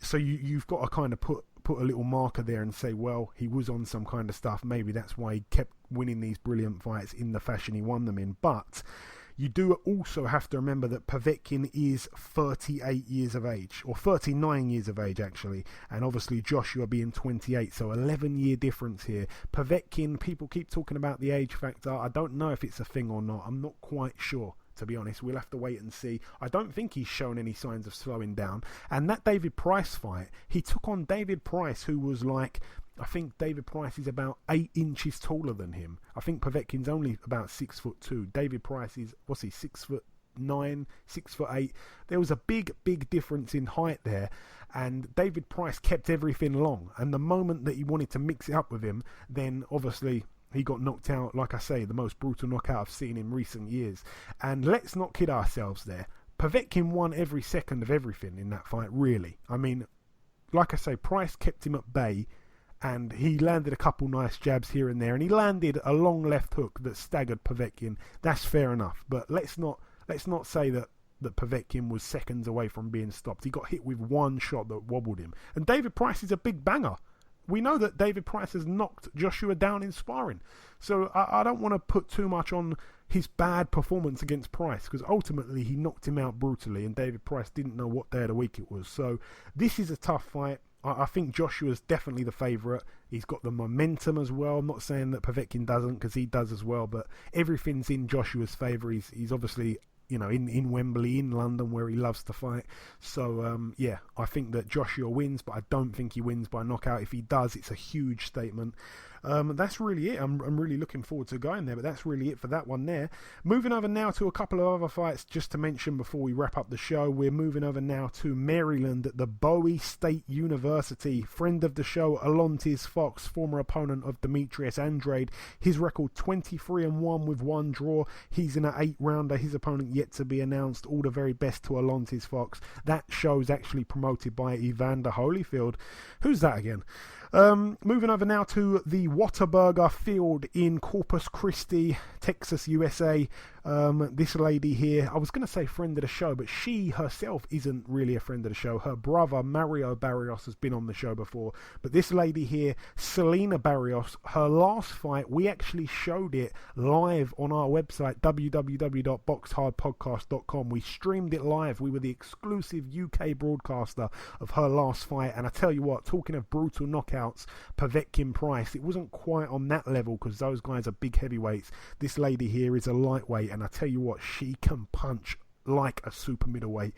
so you've got to kind of put a little marker there and say, well, he was on some kind of stuff. Maybe that's why he kept winning these brilliant fights in the fashion he won them in. But you do also have to remember that Povetkin is 38 years of age, or 39 years of age actually, and obviously Joshua being 28, so 11-year difference here. Povetkin, people keep talking about the age factor. I don't know if it's a thing or not. I'm not quite sure, to be honest. We'll have to wait and see. I don't think he's shown any signs of slowing down. And that David Price fight, he took on David Price, who was like, I think David Price is about 8 inches taller than him. I think Povetkin's only about 6'2". David Price is, 6'9", 6'8". There was a big difference in height there, and David Price kept everything long. And the moment that he wanted to mix it up with him, then obviously he got knocked out. Like I say, the most brutal knockout I've seen in recent years. And let's not kid ourselves there. Povetkin won every second of everything in that fight, really. I mean, like I say, Price kept him at bay, and he landed a couple nice jabs here and there, and he landed a long left hook that staggered Povetkin. That's fair enough, but let's not say that Povetkin was seconds away from being stopped. He got hit with one shot that wobbled him. And David Price is a big banger. we know that David Price has knocked Joshua down in sparring. So I don't want to put too much on his bad performance against Price, because ultimately he knocked him out brutally and David Price didn't know what day of the week it was. So this is a tough fight. I think Joshua's definitely the favourite. He's got the momentum as well. I'm not saying that Povetkin doesn't, because he does as well, but everything's in Joshua's favour. He's obviously, you know, in Wembley, in London, where he loves to fight. So, yeah, I think that Joshua wins, but I don't think he wins by knockout. If he does, it's a huge statement. That's really it. I'm really looking forward to going there, but that's really it for that one there. Moving over now to a couple of other fights just to mention before we wrap up the show. We're moving over now to Maryland at the Bowie State University. Friend of the show, Alontis Fox, former opponent of Demetrius Andrade. His record 23-1 with one draw. He's in an 8-rounder. His opponent yet to be announced. All the very best to Alontis Fox. That show's actually promoted by Evander Holyfield. Who's that again? Moving over now to the Whataburger Field in Corpus Christi, Texas, USA. This lady here, I was going to say friend of the show, but she herself isn't really a friend of the show. Her brother, Mario Barrios, has been on the show before. But this lady here, Selena Barrios, her last fight, we actually showed it live on our website, www.boxhardpodcast.com. We streamed it live. We were the exclusive UK broadcaster of her last fight. And I tell you what, talking of brutal knockouts, Povetkin Price, it wasn't quite on that level because those guys are big heavyweights. This lady here is a lightweight, and I tell you what, she can punch like a super middleweight.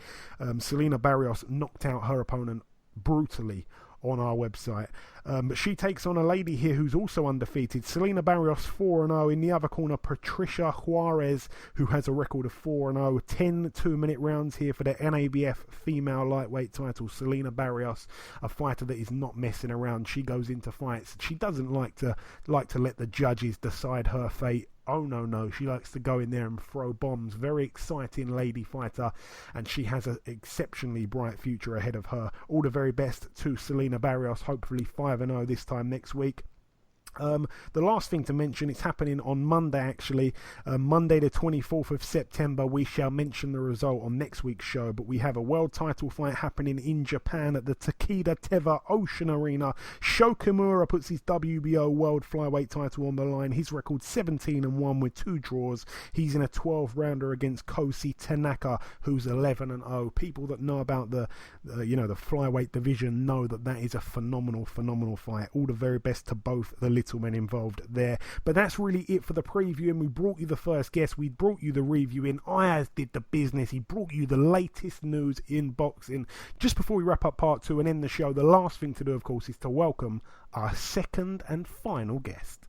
Selena Barrios knocked out her opponent brutally on our website. But she takes on a lady here who's also undefeated. Selena Barrios 4-0. In the other corner, Patricia Juarez, who has a record of 4-0. 10 2-minute rounds here for the NABF female lightweight title. Selena Barrios, a fighter that is not messing around. She goes into fights. She doesn't like to let the judges decide her fate. Oh no, she likes to go in there and throw bombs. Very exciting lady fighter, and she has an exceptionally bright future ahead of her. All the very best to Selena Barrios, hopefully 5-0 this time next week. The last thing to mention, it's happening on Monday actually, Monday the 24th of September. We shall mention the result on next week's show, but we have a world title fight happening in Japan at the Takeda Teva Ocean Arena. Sho Kimura puts his WBO world flyweight title on the line. His record 17-1 with 2 draws. He's in a 12-rounder against Kosi Tanaka, who's 11-0. People that know about the flyweight division know that is a phenomenal fight. All the very best to both the little men involved there. But that's really it for the preview, and we brought you the first guest. We brought you the review in. Ayaz did the business. He brought you the latest news in boxing. Just before we wrap up part 2 and end the show, the last thing to do, of course, is to welcome our second and final guest.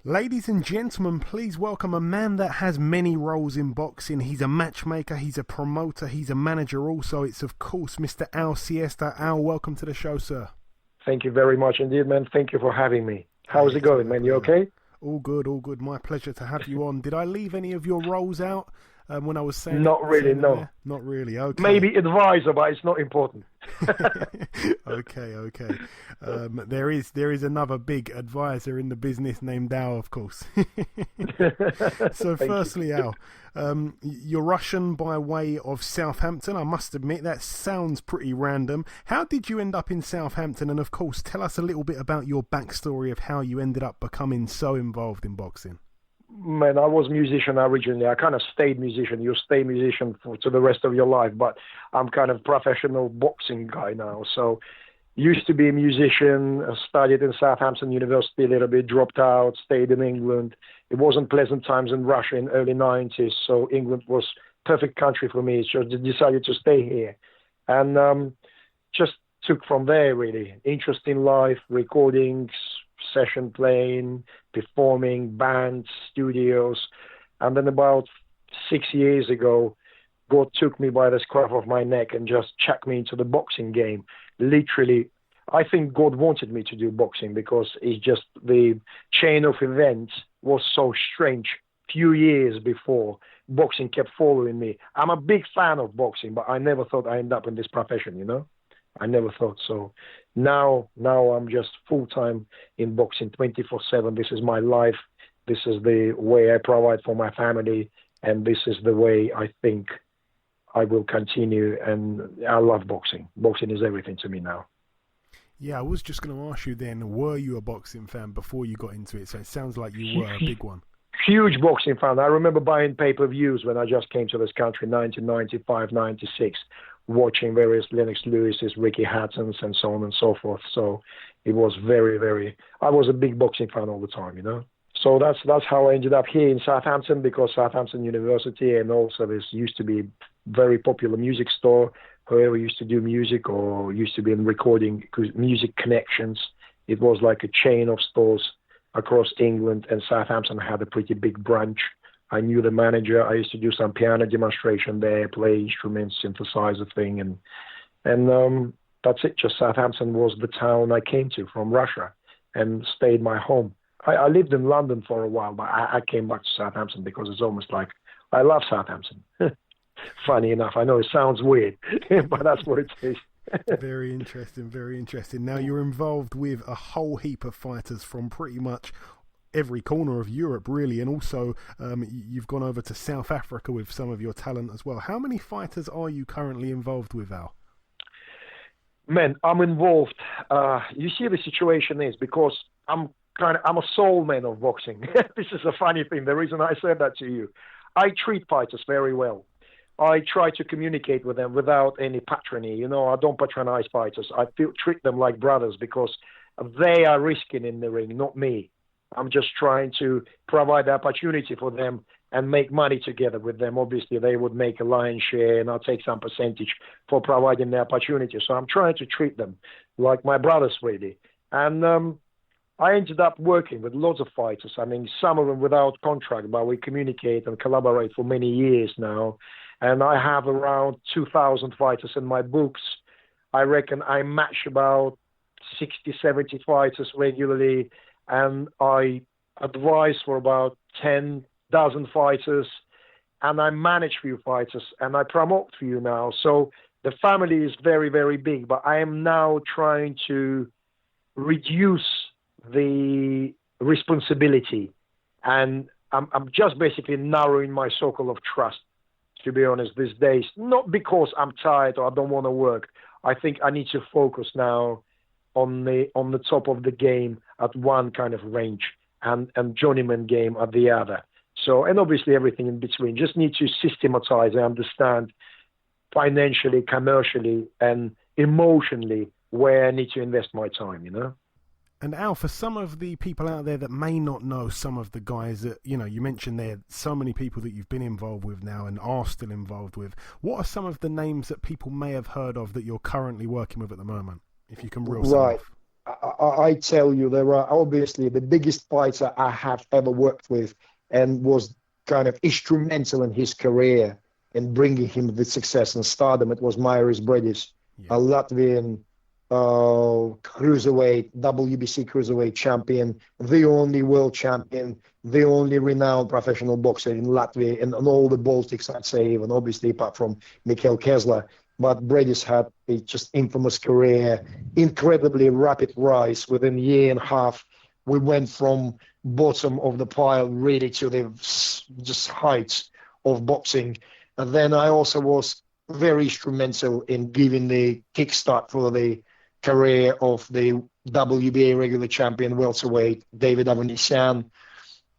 Ladies and gentlemen, please welcome a man that has many roles in boxing. He's a matchmaker, he's a promoter, he's a manager also. It's, of course, Mr. Al Siesta. Al, welcome to the show, sir. Thank you very much indeed, man. Thank you for having me. How's it going, man? You okay? All good, all good. My pleasure to have you on. Did I leave any of your roles out when I was saying? Not really, no. There? Not really, okay. Maybe advisor, but it's not important. Okay. There is another big advisor in the business named Al, of course. So firstly, Al, you're Russian by way of Southampton. I must admit, that sounds pretty random. How did you end up in Southampton? And of course, tell us a little bit about your backstory of how you ended up becoming so involved in boxing. Man, I was a musician originally. I kind of stayed musician. You stay musician to the rest of your life, but I'm kind of professional boxing guy now. So used to be a musician, studied in Southampton University a little bit, dropped out, stayed in England. It wasn't pleasant times in Russia in early 90s, so England was perfect country for me. So I decided to stay here. And just took from there, really. Interest in life, recordings, session playing, performing, bands, studios. And then about 6 years ago, God took me by the scruff of my neck and just chucked me into the boxing game. Literally, I think God wanted me to do boxing because it's just the chain of events was so strange. Few years before, boxing kept following me. I'm a big fan of boxing, but I never thought I'd end up in this profession, you know? I never thought so. Now I'm just full-time in boxing 24/7. This is my life. This is the way I provide for my family, and this is the way I think I will continue. And I love boxing. Boxing is everything to me now. Yeah, I was just going to ask you then, were you a boxing fan before you got into it? So it sounds like you were a big one. Huge boxing fan. I remember buying pay-per-views when I just came to this country, 1995, 96, watching various Lennox Lewis's, Ricky Hattons, and so on and so forth. So it was I was a big boxing fan all the time, you know. So that's how I ended up here in Southampton, because Southampton University, and also this used to be very popular music store. Whoever used to do music or used to be in recording music connections, it was like a chain of stores across England, and Southampton had a pretty big branch. I knew the manager. I used to do some piano demonstration there, play instruments, synthesizer thing, and that's it. Just Southampton was the town I came to from Russia and stayed my home. I lived in London for a while, but I came back to Southampton because it's almost like I love Southampton. Funny enough, I know it sounds weird, but that's what it is. Very interesting, very interesting. Now, you're involved with a whole heap of fighters from pretty much every corner of Europe, really, and also you've gone over to South Africa with some of your talent as well. How many fighters are you currently involved with, Al? Man, I'm involved. You see, the situation is because I'm a soul man of boxing. This is a funny thing. The reason I said that to you, I treat fighters very well. I try to communicate with them without any patrony. You know, I don't patronize fighters. I treat them like brothers because they are risking in the ring, not me. I'm just trying to provide the opportunity for them and make money together with them. Obviously, they would make a lion's share, and I'll take some percentage for providing the opportunity. So I'm trying to treat them like my brothers, really. And I ended up working with lots of fighters. I mean, some of them without contract, but we communicate and collaborate for many years now. And I have around 2,000 fighters in my books. I reckon I match about 60, 70 fighters regularly. And I advise for about 10 dozen fighters. And I manage few fighters. And I promote few now. So the family is very, very big. But I am now trying to reduce the responsibility. And I'm just basically narrowing my circle of trust, to be honest, these days. Not because I'm tired or I don't want to work. I think I need to focus now on the top of the game at one kind of range and journeyman game at the other. So, and obviously everything in between. Just need to systematize and understand financially, commercially, and emotionally where I need to invest my time, you know? And Al, for some of the people out there that may not know some of the guys that, you know, you mentioned there, so many people that you've been involved with now and are still involved with, what are some of the names that people may have heard of that you're currently working with at the moment, if you can reel some Right. off? I tell you, there are obviously the biggest fighter I have ever worked with and was kind of instrumental in his career in bringing him the success and stardom. It was Regis Prograis, a Latvian cruiserweight, WBC cruiserweight champion, the only world champion, the only renowned professional boxer in Latvia and all the Baltics, I'd say, even obviously apart from Mikhail Kessler. But Prograis had a just infamous career, incredibly rapid rise. Within a year and a half, we went from bottom of the pile really to the just heights of boxing. And then I also was very instrumental in giving the kickstart for the career of the WBA regular champion welterweight David Avanesyan.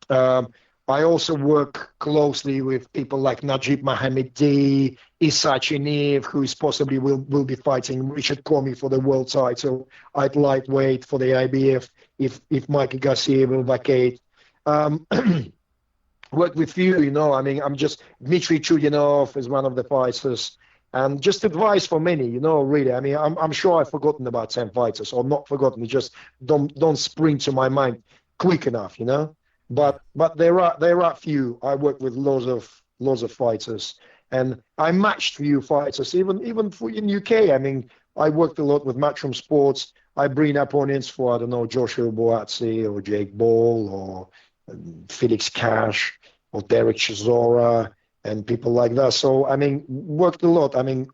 I also work closely with people like Najib Mohammedi, Issa Chiniev, who is possibly will be fighting Richard Comey for the world title at lightweight for the IBF if Mikey Garcia will vacate. Work with you, you know, I mean, I'm just, Dmitry Chudinov is one of the fighters. And just advice for many, you know, really. I mean, I'm sure I've forgotten about 10 fighters, or not forgotten. Just don't spring to my mind quick enough, you know. But there are few. I work with lots of fighters, and I matched few fighters. Even for in UK, I mean, I worked a lot with Matchroom Sports. I bring opponents for, I don't know, Joshua Boazzi or Jake Ball or Felix Cash or Derek Chisora and people like that. So, I mean, worked a lot. I mean,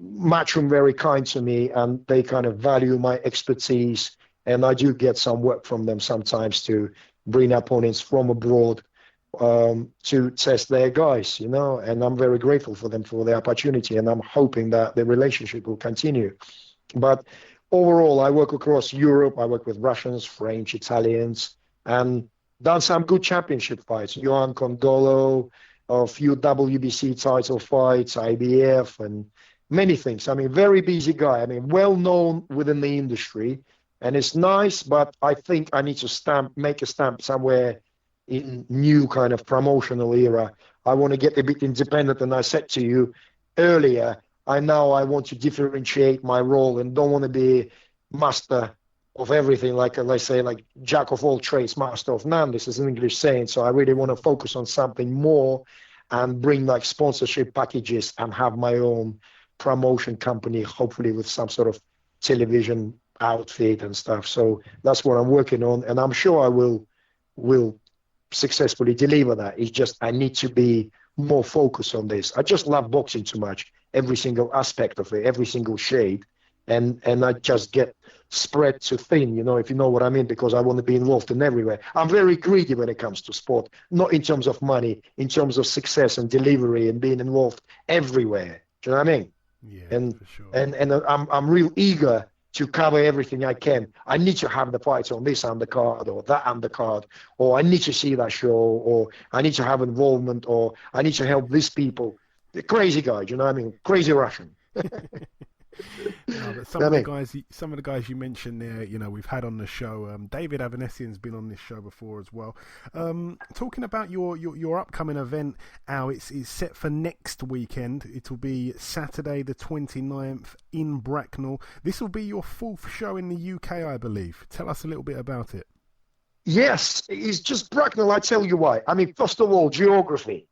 Matchroom very kind to me, and they kind of value my expertise, and I do get some work from them sometimes to bring opponents from abroad to test their guys, you know, and I'm very grateful for them for the opportunity, and I'm hoping that the relationship will continue. But overall, I work across Europe. I work with Russians, French, Italians, and done some good championship fights. Johan Condolo, a few WBC title fights, IBF, and many things. I mean, very busy guy. I mean, well known within the industry, and it's nice. But I think I need to make a stamp somewhere in new kind of promotional era. I want to get a bit independent, and I said to you earlier, I want to differentiate my role and don't want to be master of everything, like let's say, like jack of all trades, master of none. This is an English saying. So I really want to focus on something more and bring like sponsorship packages and have my own promotion company, hopefully with some sort of television outfit and stuff. So that's what I'm working on, and I'm sure I will successfully deliver that. It's just I need to be more focused on this. I just love boxing too much, every single aspect of it, every single shade, and I just get spread too thin, if you know what I mean, because I want to be involved in everywhere. I'm very greedy when it comes to sport, not in terms of money, in terms of success and delivery and being involved everywhere. Do you know what I mean? Yeah, and for sure. and I'm real eager to cover everything I can. I need to have the fights on this undercard or that undercard, or I need to see that show, or I need to have involvement, or I need to help these people. The crazy guy, you know what I mean? Crazy Russian. No, but some of the guys you mentioned there, we've had on the show. David Avanesian's been on this show before as well. Talking about your upcoming event, Al, it's set for next weekend. It'll be Saturday the 29th in Bracknell. This will be your 4th show in the UK, I believe. Tell us a little bit about it. Yes, it's just Bracknell. I tell you why. I mean, first of all, geography.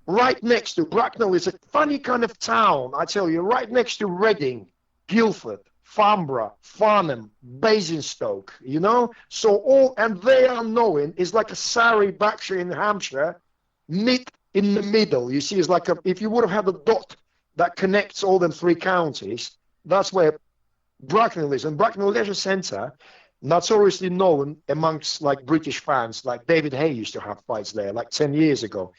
Right next to Bracknell is a funny kind of town, I tell you, right next to Reading, Guildford, Farnborough, Farnham, Basingstoke, So and they are known, it's like a Surrey, Berkshire in Hampshire, in the middle. You see, it's like if you would have had a dot that connects all them 3 counties, that's where Bracknell is. And Bracknell Leisure Centre, notoriously known amongst like British fans, like David Hay used to have fights there like 10 years ago.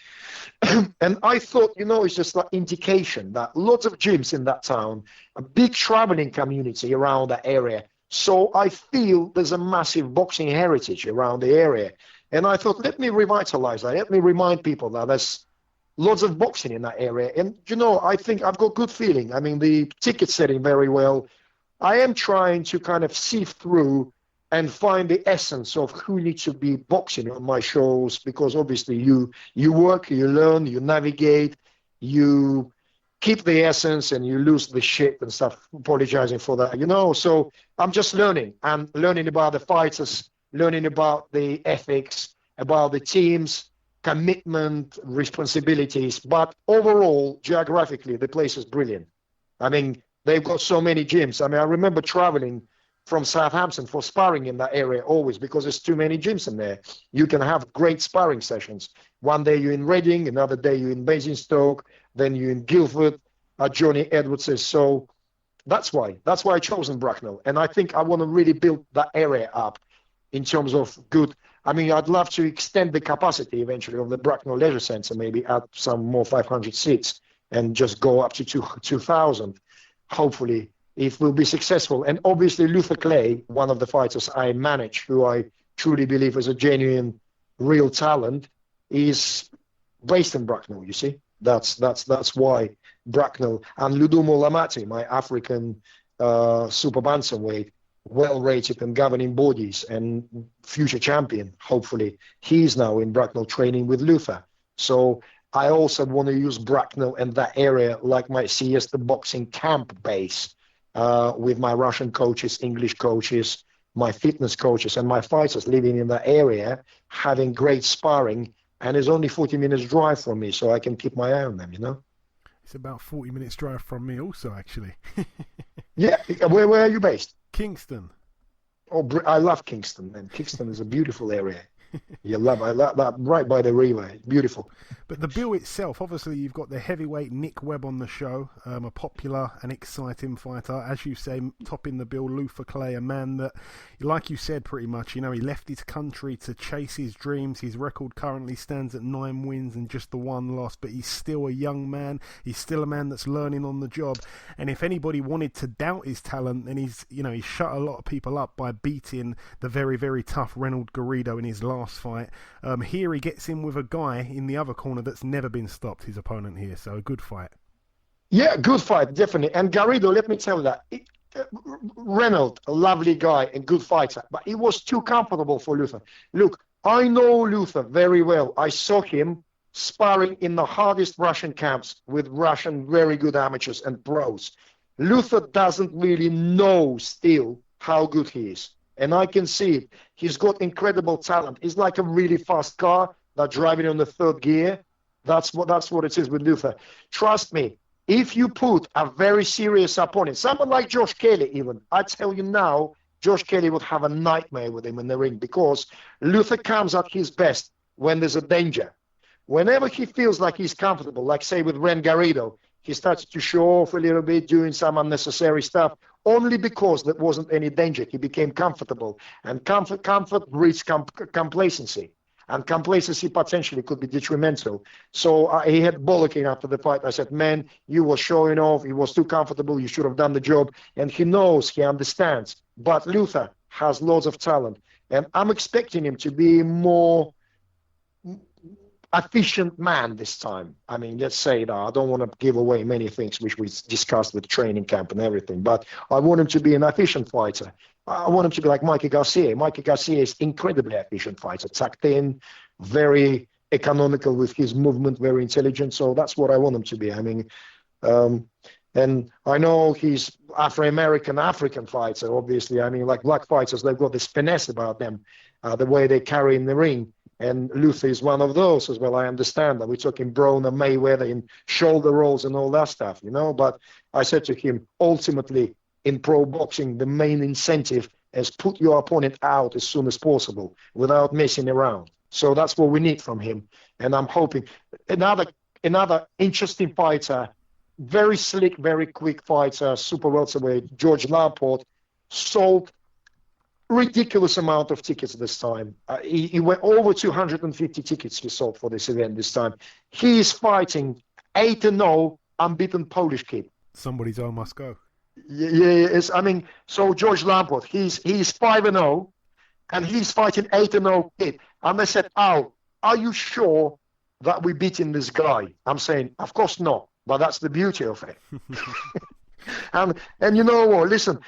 And I thought, it's just like indication that lots of gyms in that town, a big traveling community around that area. So I feel there's a massive boxing heritage around the area. And I thought, let me revitalize that. Let me remind people that there's lots of boxing in that area. And, I think I've got good feeling. I mean, the ticket selling very well. I am trying to kind of sift through and find the essence of who needs to be boxing on my shows, because obviously you work, you learn, you navigate, you keep the essence and you lose the shit and stuff, apologizing for that, So I'm just learning about the fighters, learning about the ethics, about the teams, commitment, responsibilities. But overall, geographically, the place is brilliant. I mean, they've got so many gyms. I mean, I remember traveling from Southampton for sparring in that area always, because there's too many gyms in there. You can have great sparring sessions. One day you're in Reading, another day you're in Basingstoke, then you're in Guildford at Johnny Edwards'. So that's why I chosen Bracknell. And I think I want to really build that area up in terms of good. I mean, I'd love to extend the capacity eventually of the Bracknell Leisure Centre, maybe add some more 500 seats and just go up to 2,000, hopefully, if we'll be successful. And obviously Luther Clay, one of the fighters I manage, who I truly believe is a genuine, real talent, is based in Bracknell, you see. That's why Bracknell. And Ludumo Lamati, my African super bantamweight, well-rated in governing bodies and future champion, hopefully, he's now in Bracknell training with Luther. So I also want to use Bracknell and that area like my Siesta boxing camp base, with my Russian coaches, English coaches, my fitness coaches, and my fighters living in that area, having great sparring, and it's only 40 minutes drive from me, so I can keep my eye on them, It's about 40 minutes drive from me also, actually. Yeah, where are you based? Kingston. Oh, I love Kingston, man. Kingston is a beautiful area. I love that right by the river. Beautiful. But the bill itself, obviously, you've got the heavyweight Nick Webb on the show, a popular and exciting fighter. As you say, topping the bill, Luther Clay, a man that, like you said, pretty much, he left his country to chase his dreams. His record currently stands at 9 wins and just the 1 loss, but he's still a young man. He's still a man that's learning on the job. And if anybody wanted to doubt his talent, then he's shut a lot of people up by beating the very, very tough Reynold Garrido in his last fight. Here he gets in with a guy in the other corner that's never been stopped, his opponent here. So a good fight. Yeah, good fight, definitely. And Garrido, let me tell you that. Reynold, a lovely guy and good fighter, but he was too comfortable for Luther. Look, I know Luther very well. I saw him sparring in the hardest Russian camps with Russian very good amateurs and pros. Luther doesn't really know still how good he is. And I can see it. He's got incredible talent. He's like a really fast car that's driving on the 3rd gear. That's what it is with Luther. Trust me, if you put a very serious opponent, someone like Josh Kelly even, I tell you now, Josh Kelly would have a nightmare with him in the ring because Luther comes at his best when there's a danger. Whenever he feels like he's comfortable, like say with Ren Garrido, he starts to show off a little bit, doing some unnecessary stuff, only because there wasn't any danger. He became comfortable. And comfort breeds complacency. And complacency potentially could be detrimental. So he had bollocking after the fight. I said, man, you were showing off. He was too comfortable. You should have done the job. And he knows, he understands. But Luther has loads of talent. And I'm expecting him to be more efficient man this time. I mean, let's say that. I don't want to give away many things which we discussed with training camp and everything, but I want him to be an efficient fighter. I want him to be like Mikey Garcia. Mikey Garcia is incredibly efficient fighter, tucked in, very economical with his movement, very intelligent. So that's what I want him to be. I mean, and I know he's Afro-American, African fighter, obviously. I mean, like black fighters, they've got this finesse about them, the way they carry in the ring. And Luther is one of those as well. I understand that. We're talking Broner, Mayweather, in shoulder rolls and all that stuff, But I said to him, ultimately, in pro boxing, the main incentive is put your opponent out as soon as possible without messing around. So that's what we need from him. And I'm hoping another interesting fighter, very slick, very quick fighter, super welterweight, George Lamport, sold ridiculous amount of tickets this time. He went over 250 tickets he sold for this event this time. He is fighting 8-0 unbeaten Polish kid. Somebody's own must go. Yeah, I mean, so George Lamport, he's 5-0, and he's fighting 8-0 kid. And they said, "Oh, are you sure that we're beating this guy?" I'm saying, "Of course not, but that's the beauty of it." and you know what? Listen,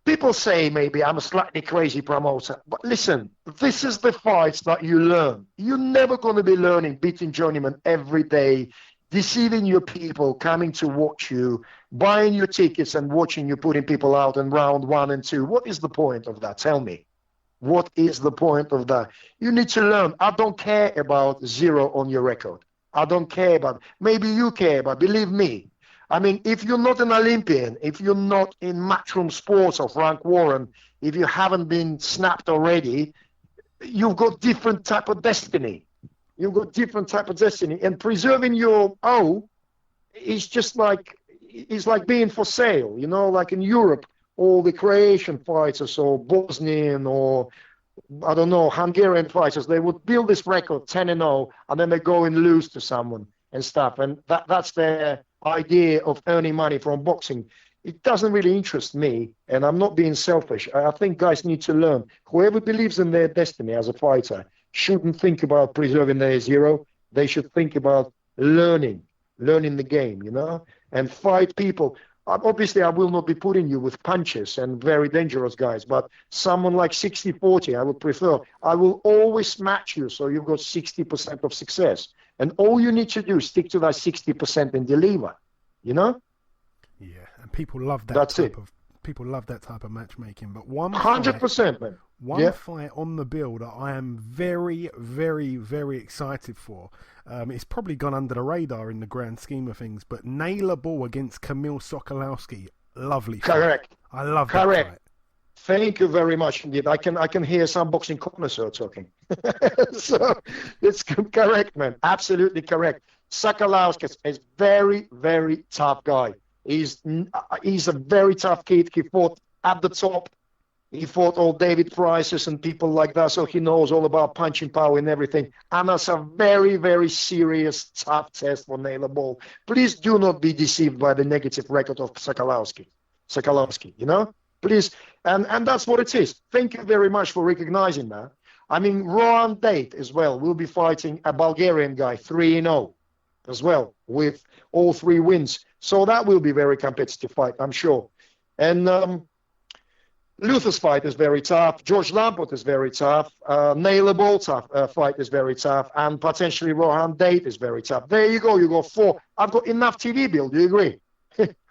people say maybe I'm a slightly crazy promoter, but listen, this is the fights that you learn. You're never going to be learning beating journeyman every day, deceiving your people, coming to watch you, buying your tickets and watching you putting people out in round 1 and 2. What is the point of that? Tell me. What is the point of that? You need to learn. I don't care about 0 on your record. I don't care about, maybe you care, but believe me, I mean, if you're not an Olympian, if you're not in Matchroom Sports or Frank Warren, if you haven't been snapped already, you've got different type of destiny. You've got different type of destiny. And preserving your own is just like, it's like being for sale, like in Europe, all the Croatian fighters or Bosnian or, I don't know, Hungarian fighters, they would build this record 10-0 and then they go and lose to someone and stuff. And that's their idea of earning money from boxing. It doesn't really interest me, and I'm not being selfish. I think guys need to learn. Whoever believes in their destiny as a fighter shouldn't think about preserving their 0. They should think about learning the game, and fight people. Obviously, I will not be putting you with punches and very dangerous guys, but someone like 60-40, I would prefer. I will always match you, so you've got 60% of success. And all you need to do is stick to that 60% and deliver, Yeah, and people love that. People love that type of matchmaking. But 100%, man. One fight on the bill that I am very, very, very excited for. It's probably gone under the radar in the grand scheme of things, but Naylor Ball against Kamil Sokolowski, lovely fight. Correct. I love that fight. Thank you very much indeed. I can hear some boxing connoisseur talking. So it's correct, man. Absolutely correct. Sakalauskas is very, very tough guy. He's a very tough kid. He fought at the top. He fought all David Prices and people like that, so he knows all about punching power and everything. And that's a very, very serious, tough test for Naylor Ball. Please do not be deceived by the negative record of Sakalowski, you know? Please, and that's what it is. Thank you very much for recognizing that. I mean, Rohan Date as well will be fighting a Bulgarian guy, 3-0 as well, with all 3 wins. So that will be a very competitive fight, I'm sure. And Luther's fight is very tough. George Lamport is very tough. Naylor Ball fight is very tough. And potentially Rohan Date is very tough. There you go. You got 4. I've got enough TV bill. Do you agree?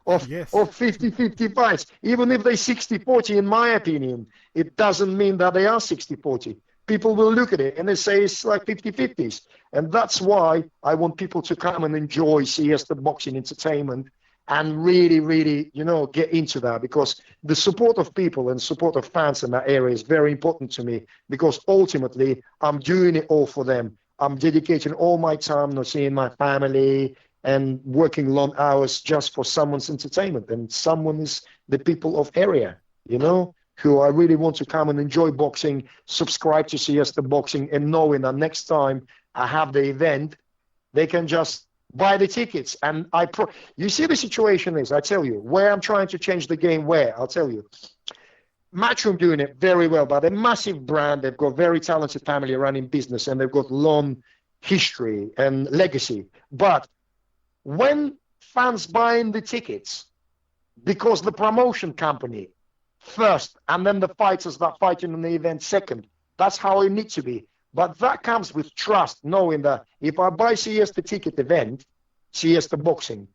Of 50-50 fights. Even if they're 60-40, in my opinion, it doesn't mean that they are 60-40. People will look at it and they say it's like 50-50s. And that's why I want people to come and enjoy Siesta boxing entertainment and really, really, you know, get into that, because the support of people and support of fans in that area is very important to me, because ultimately I'm doing it all for them. I'm dedicating all my time to seeing my family and working long hours just for someone's entertainment. And someone is the people of area, you know, who I really want to come and enjoy boxing, subscribe to Siesta Boxing, and knowing that next time I have the event, they can just buy the tickets. And you see the situation is, I tell you, where I'm trying to change the game, I'll tell you. Matchroom doing it very well, but a massive brand. They've got very talented family running business, and they've got long history and legacy. But when fans buying the tickets, because the promotion company first, and then the fighters that fighting in the event second, that's how it needs to be. But that comes with trust, knowing that if I buy Siesta ticket event, Siesta Boxing,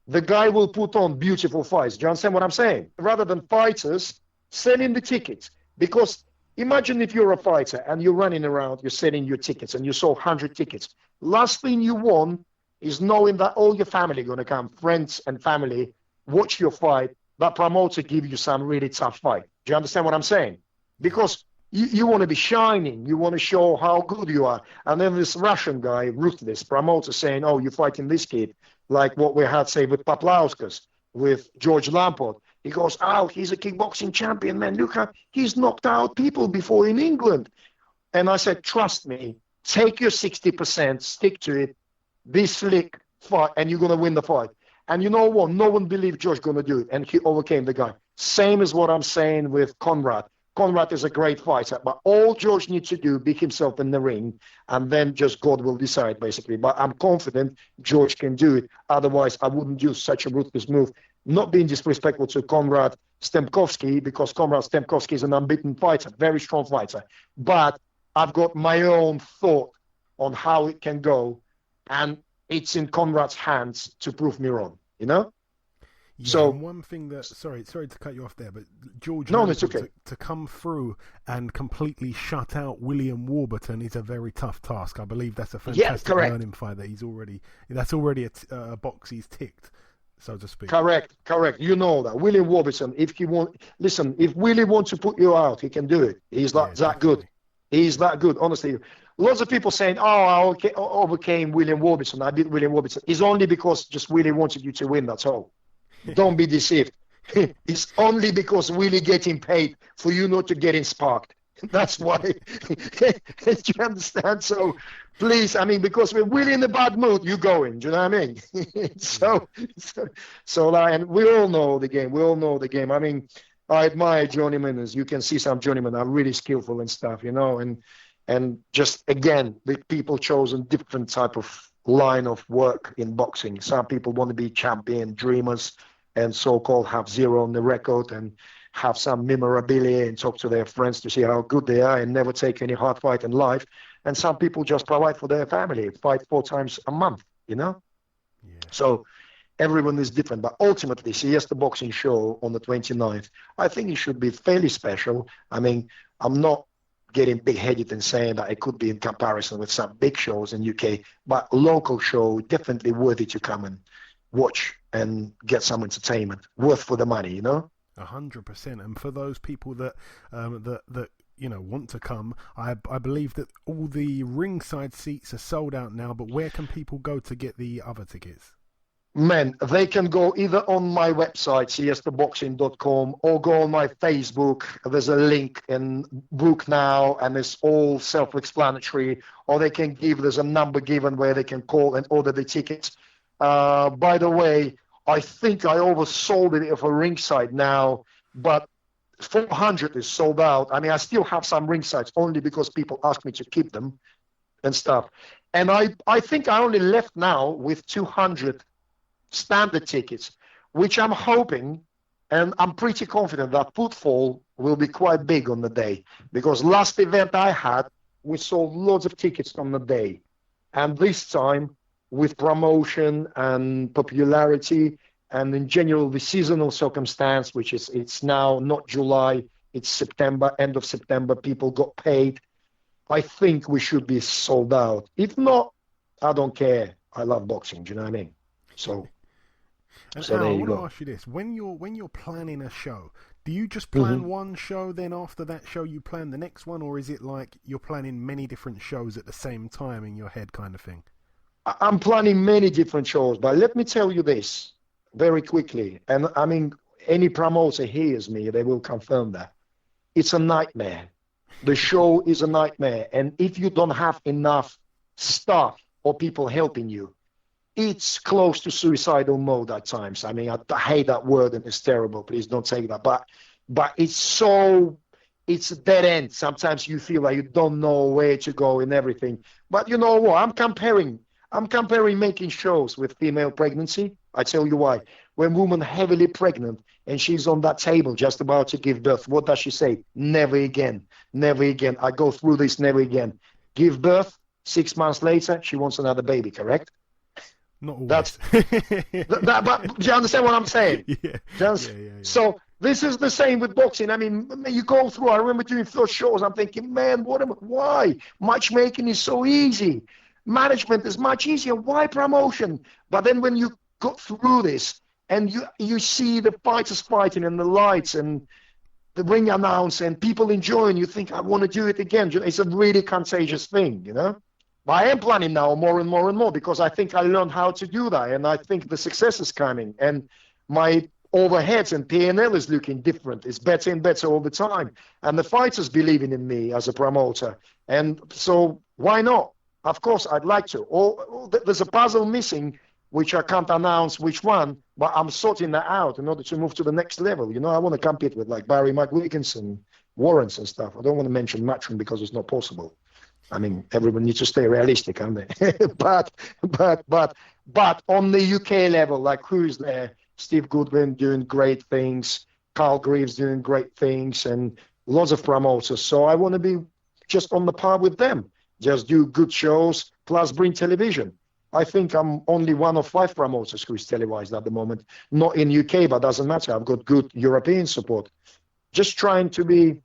the guy will put on beautiful fights. Do you understand what I'm saying? Rather than fighters selling the tickets. Because imagine if you're a fighter and you're running around, you're selling your tickets, and you sold 100 tickets. Last thing you want is knowing that all your family are going to come, friends and family, watch your fight, that promoter give you some really tough fight. Do you understand what I'm saying? Because you want to be shining. You want to show how good you are. And then this Russian guy, ruthless promoter, saying, oh, you're fighting this kid, like what we had, say, with Paplauskas, with George Lamport. He goes, oh, he's a kickboxing champion, man. Look how he's knocked out people before in England. And I said, trust me, take your 60%, stick to it, be slick, fight, and you're going to win the fight. And you know what? No one believed George going to do it, and he overcame the guy. Same as what I'm saying with Conrad. Conrad is a great fighter, but all George needs to do, be himself in the ring, and then just God will decide, basically. But I'm confident George can do it. Otherwise, I wouldn't use such a ruthless move. Not being disrespectful to Konrad Stemkovsky, because Konrad Stemkovsky is an unbeaten fighter, very strong fighter. But I've got my own thought on how it can go, and it's in Konrad's hands to prove me wrong, you know? Yeah, so and one thing that sorry to cut you off there, but George, it's okay. to come through and completely shut out William Warburton is a very tough task. I believe that's a fantastic learning fight that that's already a box he's ticked, so to speak. Correct. You know that William Warburton, if Willie wants to put you out, he can do it. He's that good. He's that good, honestly. Lots of people saying, I overcame William Warburton. I beat William Warburton. It's only because just Willie wanted you to win, that's all. Don't be deceived. It's only because Willie getting paid for you not to get sparked. That's why. Do you understand? So please, I mean, because we're Willie in a bad mood, you going. Do you know what I mean? so and we all know the game. I mean, I admire journeymen. As you can see, some journeymen are really skillful and stuff, you know, and just again, the people chosen different type of line of work in boxing. Some people want to be champion, dreamers, and so-called have zero on the record and have some memorabilia and talk to their friends to see how good they are and never take any hard fight in life. And some people just provide for their family, fight 4 times a month, you know? Yeah. So everyone is different. But ultimately, Siesta Boxing Show on the 29th, I think it should be fairly special. I mean, I'm not getting big-headed and saying that it could be in comparison with some big shows in UK, but local show, definitely worthy to come and watch and get some entertainment, worth for the money, you know? 100%. And for those people that want to come, I believe that all the ringside seats are sold out now. But where can people go to get the other tickets? Man, they can go either on my website, siestaboxing.com, or go on my Facebook. There's a link and book now, and it's all self-explanatory. Or there's a number given where they can call and order the tickets. By the way, I think I oversold it for ringside now, but 400 is sold out. I mean, I still have some ringsides only because people ask me to keep them and stuff. And I think I only left now with 200 standard tickets, which I'm hoping, and I'm pretty confident that footfall will be quite big on the day, because last event I had, we sold loads of tickets on the day. And this time, with promotion and popularity, and in general, the seasonal circumstance, which is, it's now not July, it's September, end of September, people got paid. I think we should be sold out. If not, I don't care. I love boxing, do you know what I mean? So Al, there I you want to go. ask you this. When you're planning a show, do you just plan one show, then after that show you plan the next one, or is it like you're planning many different shows at the same time in your head kind of thing? I'm planning many different shows, but let me tell you this very quickly. And I mean, any promoter hears me, they will confirm that. It's a nightmare. The show is a nightmare. And if you don't have enough staff or people helping you, it's close to suicidal mode at times. I mean, I hate that word and it's terrible. Please don't take that. But it's a dead end. Sometimes you feel like you don't know where to go and everything. But you know what? I'm comparing making shows with female pregnancy. I tell you why. When woman heavily pregnant and she's on that table just about to give birth, what does she say? Never again. Never again. I go through this, never again. Give birth, 6 months later, she wants another baby, correct? Not always. But do you understand what I'm saying? Yeah. So this is the same with boxing. I mean, you go through, I remember doing first shows, I'm thinking, man, why? Matchmaking is so easy. Management is much easier. Why promotion? But then when you go through this and you see the fighters fighting and the lights and the ring announce and people enjoying, you think, I want to do it again. It's a really contagious thing, you know? But I am planning now more and more and more because I think I learned how to do that, and I think the success is coming, and my overheads and P&L is looking different. It's better and better all the time, and the fighters believing in me as a promoter, and so why not? Of course, I'd like to. Or there's a puzzle missing, which I can't announce which one, but I'm sorting that out in order to move to the next level. You know, I want to compete with like Barry McWiggins and Warrens and stuff. I don't want to mention Matchroom because it's not possible. I mean, everyone needs to stay realistic, aren't they? but on the UK level, like who's there? Steve Goodwin doing great things, Carl Greaves doing great things, and lots of promoters. So I want to be just on the par with them. Just do good shows, plus bring television. I think I'm only one of 5 promoters who is televised at the moment. Not in UK, but doesn't matter. I've got good European support. Just trying to be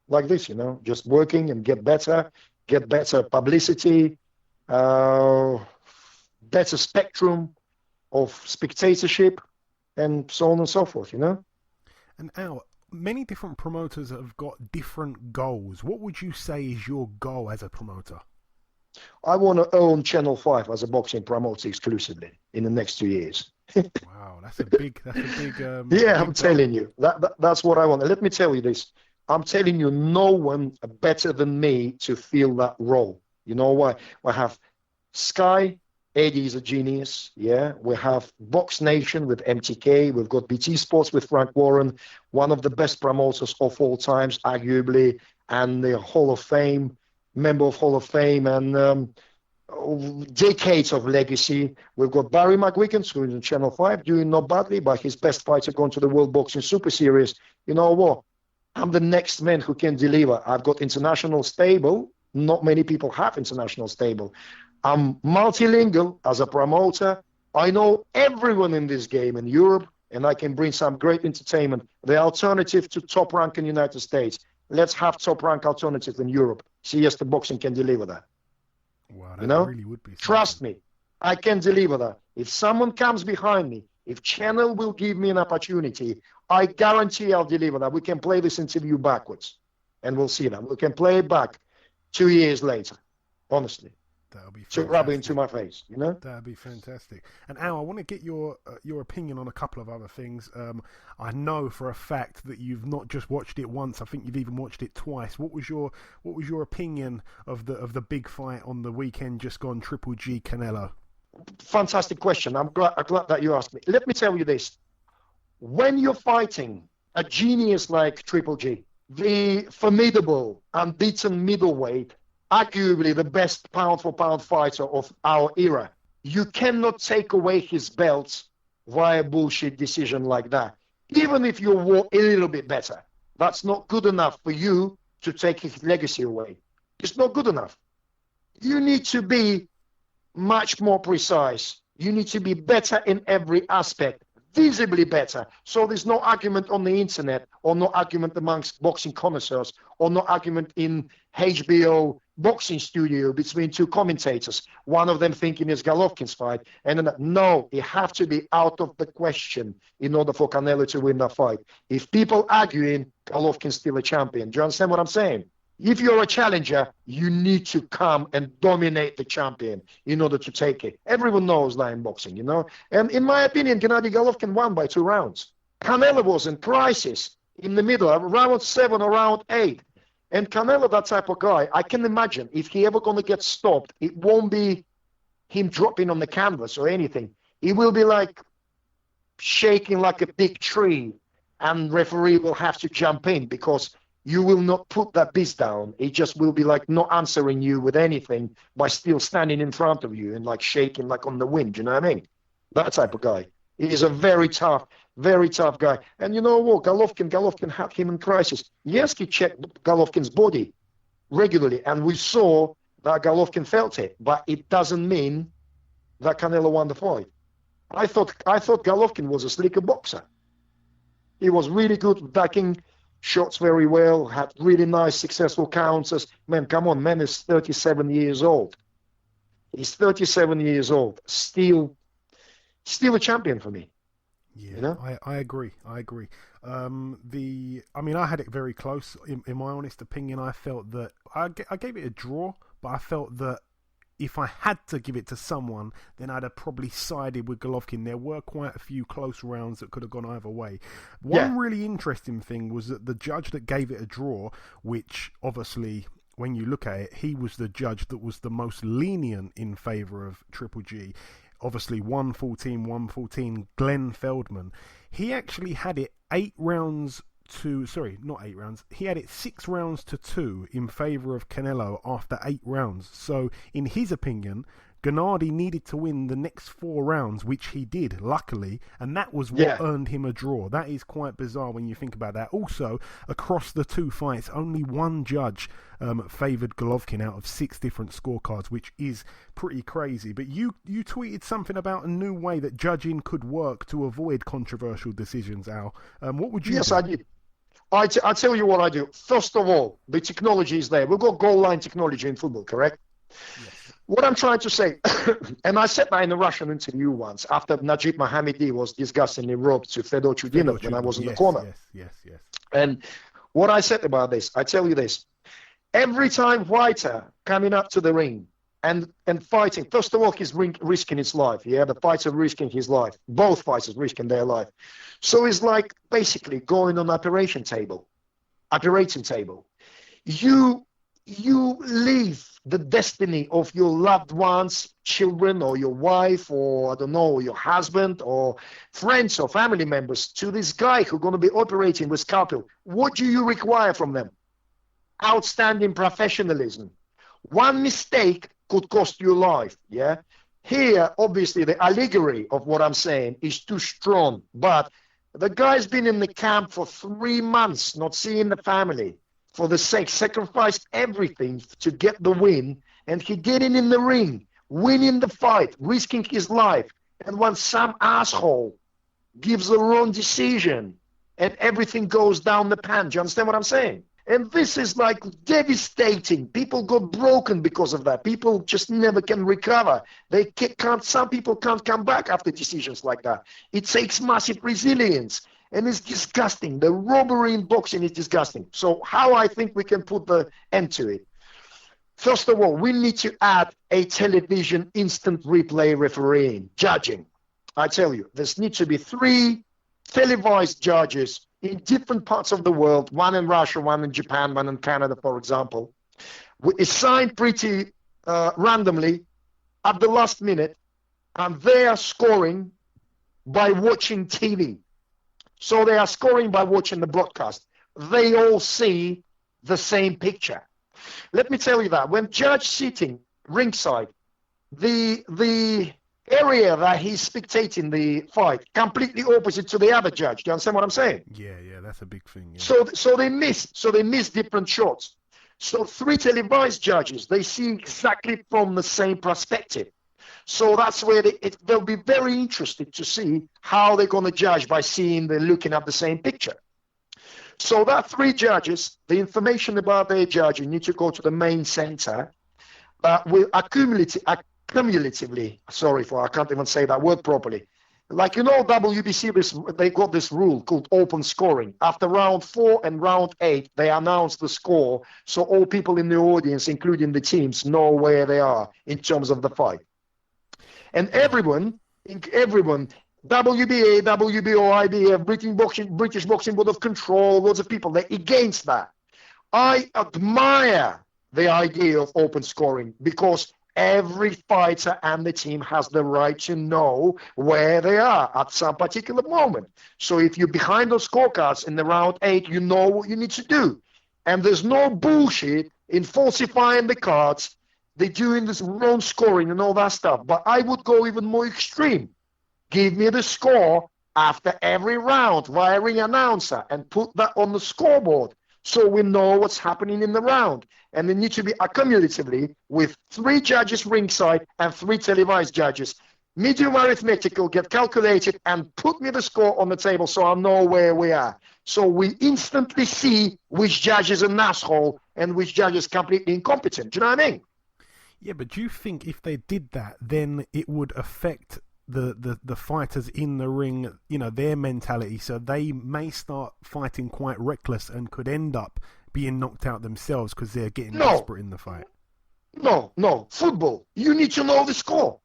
like this, you know, just working and get better publicity, better spectrum of spectatorship, and so on and so forth, you know? And Al, many different promoters have got different goals. What would you say is your goal as a promoter? I want to own Channel 5 as a boxing promoter exclusively in the next 2 years. Wow, that's a big. Yeah, I'm telling you, that's what I want. Let me tell you this. I'm telling you, no one better than me to fill that role. You know why? We have Sky, Eddie is a genius, yeah. We have Box Nation with MTK. We've got BT Sports with Frank Warren, one of the best promoters of all times, arguably, and the Hall of Fame, member of Hall of Fame, and decades of legacy. We've got Barry McWiggins, who's in Channel 5, doing not badly, but his best fights are going to the World Boxing Super Series. You know what? I'm the next man who can deliver. I've got international stable. Not many people have international stable. I'm multilingual as a promoter. I know everyone in this game in Europe, and I can bring some great entertainment. The alternative to Top Rank in the United States. Let's have Top Rank alternative in Europe. Siesta Boxing can deliver that. Wow, that really would be. Trust me, I can deliver that. If someone comes behind me, if Channel will give me an opportunity, I guarantee I'll deliver that. We can play this interview backwards, and we'll see that. We can play it back 2 years later, honestly. That'll be to rub it into my face, you know? That'd be fantastic. And Al, I want to get your opinion on a couple of other things. I know for a fact that you've not just watched it once. I think you've even watched it twice. What was your opinion of the big fight on the weekend just gone, Triple G Canelo? Fantastic question. I'm glad that you asked me. Let me tell you this: when you're fighting a genius like Triple G, the formidable, unbeaten middleweight, arguably the best pound-for-pound fighter of our era, you cannot take away his belts via bullshit decision like that. Even if you were a little bit better, that's not good enough for you to take his legacy away. It's not good enough. You need to be much more precise. You need to be better in every aspect, visibly better. So there's no argument on the internet, or no argument amongst boxing connoisseurs, or no argument in HBO boxing studio between two commentators, one of them thinking it's Golovkin's fight, and then no, it have to be out of the question in order for Canelo to win that fight. If people arguing, Golovkin's still a champion. Do you understand what I'm saying? If you're a challenger, you need to come and dominate the champion in order to take it. Everyone knows that in boxing, you know? And in my opinion, Gennady Golovkin won by 2 rounds. Canelo was in crisis in the middle, round 7 or round 8. And Canelo, that type of guy, I can imagine if he ever going to get stopped, it won't be him dropping on the canvas or anything. It will be like shaking like a big tree, and referee will have to jump in because you will not put that beast down. It just will be like not answering you with anything by still standing in front of you and like shaking like on the wind, you know what I mean? That type of guy. He's a very tough guy. And you know what? Golovkin had him in crisis. Yes, he checked Golovkin's body regularly, and we saw that Golovkin felt it, but it doesn't mean that Canelo won the fight. I thought Golovkin was a slicker boxer. He was really good backing shots very well, had really nice, successful counters. Man, come on, man is 37 years old. He's 37 years old. Still a champion for me. Yeah, you know? I agree. I had it very close. In my honest opinion, I felt that I gave it a draw, but I felt that if I had to give it to someone, then I'd have probably sided with Golovkin. There were quite a few close rounds that could have gone either way. One really interesting thing was that the judge that gave it a draw, which obviously, when you look at it, he was the judge that was the most lenient in favour of Triple G. Obviously 114, Glenn Feldman. He actually had it 6 rounds to 2 in favour of Canelo after 8 rounds. So in his opinion, Gennady needed to win the next 4 rounds, which he did, luckily, and that was what earned him a draw. That is quite bizarre when you think about that. Also, across the 2 fights, only one judge favoured Golovkin out of 6 different scorecards, which is pretty crazy. But you tweeted something about a new way that judging could work to avoid controversial decisions, Al. What would you do? Yes, I did. I tell you what I do. First of all, the technology is there. We've got goal line technology in football, correct? Yes. What I'm trying to say, and I said that in a Russian interview once, after Najib Mohammadi was disgustingly robbed to Fedor Chudinov when I was in the corner. Yes. And what I said about this, I tell you this. Every time fighter coming up to the ring and fighting, first of all, he's risking his life. Yeah, the fighter risking his life. Both fighters risking their life. So it's like basically going on operating table. You leave the destiny of your loved ones, children, or your wife, or I don't know, your husband, or friends or family members to this guy who's going to be operating with scalpel. What do you require from them? Outstanding professionalism. One mistake could cost you life. Yeah. Here, obviously, the allegory of what I'm saying is too strong, but the guy's been in the camp for 3 months, not seeing the family. For the sake, sacrificed everything to get the win, and he getting in the ring, winning the fight, risking his life. And when some asshole gives the wrong decision and everything goes down the pan, do you understand what I'm saying? And this is like devastating. People got broken because of that. People just never can recover. They can't. Some people can't come back after decisions like that. It takes massive resilience. And it's disgusting. The robbery in boxing is disgusting. So how I think we can put the end to it? First of all, we need to add a television instant replay refereeing, judging. I tell you, there needs to be 3 televised judges in different parts of the world, one in Russia, one in Japan, one in Canada, for example, assigned pretty randomly at the last minute, and they are scoring by watching TV. So they are scoring by watching the broadcast. They all see the same picture. Let me tell you that when judge sitting ringside, the area that he's spectating the fight completely opposite to the other judge. Do you understand what I'm saying? Yeah, that's a big thing. Yeah. So they miss different shots. So 3 televised judges, they see exactly from the same perspective. So that's where they'll be very interested to see how they're going to judge by looking at the same picture. So that 3 judges, the information about their judging need to go to the main center, will cumulatively, I can't even say that word properly. Like, WBC, they got this rule called open scoring. After round 4 and round 8, they announce the score, so all people in the audience, including the teams, know where they are in terms of the fight. And everyone, WBA, WBO, IBF, British Boxing Board of Control, loads of people, they're against that. I admire the idea of open scoring because every fighter and the team has the right to know where they are at some particular moment. So if you're behind those scorecards in the round 8, you know what you need to do. And there's no bullshit in falsifying the cards. They're doing this wrong scoring and all that stuff. But I would go even more extreme. Give me the score after every round via ring announcer and put that on the scoreboard so we know what's happening in the round. And they need to be accumulatively with 3 judges ringside and 3 televised judges. Medium arithmetical, get calculated and put me the score on the table so I know where we are. So we instantly see which judge is an asshole and which judge is completely incompetent. Do you know what I mean? Yeah, but do you think if they did that, then it would affect the fighters in the ring, their mentality, so they may start fighting quite reckless and could end up being knocked out themselves because they're getting desperate in the fight? No. Football, you need to know the score.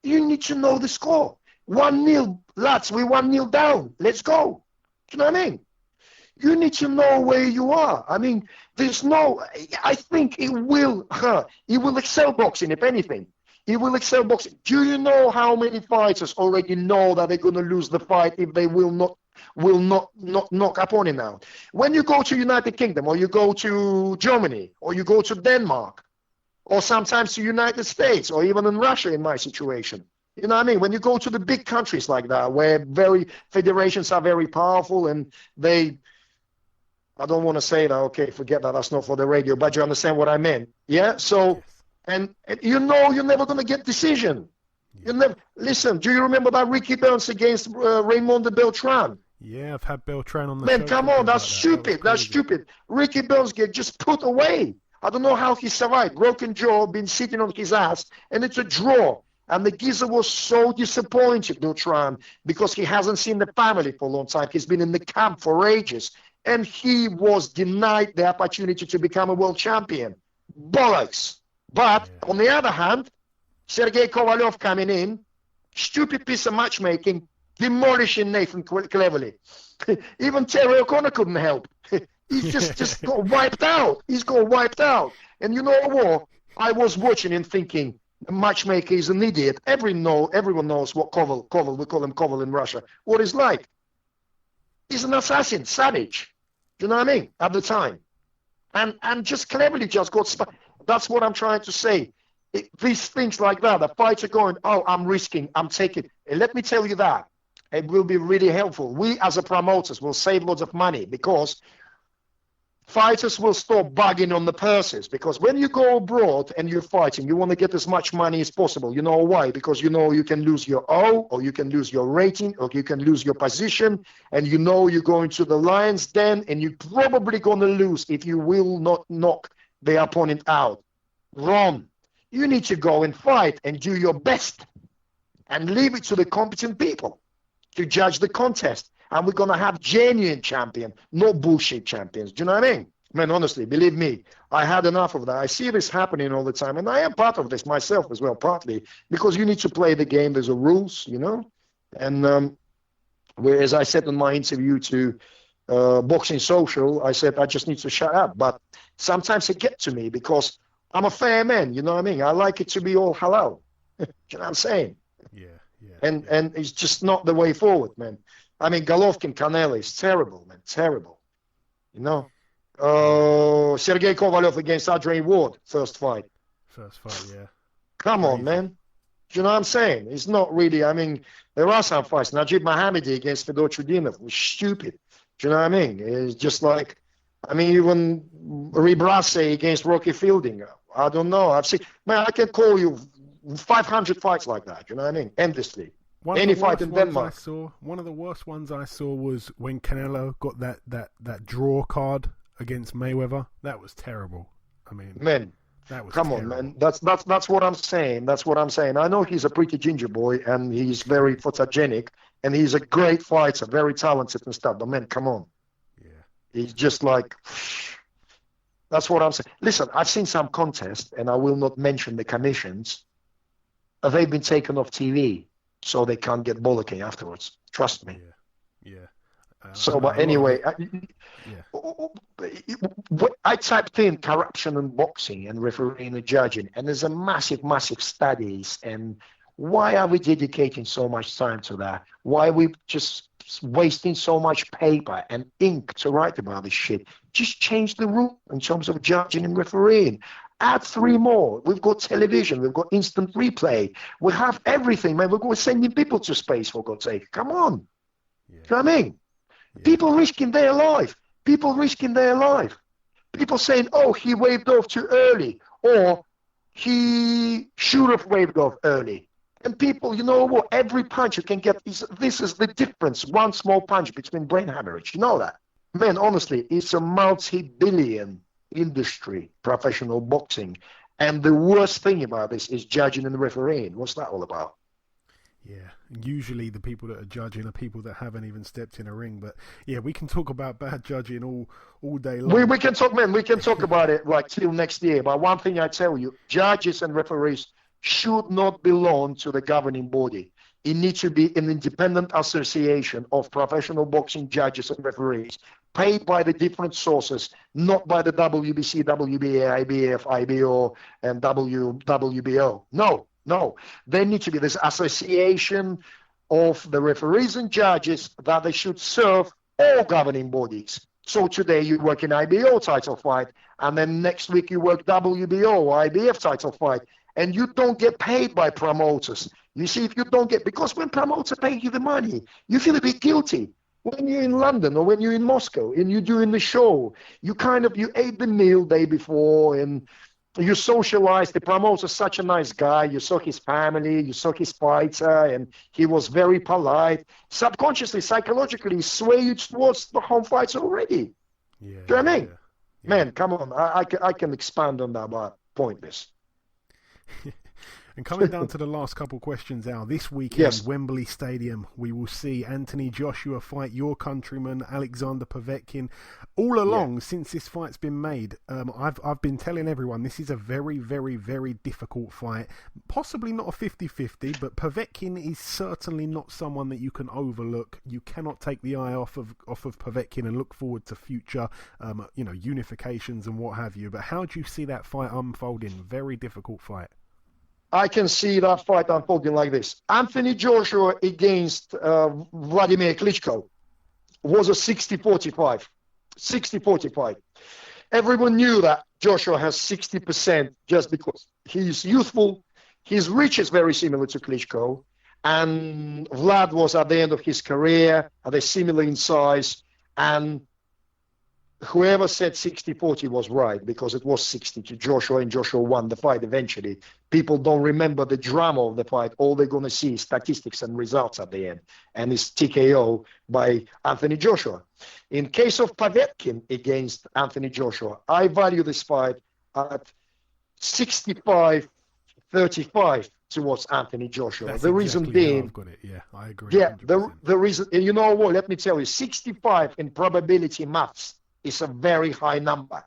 1-0, lads, we're 1-0 down. Let's go. Do you know what I mean? You need to know where you are. I mean, I think it will excel boxing, if anything. He will excel boxing. Do you know how many fighters already know that they're going to lose the fight if they will not knock opponent out? When you go to United Kingdom, or you go to Germany, or you go to Denmark, or sometimes to United States, or even in Russia in my situation, you know what I mean? When you go to the big countries like that, where federations are very powerful and I don't want to say that, okay, forget that, that's not for the radio, but you understand what I mean? Yeah, so... Yes. And you're never going to get decision. Listen, do you remember that Ricky Burns against Raymond de Beltran? Yeah, I've had Beltran on the show. Man, come on, that's stupid. That's stupid. Ricky Burns get just put away. I don't know how he survived. Broken jaw, been sitting on his ass, and it's a draw. And the geezer was so disappointed, Beltran, because he hasn't seen the family for a long time. He's been in the camp for ages. And he was denied the opportunity to become a world champion. Bollocks. But, on the other hand, Sergey Kovalev coming in, stupid piece of matchmaking, demolishing Nathan Cleverly. Even Terry O'Connor couldn't help. He's just got wiped out. He's got wiped out. And you know what? I was watching and thinking, the matchmaker is an idiot. Everyone knows what Koval, we call him Koval in Russia, what he's like. He's an assassin, savage. Do you know what I mean? At the time. And just Cleverly just got... That's what I'm trying to say. These things like that, the fights are going, I'm risking, I'm taking. And let me tell you that. It will be really helpful. We as a promoters will save lots of money because fighters will stop bugging on the purses. Because when you go abroad and you're fighting, you want to get as much money as possible. You know why? Because you know you can lose your O, or you can lose your rating, or you can lose your position, and you know you're going to the lion's den, and you're probably going to lose if you will not knock the opponent out. Wrong. You need to go and fight and do your best and leave it to the competent people to judge the contest. And we're going to have genuine champion, not bullshit champions. Do you know what I mean? Man, honestly, believe me, I had enough of that. I see this happening all the time, and I am part of this myself as well, partly, because you need to play the game. There's a rules, you know? And whereas I said in my interview to Boxing Social, I said I just need to shut up. But sometimes it gets to me because I'm a fair man, you know what I mean? I like it to be all halal. You know what I'm saying? Yeah. And it's just not the way forward, man. I mean, Golovkin, Canelo is terrible, man, terrible. You know? Sergey Kovalev against Adrian Ward, first fight, yeah. Come on, man. Do you know what I'm saying? It's not really, I mean, there are some fights. Najib Mohammadi against Fedor Chudinov was stupid. Do you know what I mean? It's just like, I mean, even Ribrase against Rocky Fielding. I don't know. I've seen, man, I can call you 500 fights like that. You know what I mean? Endlessly. Any fight in Denmark. One of the worst ones I saw was when Canelo got that draw card against Mayweather. That was terrible. I mean, man, that was terrible. On, man. That's what I'm saying. That's what I'm saying. I know he's a pretty ginger boy and he's very photogenic and he's a great fighter, very talented and stuff. But man, come on. Yeah. He's just like. That's what I'm saying. Listen, I've seen some contests, and I will not mention the commissions. They've been taken off TV, so they can't get bollocking afterwards. Trust me. Yeah. But anyway, I typed in corruption in boxing and refereeing and judging, and there's a massive studies. And why are we dedicating so much time to that? Why are we just wasting so much paper and ink to write about this shit? Just change the rule in terms of judging and refereeing. Add 3 more. We've got television. We've got instant replay. We have everything, man. We're sending people to space, for God's sake. Come on. Yeah. You know what I mean? Yeah. People risking their life. People saying, oh, he waved off too early, or he should have waved off early. And people, you know what? Every punch you can get, this is the difference. One small punch between brain hemorrhage. You know that? Man, honestly, it's a multi-billion industry, professional boxing. And the worst thing about this is judging and refereeing. What's that all about? Yeah, usually the people that are judging are people that haven't even stepped in a ring. But yeah, we can talk about bad judging all day long. We can talk, man. We can talk about it like till next year. But one thing I tell you, judges and referees should not belong to the governing body. It needs to be an independent association of professional boxing judges and referees, paid by the different sources, not by the WBC, WBA, IBF, IBO, and WBO. No. There needs to be this association of the referees and judges that they should serve all governing bodies. So today you work in IBO title fight, and then next week you work WBO or IBF title fight, and you don't get paid by promoters. You see, if you don't get, because when promoters pay you the money, you feel a bit guilty. When you're in London or when you're in Moscow and you're doing the show, you ate the meal day before and you socialize. The promoter's such a nice guy. You saw his family, you saw his fighter, and he was very polite. Subconsciously, psychologically, sway you towards the home fights already. Yeah, do you know what I mean? Yeah. Man, come on. I can expand on that, but pointless. And coming down to the last couple questions, Al, this weekend, Wembley Stadium, we will see Anthony Joshua fight your countryman, Alexander Povetkin. All along, since this fight's been made, I've been telling everyone this is a very, very, very difficult fight. Possibly not a 50-50, but Povetkin is certainly not someone that you can overlook. You cannot take the eye off of Povetkin and look forward to future, unifications and what have you. But how do you see that fight unfolding? Very difficult fight. I can see that fight unfolding like this. Anthony Joshua against Vladimir Klitschko was a 60-45. 60-45. Everyone knew that Joshua has 60% just because he's youthful. His reach is very similar to Klitschko. And Vlad was at the end of his career. They're similar in size. And whoever said 60-40 was right, because it was 60 to Joshua, and Joshua won the fight eventually. People don't remember the drama of the fight. All they're going to see is statistics and results at the end, and it's TKO by Anthony Joshua. In case of Povetkin against Anthony Joshua, I value this fight at 65-35 towards Anthony Joshua. That's the reason being, I've got it. Yeah, I agree. Yeah, 100%. the reason, you know what? Let me tell you, 65 in probability maths is a very high number.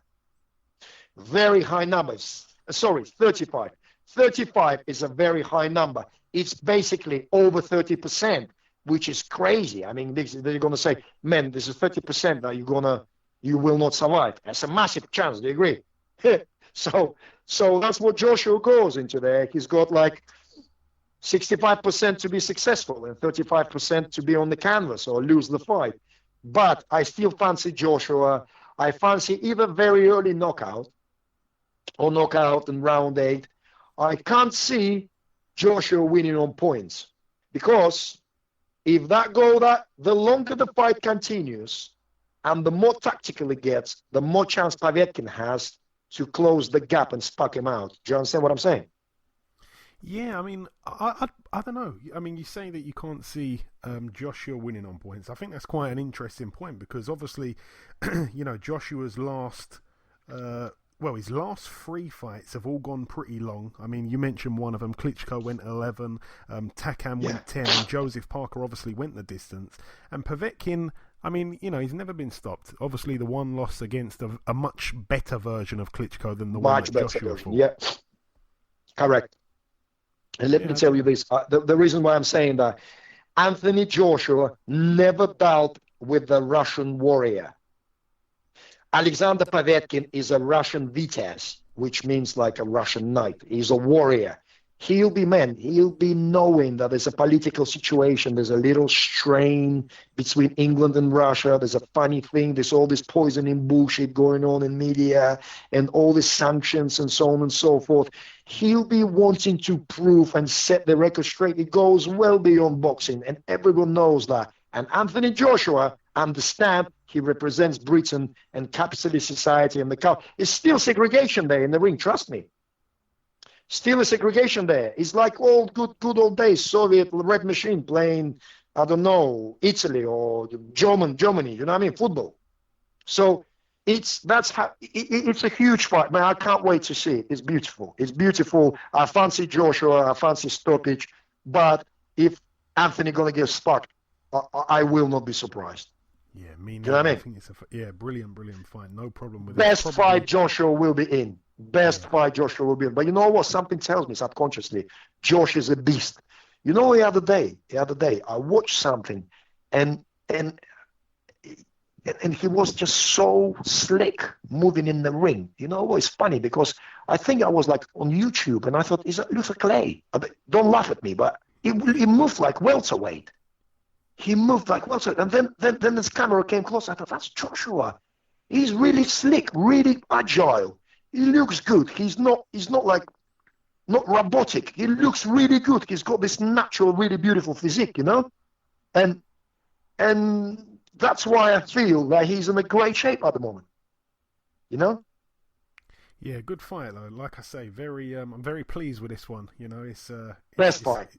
Very high numbers. Sorry, 35. 35 is a very high number. It's basically over 30%, which is crazy. I mean, they're going to say, man, this is 30%. Now you will not survive. That's a massive chance. Do you agree? So that's what Joshua goes into there. He's got like 65% to be successful and 35% to be on the canvas or lose the fight. But I still fancy Joshua. I fancy either very early knockout or knockout in round 8. I can't see Joshua winning on points, because if the longer the fight continues and the more tactical it gets, the more chance Povetkin has to close the gap and spark him out. Do you understand what I'm saying? Yeah, I mean, I don't know. I mean, you say that you can't see Joshua winning on points. I think that's quite an interesting point, because obviously, Joshua's his last 3 fights have all gone pretty long. I mean, you mentioned one of them. Klitschko went 11, Takam went 10, and Joseph Parker obviously went the distance. And Povetkin, I mean, he's never been stopped. Obviously, the one loss against a much better version of Klitschko than the one that Joshua fought. Yeah, correct. And let me tell you this. The reason why I'm saying that, Anthony Joshua never dealt with the Russian warrior. Alexander Povetkin is a Russian Vitez, which means like a Russian knight. He's a warrior. He'll be knowing that there's a political situation, there's a little strain between England and Russia, there's a funny thing, there's all this poisoning bullshit going on in media and all these sanctions and so on and so forth. He'll be wanting to prove and set the record straight. It goes well beyond boxing, and everyone knows that. And Anthony Joshua understands he represents Britain and capitalist society, and it's still segregation there in the ring, trust me. Still a segregation there. It's like old good old days, Soviet Red Machine playing, I don't know, Italy or Germany, you know what I mean, football. So it's a huge fight, man. I can't wait to see it. It's beautiful. It's beautiful. I fancy Joshua, I fancy stoppage, but if Anthony gonna get sparked, I will not be surprised. Yeah, me neither. Do you know what I mean? I think it's brilliant fight. No problem with Best fight Joshua will be in. Fight Joshua will be in. But you know what? Something tells me subconsciously, Josh is a beast. You know, the other day, I watched something, and he was just so slick moving in the ring. You know what? It's funny because I think I was like on YouTube, and I thought, is that Luther Clay? Don't laugh at me, but he moved like welterweight. And then this camera came close. I thought, that's Joshua. He's really slick, really agile. He looks good. He's not robotic. He looks really good. He's got this natural, really beautiful physique, and that's why I feel that he's in a great shape at the moment. Yeah, good fight though. Like I say, I'm very pleased with this one. It's best fight.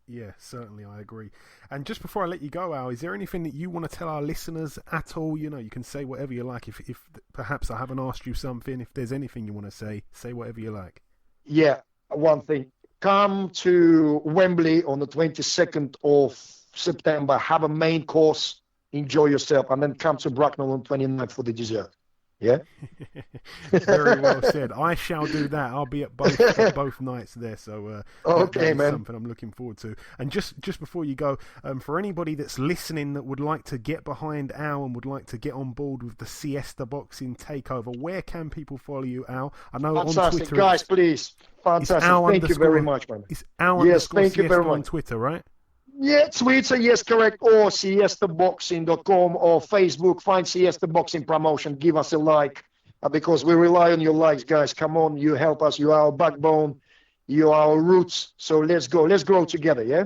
Yeah, certainly, I agree. And just before I let you go, Al, is there anything that you want to tell our listeners at all? You can say whatever you like. If perhaps I haven't asked you something, if there's anything you want to say whatever you like. Yeah, one thing. Come to Wembley on the 22nd of September. Have a main course, enjoy yourself, and then come to Bracknell on 29th for the dessert. Yeah. Very well said. I shall do that. I'll be at both nights there. So okay, man. Something I'm looking forward to. And just before you go, for anybody that's listening that would like to get behind Al and would like to get on board with the Siesta Boxing Takeover, where can people follow you, Al? I know fantastic. On Twitter, guys, please. Fantastic. Thank you very much, man. It's Al yes, thank you very much. On Twitter, right? Yeah, Twitter, yes, correct, or siestaboxing.com or Facebook. Find Siesta Boxing Promotion. Give us a like because we rely on your likes, guys. Come on, you help us. You are our backbone. You are our roots. So let's go. Let's grow together, yeah?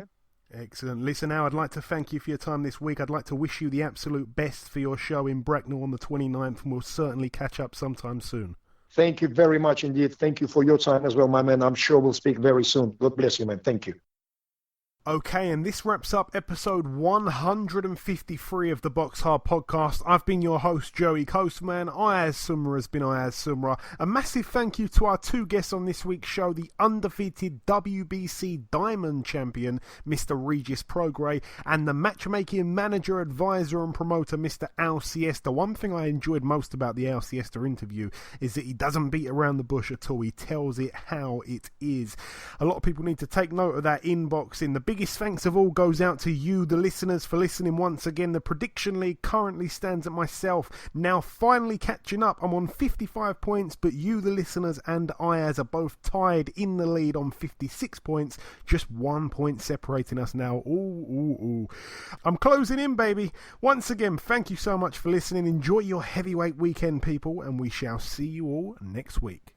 Excellent. Listen, Al, I'd like to thank you for your time this week. I'd like to wish you the absolute best for your show in Bracknell on the 29th, and we'll certainly catch up sometime soon. Thank you very much indeed. Thank you for your time as well, my man. I'm sure we'll speak very soon. God bless you, man. Thank you. Okay, and this wraps up episode 153 of the BoxHard Podcast. I've been your host, Joey Coastman. Ayaz Sumra has been Ayaz Sumra. A massive thank you to our two guests on this week's show, the undefeated WBC Diamond champion, Mr. Regis Prograis, and the matchmaking manager, advisor and promoter, Mr. Al Siesta. One thing I enjoyed most about the Al Siesta interview is that he doesn't beat around the bush at all. He tells it how it is. A lot of people need to take note of that inboxing. The biggest thanks of all goes out to you, the listeners, for listening once again. The prediction league currently stands at myself, now finally catching up. I'm on 55 points, but you, the listeners, and Ayaz are both tied in the lead on 56 points, just 1 point separating us now. Ooh. I'm closing in, baby. Once again, thank you so much for listening. Enjoy your heavyweight weekend, people, and we shall see you all next week.